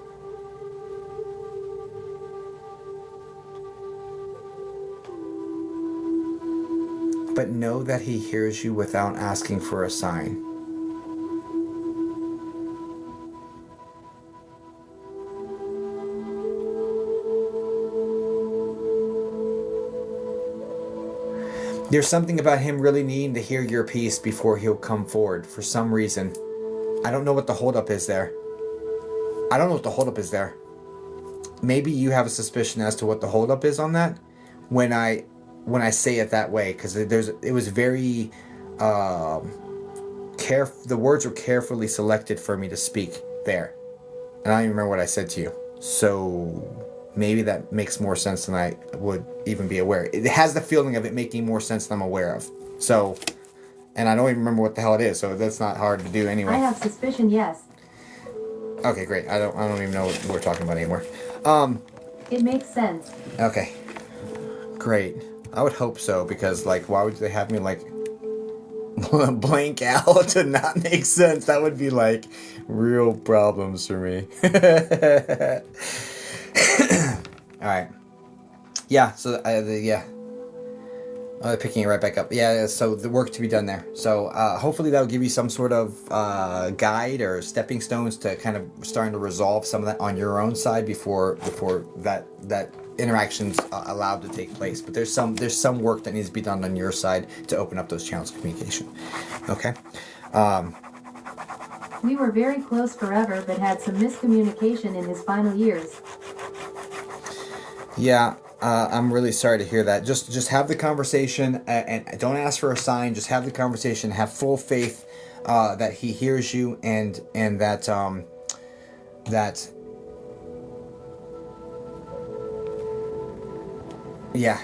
but know that he hears you without asking for a sign. There's something about him really needing to hear your piece before he'll come forward for some reason. I don't know what the holdup is there. Maybe you have a suspicion as to what the holdup is on that when I say it that way, because it was very the words were carefully selected for me to speak there, and I don't even remember what I said to you. So maybe that makes more sense than I would even be aware. It has the feeling of it making more sense than I'm aware of. So, and I don't even remember what the hell it is, so that's not hard to do anyway. I have suspicion, yes. Okay, great. I don't even know what we're talking about anymore. It makes sense. Okay. Great. I would hope so, because like, why would they have me like blank out to not make sense? That would be like real problems for me. All right. Yeah. So picking it right back up. Yeah. So the work to be done there. So hopefully that'll give you some sort of guide or stepping stones to kind of starting to resolve some of that on your own side before that interaction's allowed to take place. But there's some work that needs to be done on your side to open up those channels of communication. Okay. We were very close forever, but had some miscommunication in his final years. Yeah, I'm really sorry to hear that. Just have the conversation and don't ask for a sign. Just have the conversation. Have full faith that he hears you and that yeah.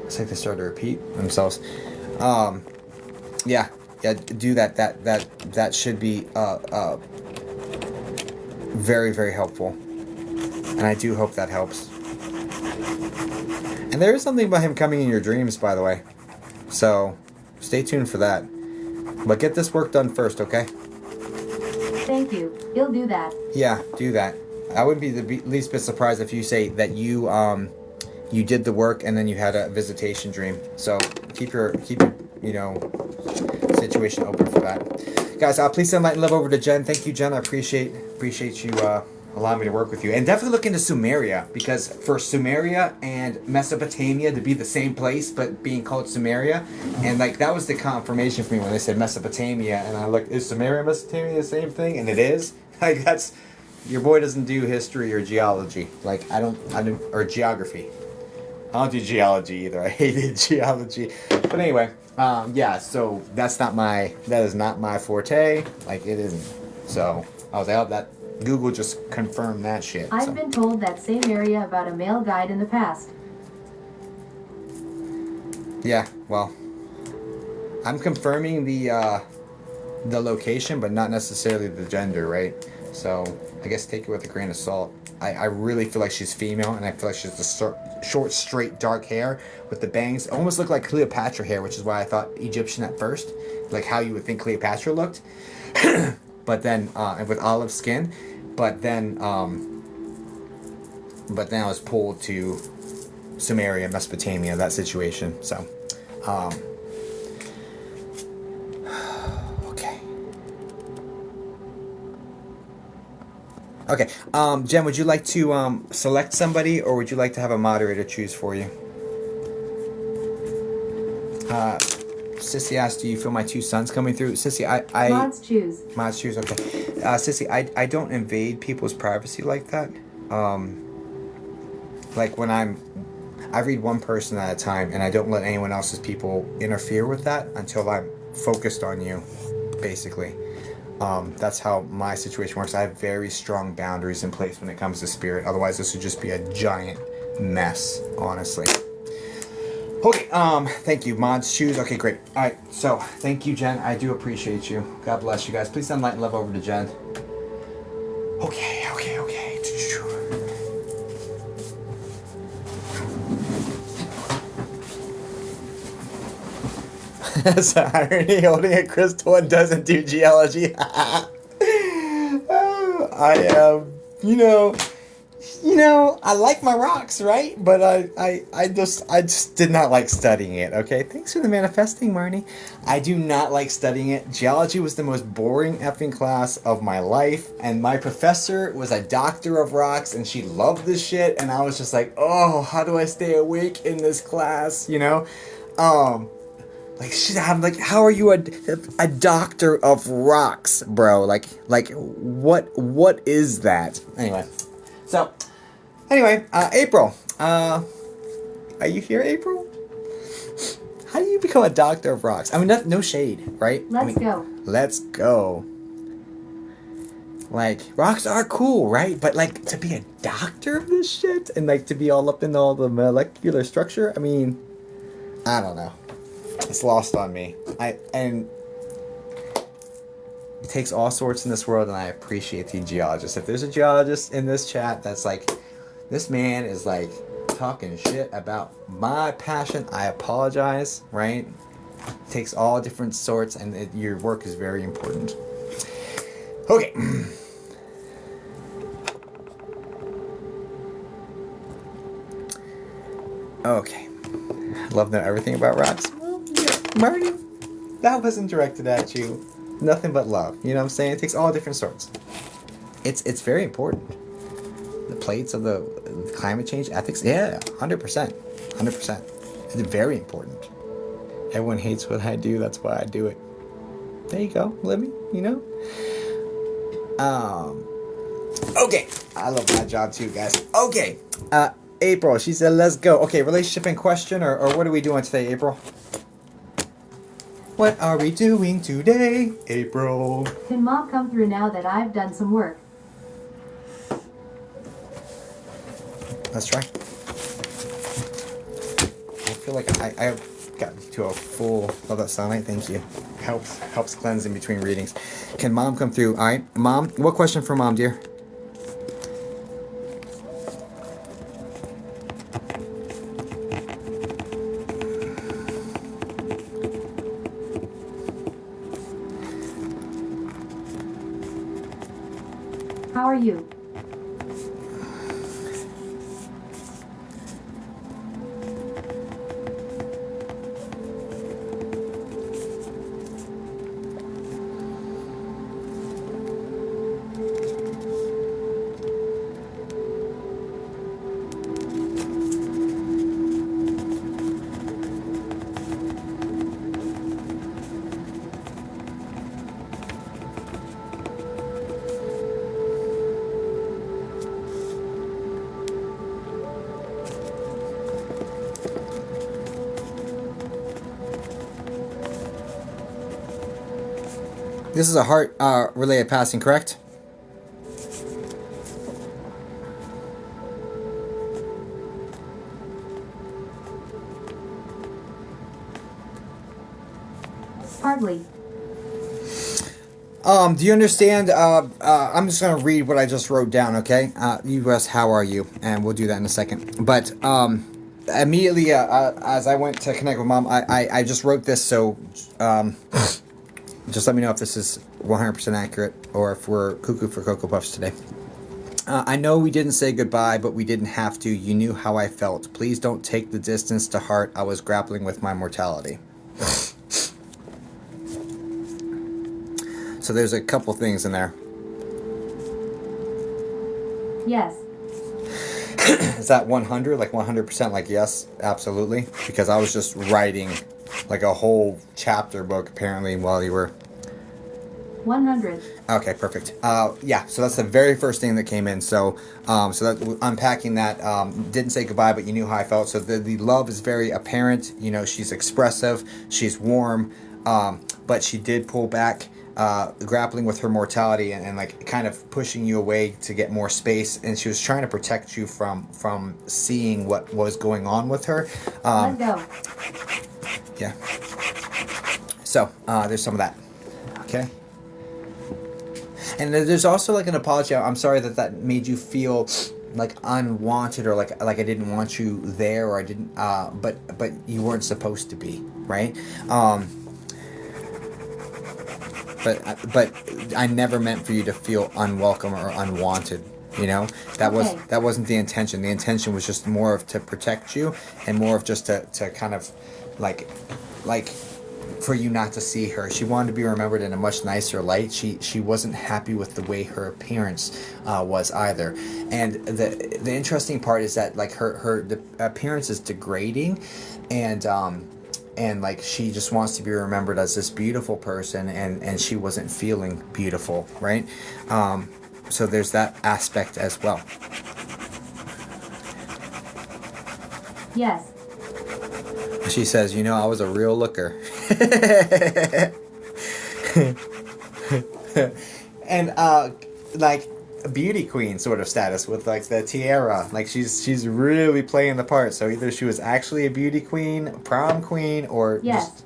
It's like they start to repeat themselves. Yeah, do that. That should be very, very helpful. And I do hope that helps. And there is something about him coming in your dreams, by the way. So stay tuned for that. But get this work done first, okay? Thank you. He'll do that. Yeah, do that. I wouldn't be the least bit surprised if you say that you did the work and then you had a visitation dream. So keep your situation open for that. Guys, please send light and love over to Jen. Thank you, Jen. I appreciate you allowing me to work with you. And definitely look into Sumeria, because for Sumeria and Mesopotamia to be the same place but being called Sumeria, and like that was the confirmation for me when they said Mesopotamia, and I looked, is Sumeria and Mesopotamia the same thing? And it is. Like that's, your boy doesn't do history or geology. Like I don't or geography. I don't do geology either. I hated geology. But anyway, yeah, so that is not my forte. Like it isn't. So I was like, oh, that Google just confirmed that shit. I've been told that same area about a male guide in the past. Yeah, well, I'm confirming the location, but not necessarily the gender, right? So I guess take it with a grain of salt. I really feel like she's female, and I feel like she's the short, straight, dark hair with the bangs. It almost looked like Cleopatra hair, which is why I thought Egyptian at first, like how you would think Cleopatra looked. But then, with olive skin, but then I was pulled to Sumeria, Mesopotamia, that situation. So, okay, Jen, would you like to select somebody, or would you like to have a moderator choose for you? Sissy asked, do you feel my two sons coming through? Sissy, Mods choose. Mods choose, okay. Sissy, I don't invade people's privacy like that. Like when I read one person at a time, and I don't let anyone else's people interfere with that until I'm focused on you, basically. That's how my situation works. I have very strong boundaries in place when it comes to spirit. Otherwise, this would just be a giant mess, honestly. Okay, thank you. Mods choose. Okay, great. All right, so thank you, Jen. I do appreciate you. God bless you guys. Please send light and love over to Jen. Okay. That's the irony. Holding a crystal and doesn't do geology. I am, You know, I like my rocks, right? But I just did not like studying it, okay? Thanks for the manifesting, Marnie. I do not like studying it. Geology was the most boring effing class of my life, and my professor was a doctor of rocks, and she loved this shit, and I was just like, oh, how do I stay awake in this class, you know? Like shit, I'm like, how are you a doctor of rocks, bro? Like what is that? Anyway. So, April. Are you here, April? How do you become a doctor of rocks? I mean, no shade, right? Let's go. Let's go. Like, rocks are cool, right? But, like, to be a doctor of this shit and, like, to be all up in all the molecular structure, I mean, I don't know. It's lost on me. And it takes all sorts in this world, and I appreciate the geologists. If there's a geologist in this chat that's like, this man is like talking shit about my passion, I apologize, right? It takes all different sorts, and your work is very important. Okay. Okay. Love to know everything about rocks. Well, yeah, Marty, that wasn't directed at you. Nothing but love. You know what I'm saying? It takes all different sorts. It's very important. The plates of the climate change ethics, yeah, 100%. 100%. It's very important. Everyone hates what I do, that's why I do it. There you go, Libby, you know? Okay. I love my job too, guys. Okay. April, she said, let's go. Okay, relationship in question, or what are we doing today, April? What are we doing today, April? Can Mom come through now that I've done some work? Let's try. I feel like I got to a full... Love that sunlight, thank you. Helps cleanse in between readings. Can Mom come through? All right, Mom, what question for Mom, dear? How are you? This is a heart related passing, correct? Hardly. Do you understand? I'm just gonna read what I just wrote down, okay? You asked, how are you? And we'll do that in a second. But immediately, as I went to connect with Mom, I just wrote this, so just let me know if this is 100% accurate or if we're cuckoo for Cocoa Puffs today. I know we didn't say goodbye, but we didn't have to. You knew how I felt. Please don't take the distance to heart. I was grappling with my mortality. So there's a couple things in there. Yes. Is that 100? Like 100%? Like yes, absolutely? Because I was just writing like a whole chapter book apparently while you were... 100. Okay, perfect. Yeah, so that's the very first thing that came in. So that unpacking that, didn't say goodbye, but you knew how I felt. So the love is very apparent. You know, she's expressive, she's warm, but she did pull back, grappling with her mortality and like kind of pushing you away to get more space. And she was trying to protect you from seeing what was going on with her. Let's go. Yeah. So there's some of that. Okay. And there's also like an apology. I'm sorry that made you feel like unwanted or like I didn't want you there or I didn't. But you weren't supposed to be, right? But I never meant for you to feel unwelcome or unwanted You know, that wasn't the intention. The intention was just more of to protect you and more of just to kind of like for you not to see her. She wanted to be remembered in a much nicer light. She wasn't happy with the way her appearance was either. And the interesting part is that like the appearance is degrading, and like she just wants to be remembered as this beautiful person, and she wasn't feeling beautiful, right? So there's that aspect as well. Yes. She says, you know, I was a real looker. And like a beauty queen sort of status with like the tiara. Like she's really playing the part. So either she was actually a beauty queen, prom queen, or yes.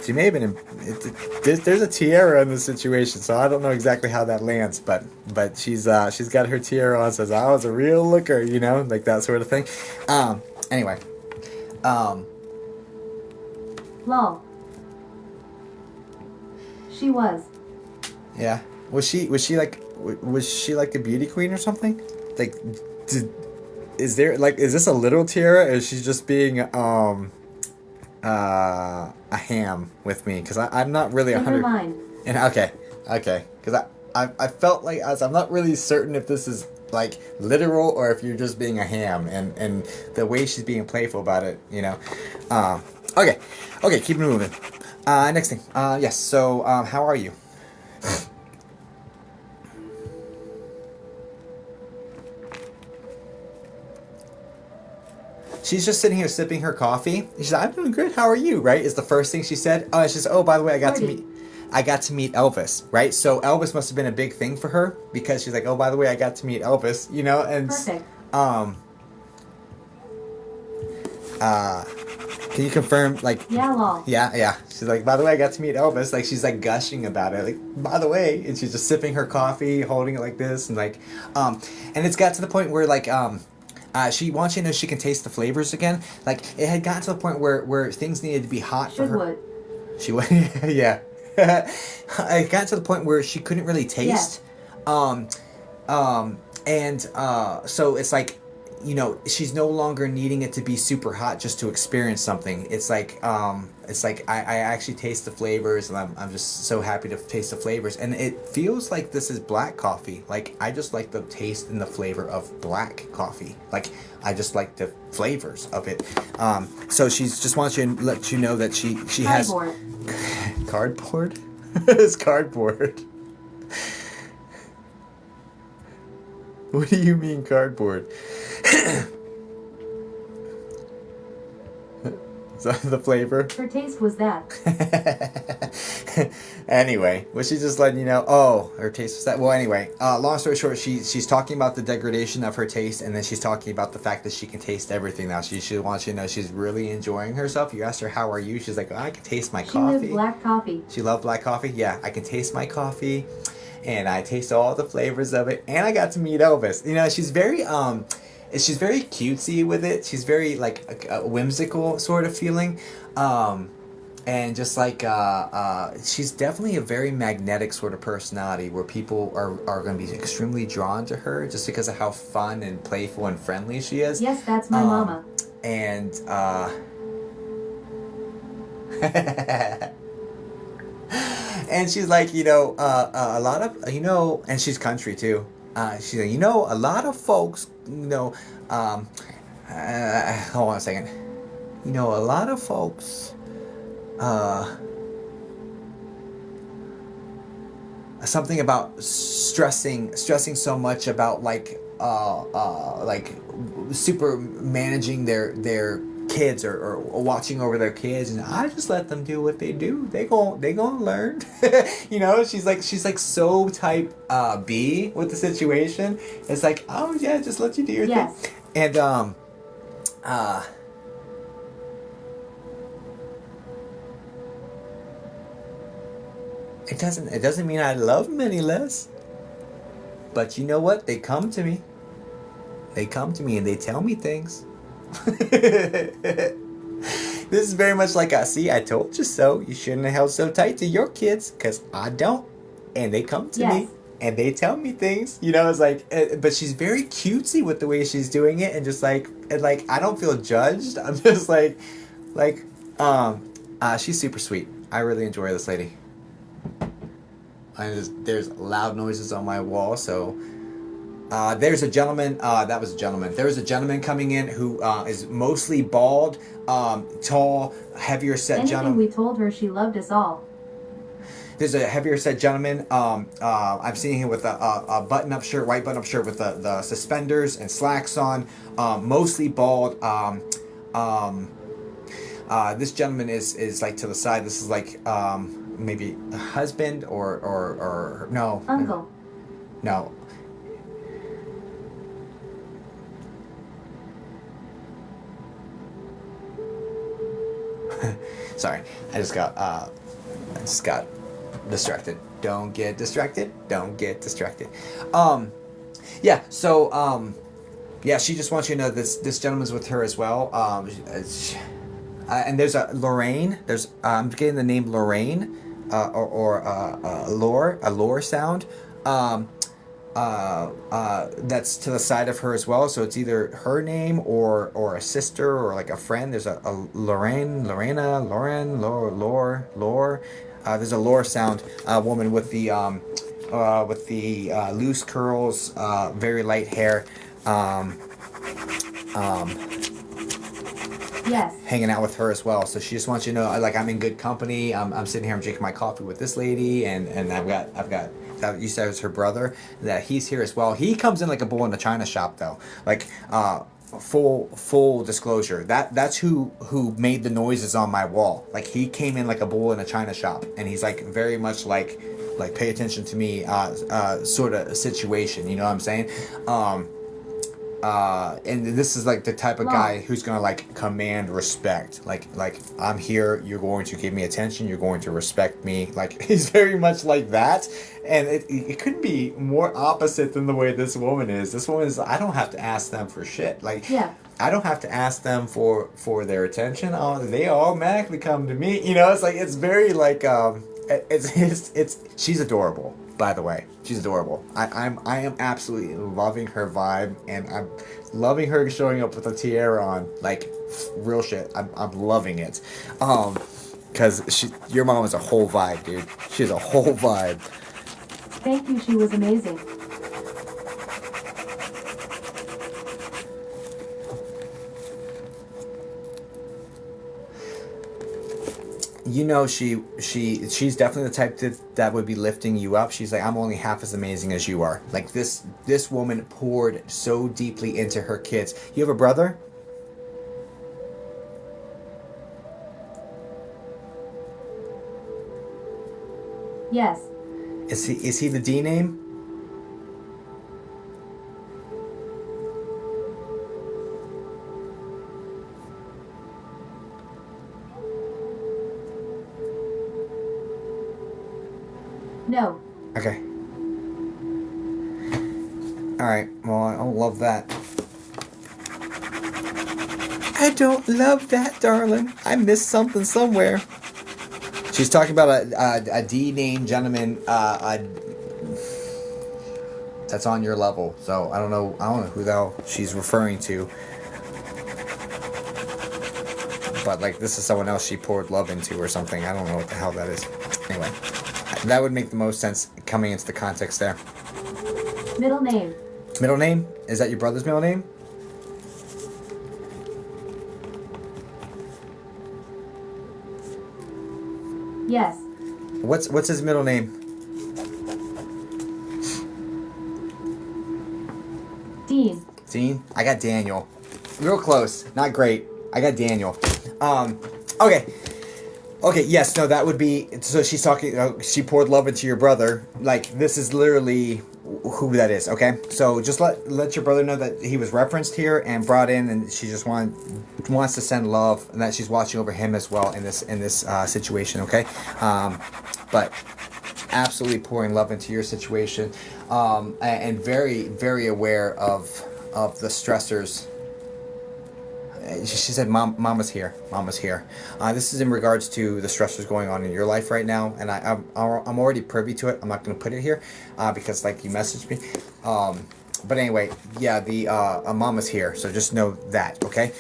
She may have been. There's a tiara in this situation, so I don't know exactly how that lands. But she's got her tiara on. Says I was a real looker, you know, like that sort of thing. Anyway. Lol. She was. Yeah. Was she like a beauty queen or something? Like, is this a literal tiara, or is she just being a ham with me? Because I'm not really 100. Never mind. And okay, because I felt like I'm not really certain if this is like literal or if you're just being a ham, and the way she's being playful about it, you know. Okay, keep moving. Next thing. Yes. So, how are you? She's just sitting here sipping her coffee. She said, "I'm doing good. How are you?" Right? Is the first thing she said. Oh, she says, "Oh, by the way, I got to meet Elvis." Right? So Elvis must have been a big thing for her because she's like, "Oh, by the way, I got to meet Elvis." You know, and perfect. Can you confirm? Like, yeah, lol. Yeah. She's like, "By the way, I got to meet Elvis." Like, she's like gushing about it. Like, by the way, and she's just sipping her coffee, holding it like this, and like, and it's got to the point where like, she wants you to know she can taste the flavors again. Like, it had gotten to the point where things needed to be hot for her. She would. Yeah. It got to the point where she couldn't really taste. Yeah. So it's like, you know, she's no longer needing it to be super hot just to experience something. It's like I actually taste the flavors, and I'm just so happy to taste the flavors. And it feels like this is black coffee. Like, I just like the taste and the flavor of black coffee. Like, I just like the flavors of it. So she's just wants you to let you know that she has cardboard. It's cardboard. What do you mean cardboard? Is that the flavor? Her taste was that. Anyway, was she just letting you know? Oh, her taste was that. Well, anyway, long story short, she's talking about the degradation of her taste, and then she's talking about the fact that she can taste everything now. She wants you to know she's really enjoying herself. You asked her, "How are you?" She's like, "Oh, I can taste my coffee." She loved black coffee. She loved black coffee. Yeah, I can taste my coffee, and I taste all the flavors of it, and I got to meet Elvis. You know, she's very she's very cutesy with it. She's very like a whimsical sort of feeling, and just like she's definitely a very magnetic sort of personality where people are going to be extremely drawn to her just because of how fun and playful and friendly she is. Yes, that's my mama. And and she's like, you know, a lot of, you know, and she's country too. She's like, you know, a lot of folks, you know, hold on a second. You know, a lot of folks, something about stressing so much about like super managing their kids or watching over their kids, and I just let them do what they do. They gonna learn. You know, she's like so type B with the situation. It's like, oh yeah, just let you do your thing. And it doesn't mean I love them any less. But you know what? They come to me. They come to me and they tell me things. This is very much like, see, I told you so. You shouldn't have held so tight to your kids, because I don't. And they come to me. and they tell me things, you know. It's like, but she's very cutesy with the way she's doing it, and just like, and like, I don't feel judged. I'm just like, she's super sweet. I really enjoy this lady. There's loud noises on my wall, so there's a gentleman. That was a gentleman. There's a gentleman coming in who is mostly bald, tall, heavier set Anything gentleman. we told her she loved us all. There's a heavier set gentleman. I'm seeing him with a button-up shirt, white button-up shirt with the suspenders and slacks on, mostly bald. This gentleman is like to the side. This is like maybe a husband or no. Uncle. No. Sorry, I just got distracted. Don't get distracted. Don't get distracted. Yeah. So yeah, she just wants you to know this gentleman's with her as well. And there's a Lorraine. There's I'm getting the name Lorraine, or a lore sound. That's to the side of her as well. So it's either her name or a sister or like a friend. There's a Lorraine, Lorena, Lauren, Lore. There's a lore sound woman with the loose curls, very light hair. Yes. Hanging out with her as well. So she just wants you to know, like, I'm in good company. I'm sitting here, I'm drinking my coffee with this lady, and I've got you said it was her brother, that he's here as well. He comes in like a bull in a china shop though. Like full disclosure. That's who made the noises on my wall. Like he came in like a bull in a china shop, and he's like very much like pay attention to me sort of situation, you know what I'm saying? And this is like the type of guy who's gonna like command respect. Like I'm here, you're going to give me attention, you're going to respect me. Like he's very much like that, and it couldn't be more opposite than the way this woman is. This woman is, I don't have to ask them for shit. Like Yeah. I don't have to ask them for their attention. They automatically come to me. You know, it's like it's very like it's she's adorable. By the way, she's adorable. I am absolutely loving her vibe, and I'm loving her showing up with a tiara on. Like real shit. I'm loving it. Cause your mom is a whole vibe, dude. She's a whole vibe. Thank you, she was amazing. You know, she's definitely the type that would be lifting you up. She's like, I'm only half as amazing as you are. Like this woman poured so deeply into her kids. You have a brother? Yes. Is he the D name? No. Okay. Alright, well, I don't love that. I don't love that, darling. I missed something somewhere. She's talking about a D-named gentleman that's on your level. So I don't know who the hell she's referring to. But like this is someone else she poured love into or something. I don't know what the hell that is. Anyway. That would make the most sense coming into the context there. Middle name. Middle name? Is that your brother's middle name? Yes. What's his middle name? Dean. Dean? I got Daniel. Real close. Not great. I got Daniel. Okay. Okay, yes, no, that would be, so she's talking, she poured love into your brother. Like, this is literally who that is, okay? So just let your brother know that he was referenced here and brought in, and she just wants to send love, and that she's watching over him as well in this situation, okay? But absolutely pouring love into your situation, and very, very aware of the stressors She said, Mama's here. Mama's here. This is in regards to the stressors going on in your life right now, and I'm already privy to it. I'm not going to put it here because like you messaged me. But anyway, yeah, the Mama's here, so just know that, okay?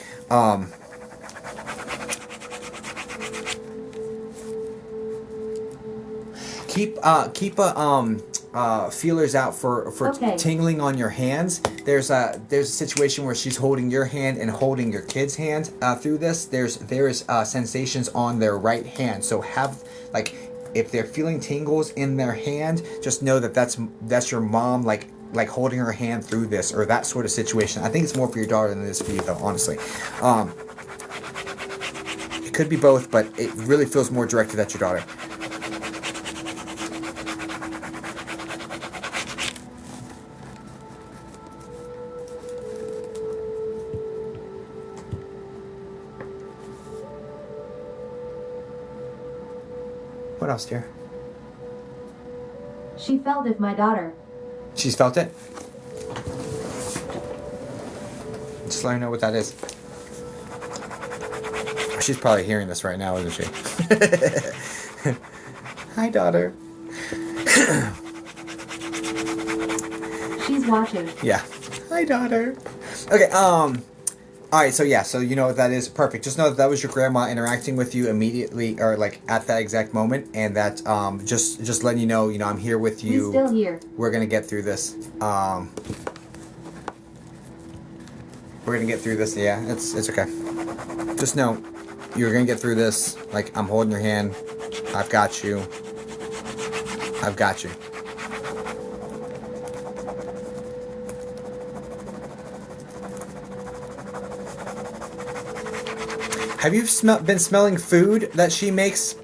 Keep feelers out for Okay. tingling on your hands. There's a situation where she's holding your hand and holding your kid's hand through this. There's sensations on their right hand. So have like if they're feeling tingles in their hand, just know that that's your mom like holding her hand through this or that sort of situation. I think it's more for your daughter than it is for you though, honestly. It could be both, but it really feels more directed at your daughter. What else, dear? She felt it, my daughter. She's felt it? Just let her know what that is. She's probably hearing this right now, isn't she? Hi, daughter. She's watching. Yeah. Hi, daughter. Okay, alright, so yeah, so you know what that is. Perfect. Just know that that was your grandma interacting with you immediately or like at that exact moment, and that just letting you know, I'm here with you. He's still here. We're gonna get through this. We're gonna get through this, yeah, it's okay. Just know you're gonna get through this. Like, I'm holding your hand. I've got you. I've got you. Have you been smelling food that she makes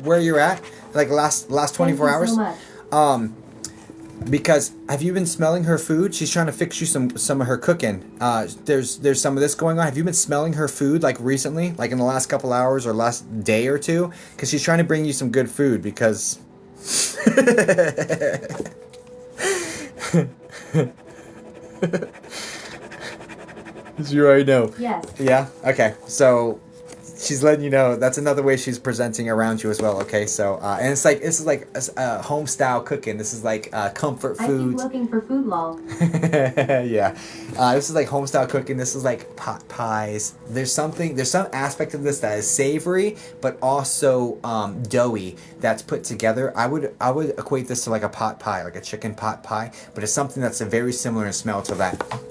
where you're at? Like last 24 hours? Thank you so much. Because have you been smelling her food? She's trying to fix you some of her cooking. There's some of this going on. Have you been smelling her food like recently, like in the last couple hours or last day or two? Because she's trying to bring you some good food. Because you already know. Yes. Yeah. Okay. So she's letting you know that's another way she's presenting around you as well. Okay. So and this is like home style cooking. This is like comfort I food. keep looking for food, lol. Yeah. This is like home style cooking. This is like pot pies. There's some aspect of this that is savory, but also doughy that's put together. I would equate this to like a pot pie, like a chicken pot pie, but it's something that's very similar in smell to that.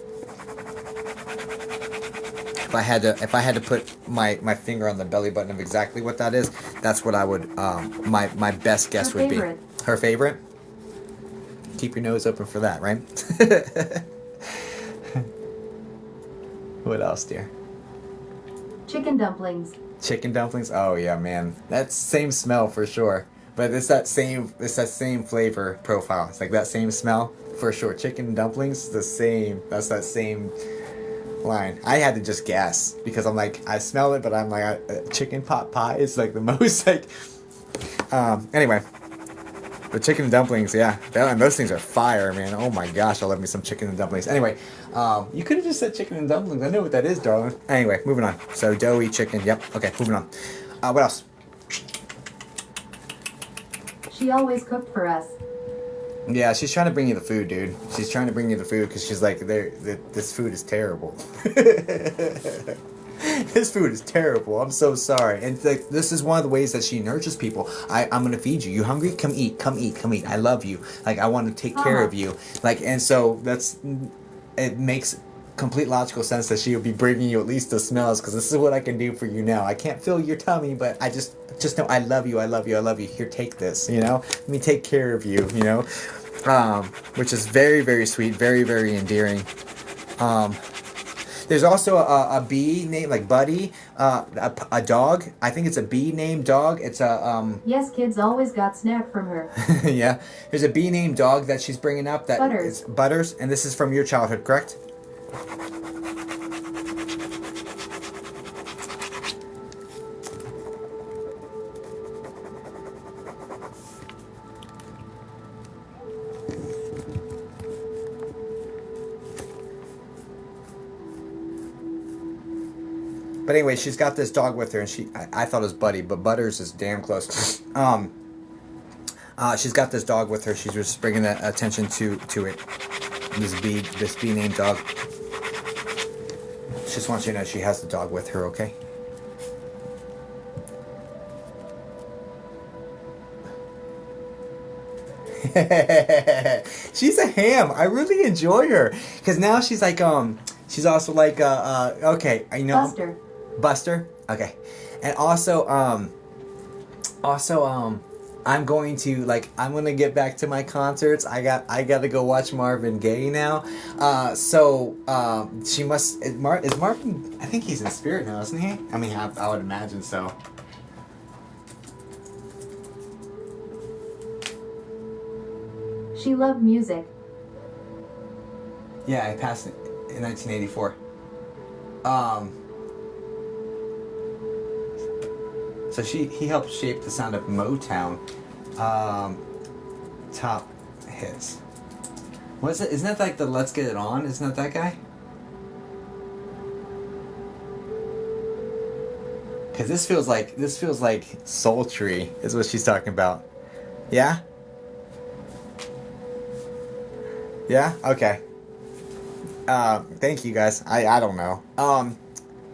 If I had to put my finger on the belly button of exactly what that is, that's what I would my best guess would be. Her favorite? Keep your nose open for that, right? What else, dear? Chicken dumplings. Chicken dumplings? Oh yeah, man. That's same smell for sure. But it's that same flavor profile. It's like that same smell for sure. Chicken dumplings, the same. That's that same line. I had to just guess because I'm like, I smell it, but I'm like, chicken pot pie is like the most like. Anyway, the chicken and dumplings, yeah, those things are fire, man. Oh my gosh, I love me some chicken and dumplings. Anyway, you could have just said chicken and dumplings. I know what that is, darling. Anyway, moving on. So doughy chicken. Yep. Okay, moving on. What else? She always cooked for us. Yeah, she's trying to bring you the food, dude. She's trying to bring you the food because she's like, this food is terrible. This food is terrible. I'm so sorry. And like, this is one of the ways that she nurtures people. I'm gonna feed you. You hungry? Come eat. Come eat. Come eat. I love you. Like, I want to take care of you. Like, and so it makes complete logical sense that she would be bringing you at least the smells because this is what I can do for you now. I can't fill your tummy, but I just know I love you. I love you. I love you. Here, take this. Let me take care of you. Which is very, very sweet, very, very endearing. There's also a bee named like Buddy, a dog. I think it's a bee named dog. It's a Yes, kids always got snack from her. yeah. There's a bee named dog that she's bringing up. That Butters. is Butters, and this is from your childhood, correct? But anyway, she's got this dog with her, and I thought it was Buddy, but Butters is damn close. She's got this dog with her. She's just bringing attention to it. This bee named dog. She just wants you to know she has the dog with her, okay? She's a ham. I really enjoy her because now she's like she's also like okay, you know, Buster. Okay, and also I'm going to get back to my concerts. I got to go watch Marvin Gaye now. She must is Marvin, I think he's in spirit now, isn't he? I mean, I would imagine so. She loved music. Yeah, I passed it in 1984. So he helped shape the sound of Motown. Top hits. What is it? Isn't that like the Let's Get It On? Isn't that guy? Because this feels like sultry is what she's talking about. Yeah? Yeah? Okay. Thank you guys. I don't know.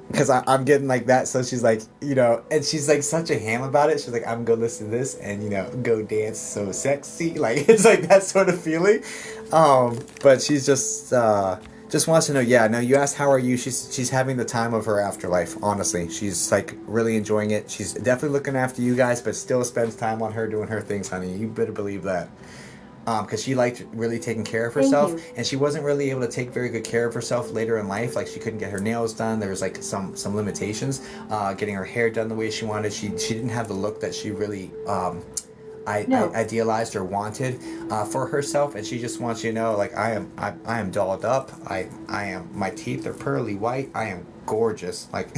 Because I'm getting like that, so she's like, you know, and she's like such a ham about it. She's like, I'm gonna listen to this and, you know, go dance so sexy. Like, it's like that sort of feeling. But she's just wants to know, yeah, no, you asked how are you? She's having the time of her afterlife, honestly. She's like really enjoying it. She's definitely looking after you guys, but still spends time on her doing her things, honey. You better believe that. Because she liked really taking care of herself, and she wasn't really able to take very good care of herself later in life. Like, she couldn't get her nails done. There was like some limitations. Getting her hair done the way she wanted. She didn't have the look that she really idealized or wanted for herself, and she just wants you to know, like, I am dolled up. I am, my teeth are pearly white. I am gorgeous. Like,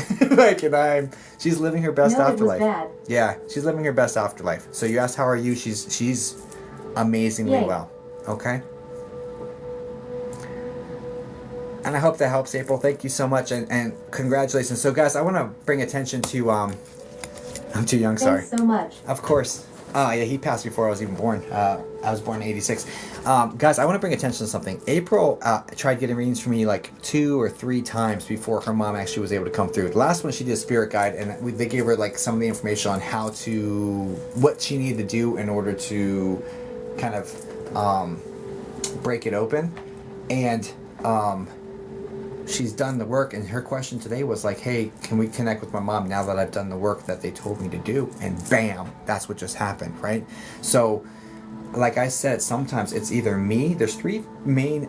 she's living her best afterlife. Yeah, she's living her best afterlife. So you asked how are you? She's amazingly well. Okay. And I hope that helps, April. Thank you so much, and congratulations. So guys, I want to bring attention to I'm too young. Sorry. Thanks so much. Of course. Yeah, he passed before I was even born. I was born in '86. Guys, I want to bring attention to something. April tried getting readings for me like 2 or 3 times before her mom actually was able to come through. The last one, she did a spirit guide, and they gave her like some of the information on what she needed to do in order to kind of break it open. And she's done the work, and her question today was like, hey, can we connect with my mom now that I've done the work that they told me to do? And bam, that's what just happened, right? So like I said, sometimes it's either me. There's 3 main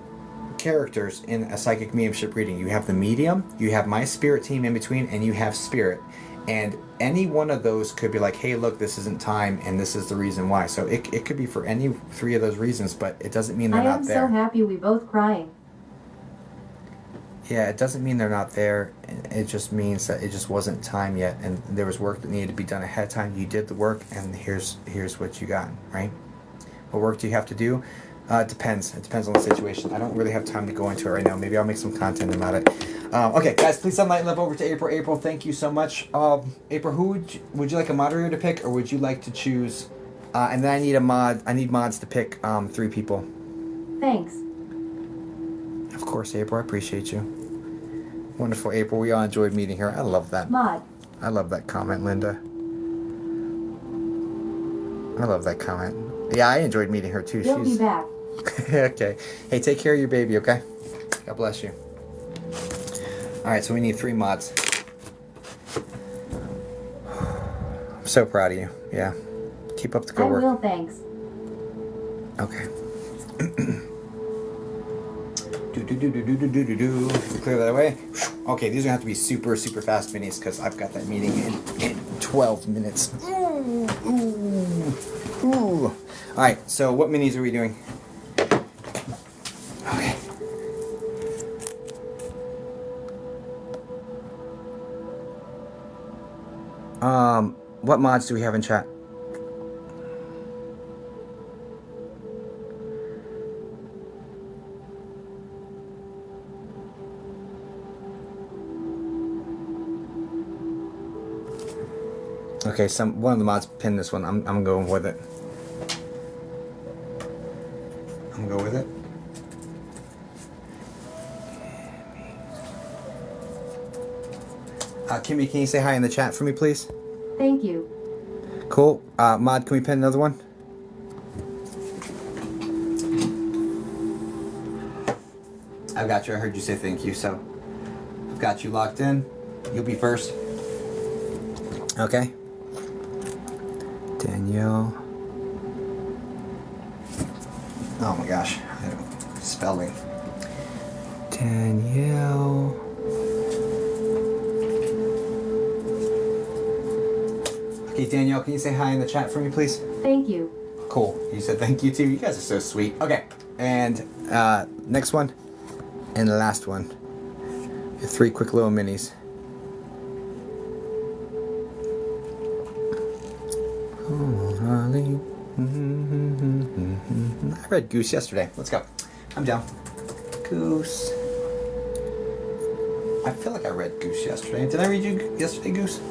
characters in a psychic mediumship reading. You have the medium, you have my spirit team in between, and you have spirit. And any one of those could be like, hey, look, this isn't time, and this is the reason why. So it could be for any 3 of those reasons, but it doesn't mean they're not there. I am so happy we both crying. Yeah, it doesn't mean they're not there. It just means that it just wasn't time yet, and there was work that needed to be done ahead of time. You did the work, and here's what you got, right? What work do you have to do? It depends. It depends on the situation. I don't really have time to go into it right now. Maybe I'll make some content about it. Okay, guys, please send light love over to April. April, thank you so much. April, who would you like a moderator to pick, or would you like to choose? And then I need mods to pick 3 people. Thanks. Of course, April. I appreciate you. Wonderful, April. We all enjoyed meeting her. I love that. Mod. I love that comment, Linda. I love that comment. Yeah, I enjoyed meeting her too. She'll be back. Okay. Hey, take care of your baby, okay? God bless you. Alright, so we need 3 mods. I'm so proud of you. Yeah. Keep up the good work. I will, thanks. Okay. Clear that away. Okay, these are gonna have to be super, super fast minis because I've got that meeting in 12 minutes. Ooh. Alright, so what minis are we doing? Okay. What mods do we have in chat? Okay, one of the mods pinned this one. I'm going with it. I'm gonna go with it. Kimmy, can you say hi in the chat for me, please? Thank you. Cool. Mod, can we pin another one? I've got you. I heard you say thank you, so I've got you locked in. You'll be first. Okay. Danielle. Oh my gosh. Spelling. Danielle. Okay, Danielle, can you say hi in the chat for me, please? Thank you. Cool. You said thank you too. You guys are so sweet. Okay. And next one. And the last one. 3 quick little minis. Oh, darling. I read Goose yesterday. Let's go. I'm down. Goose. I feel like I read Goose yesterday. Did I read you yesterday, Goose?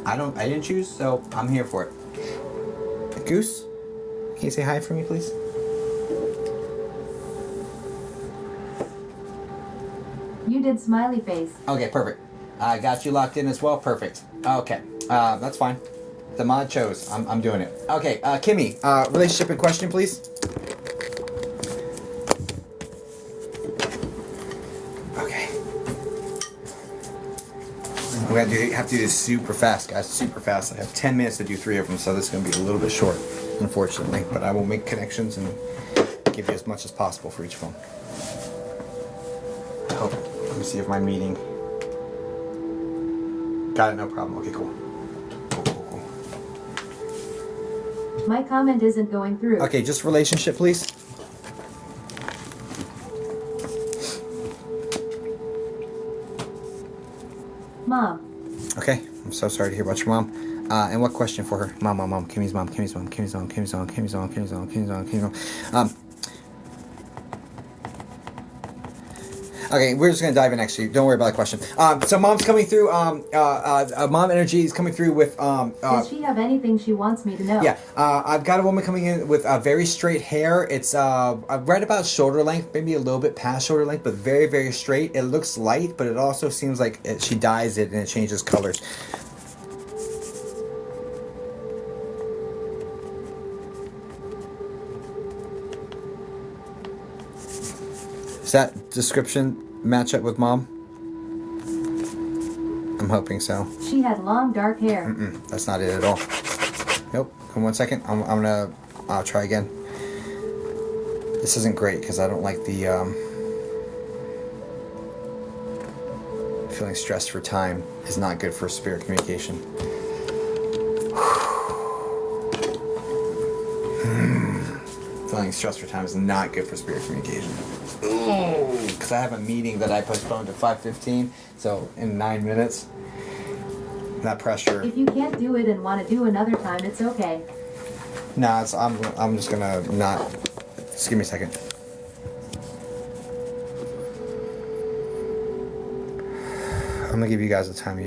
I didn't choose, so I'm here for it. Goose, can you say hi for me, please? You did smiley face. Okay, perfect. I got you locked in as well. Perfect. Okay, that's fine. The mod chose. I'm doing it. Okay, Kimmy, relationship in question, please. Okay. We have to do this super fast, guys. Super fast. I have 10 minutes to do 3 of them, so this is going to be a little bit short, unfortunately. But I will make connections and give you as much as possible for each phone. I hope. Let me see if my meeting. Got it, no problem. Okay, cool. Cool. My comment isn't going through. Okay, just relationship, please. Mom. Okay, I'm so sorry to hear about your mom. And what question for her? Mom. Kimmy's mom. Okay, we're just gonna dive in. Actually, don't worry about the question. So mom's coming through. Mom energy is coming through with. Does she have anything she wants me to know? Yeah, I've got a woman coming in with very straight hair. It's right about shoulder length, maybe a little bit past shoulder length, but very, very straight. It looks light, but it also seems like she dyes it and it changes colors. Does that description match up with mom? I'm hoping so. She had long dark hair. That's not it at all. Nope. Come 1 second. I'll try again. This isn't great because I don't like the feeling stressed for time is not good for spirit communication. Feeling stressed for time is not good for spirit communication. Because I have a meeting that I postponed to 5:15, so in 9 minutes. That pressure. If you can't do it and want to do another time, it's okay. Nah, I'm just gonna not. Just give me a second. I'm gonna give you guys the time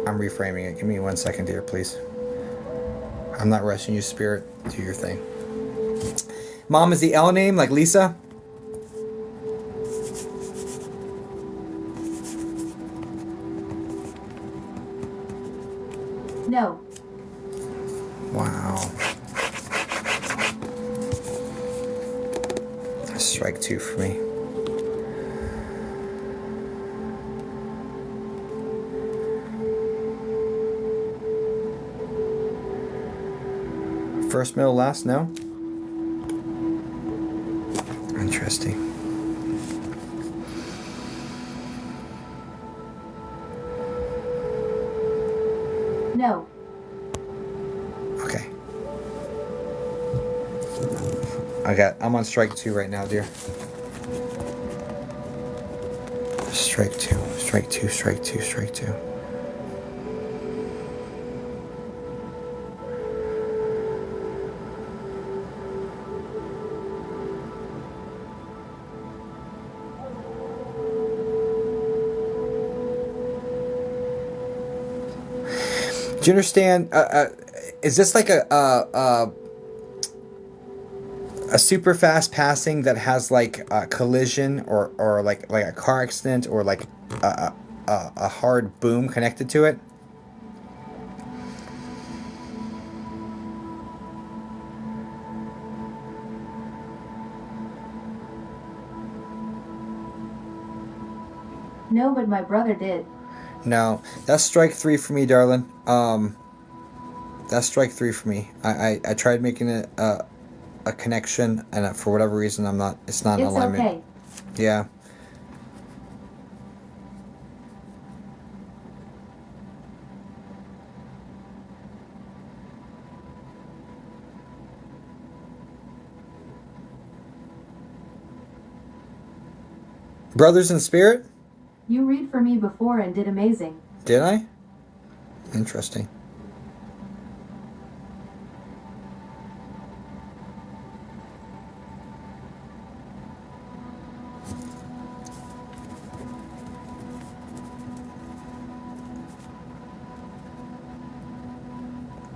I'm reframing it. Give me 1 second, dear, please. I'm not rushing you, spirit. Do your thing. Mom is the L name, like Lisa? No. Wow. Strike 2 for me. First, middle, last, no? Interesting. No. Okay. I'm on strike 2 right now, dear. Strike 2. Do you understand? Is this like a super fast passing that has like a collision or like a car accident or like a hard boom connected to it? No, but my brother did. No, that's strike 3 for me, darling. That's strike 3 for me. I tried making it a connection, and for whatever reason, I'm not. It's not in It's alignment. okay. Yeah. Brothers in spirit? You read for me before and did amazing. Did I? Interesting.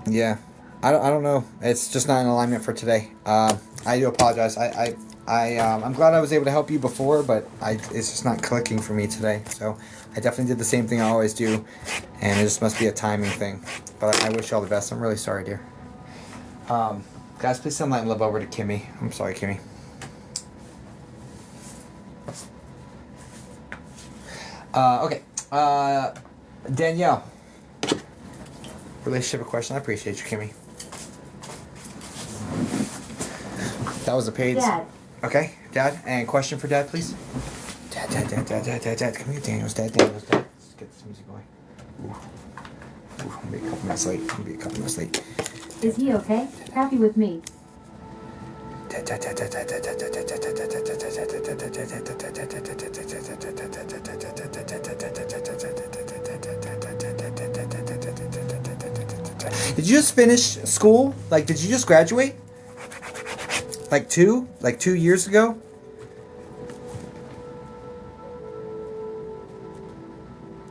Yeah, I don't know. It's just not in alignment for today. I do apologize. I'm glad I was able to help you before, but it's just not clicking for me today. So I definitely did the same thing I always do, and it just must be a timing thing. But I wish you all the best. I'm really sorry, dear. Guys, please send light and love over to Kimmy. I'm sorry, Kimmy. Okay. Danielle. Relationship question. I appreciate you, Kimmy. That was a paid. Dad. Okay, Dad. And question for Dad, please. Dad. Come here, Daniel's dad. Let's get this music going. Ooh, I'm gonna be a couple minutes late. Is he okay? Happy with me. Did you just finish school? Like, did you just graduate? Like 2 years ago?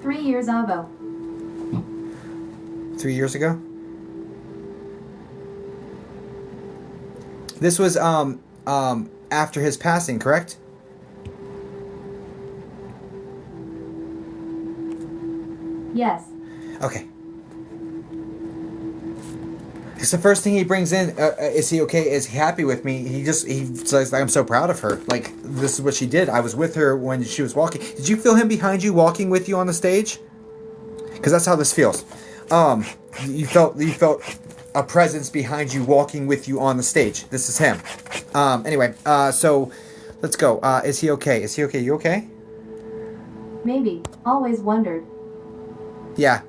Three years ago. 3 years ago? This was after his passing, correct? Yes. Okay. Because the first thing he brings in, is he okay? Is he happy with me? He says, I'm so proud of her. Like, this is what she did. I was with her when she was walking. Did you feel him behind you walking with you on the stage? Because that's how this feels. You felt a presence behind you walking with you on the stage. This is him. Anyway, so let's go. Is he okay? Is he okay? You okay? Maybe. Always wondered. Yeah.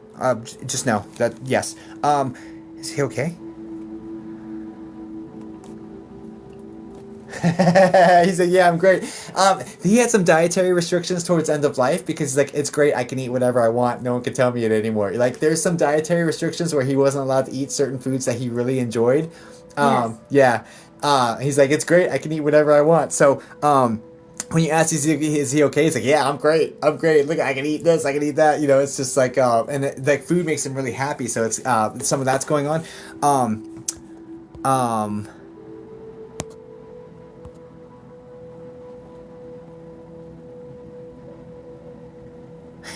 Just know that, yes. Is he okay? He said, yeah, I'm great. He had some dietary restrictions towards end of life because he's like, it's great, I can eat whatever I want, no one can tell me it anymore. Like, there's some dietary restrictions where he wasn't allowed to eat certain foods that he really enjoyed. Yes. Yeah. He's like, it's great, I can eat whatever I want. So when you ask, is he okay? He's like, yeah, I'm great. Look, I can eat this, I can eat that. You know, it's just like, like food makes him really happy. So it's some of that's going on.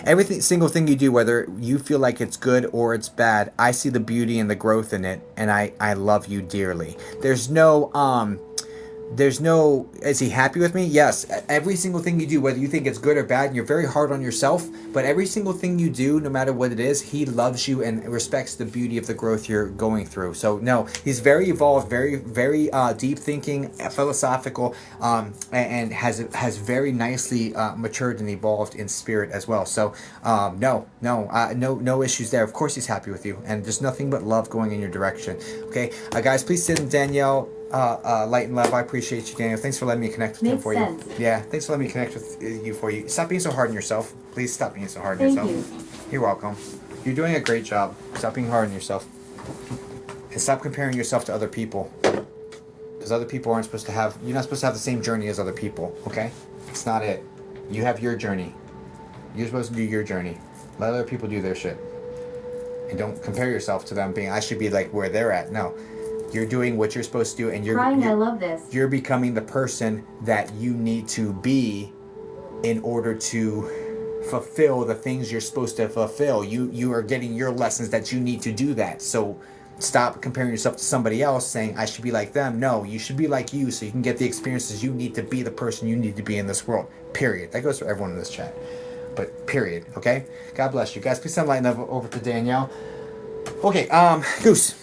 Every single thing you do, whether you feel like it's good or it's bad, I see the beauty and the growth in it, and I love you dearly. There's no, is he happy with me? Yes. Every single thing you do, whether you think it's good or bad, and you're very hard on yourself, but every single thing you do, no matter what it is, he loves you and respects the beauty of the growth you're going through. So no, he's very evolved, very, very deep thinking, philosophical, and has very nicely matured and evolved in spirit as well. So no issues there. Of course he's happy with you, and there's nothing but love going in your direction. Okay, guys, please send Danielle light and love. I appreciate you, Daniel. Thanks for letting me connect with him for you. Yeah, thanks for letting me connect with you for you. Stop being so hard on yourself. Please stop being so hard on yourself. Thank you. You're welcome. You're doing a great job. Stop being hard on yourself. And stop comparing yourself to other people. Because other people aren't supposed to have, you're not supposed to have the same journey as other people, okay? It's not it. You have your journey. You're supposed to do your journey. Let other people do their shit. And don't compare yourself to them being, I should be like where they're at. No. You're doing what you're supposed to do, and I love this. You're becoming the person that you need to be in order to fulfill the things you're supposed to fulfill. You are getting your lessons that you need to do that. So stop comparing yourself to somebody else saying, I should be like them. No, you should be like you so you can get the experiences you need to be the person you need to be in this world. Period. That goes for everyone in this chat. But period. Okay? God bless you guys. Please send light love over to Danielle. Okay, Goose.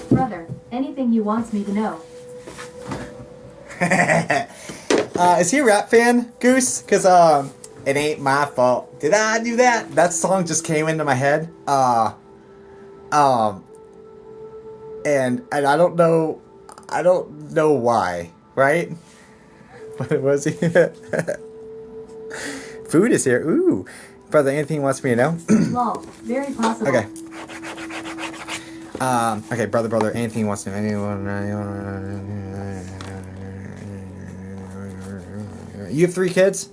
Brother, anything he wants me to know. Is he a rap fan, Goose? Because, it ain't my fault. Did I do that? That song just came into my head. And I don't know why, right? What was he? Food is here. Ooh. Brother, anything he wants me to know? Lol, very possible. Okay. Okay, brother, anything he wants to know. You have 3 kids?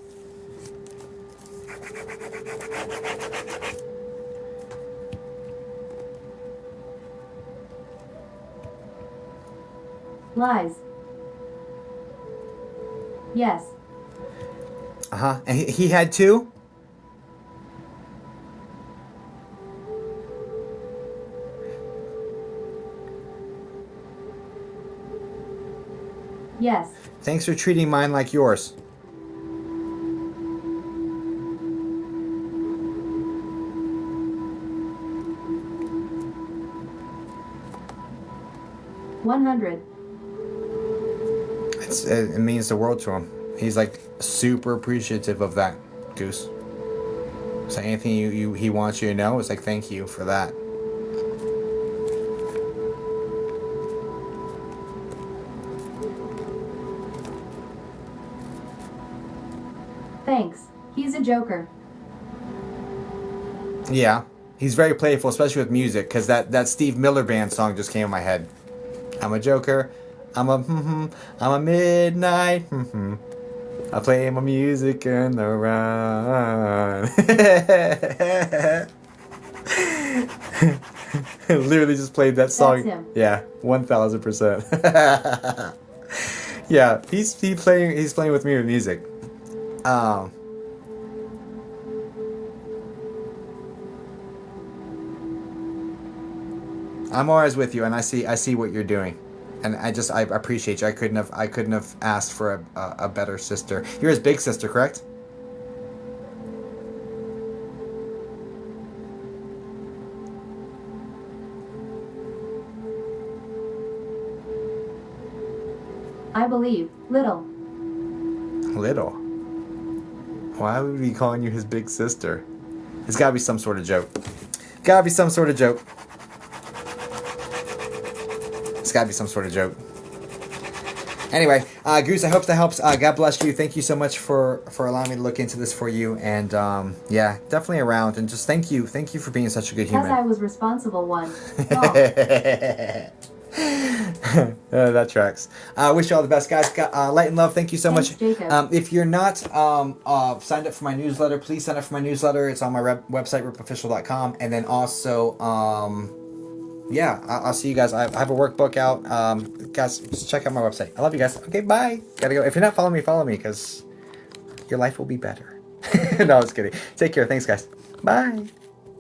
Lies. Yes. Uh-huh. And he had 2? Yes. Thanks for treating mine like yours. $100. It means the world to him. He's like super appreciative of that, Goose. So anything he wants you to know is like, thank you for that. Thanks. He's a joker. Yeah, he's very playful, especially with music, because that Steve Miller Band song just came in my head. I'm a joker. I'm a midnight. I play my music in the run. Literally just played that song. That's him. Yeah, 1000%. Yeah, he's playing with me with music. I'm always with you, and I see what you're doing, and I appreciate you. I couldn't have asked for a better sister. You're his big sister, correct? I believe. Little. Little. Why would we be calling you his big sister? It's gotta be some sort of joke. Gotta be some sort of joke. It's gotta be some sort of joke. Anyway, Goose, I hope that helps. God bless you. Thank you so much for allowing me to look into this for you. And yeah, definitely around. And just thank you for being such a good human. Because I was responsible one. That tracks. Wish you all the best, guys. Light and love. Thank you so Thanks, much. Jacob. If you're not signed up for my newsletter, please sign up for my newsletter. It's on my website, ripofficial.com. And then also, yeah, I'll see you guys. I have a workbook out. Guys, just check out my website. I love you guys. Okay, bye. Gotta go. If you're not following me, follow me, because your life will be better. No, I was kidding. Take care. Thanks, guys. Bye.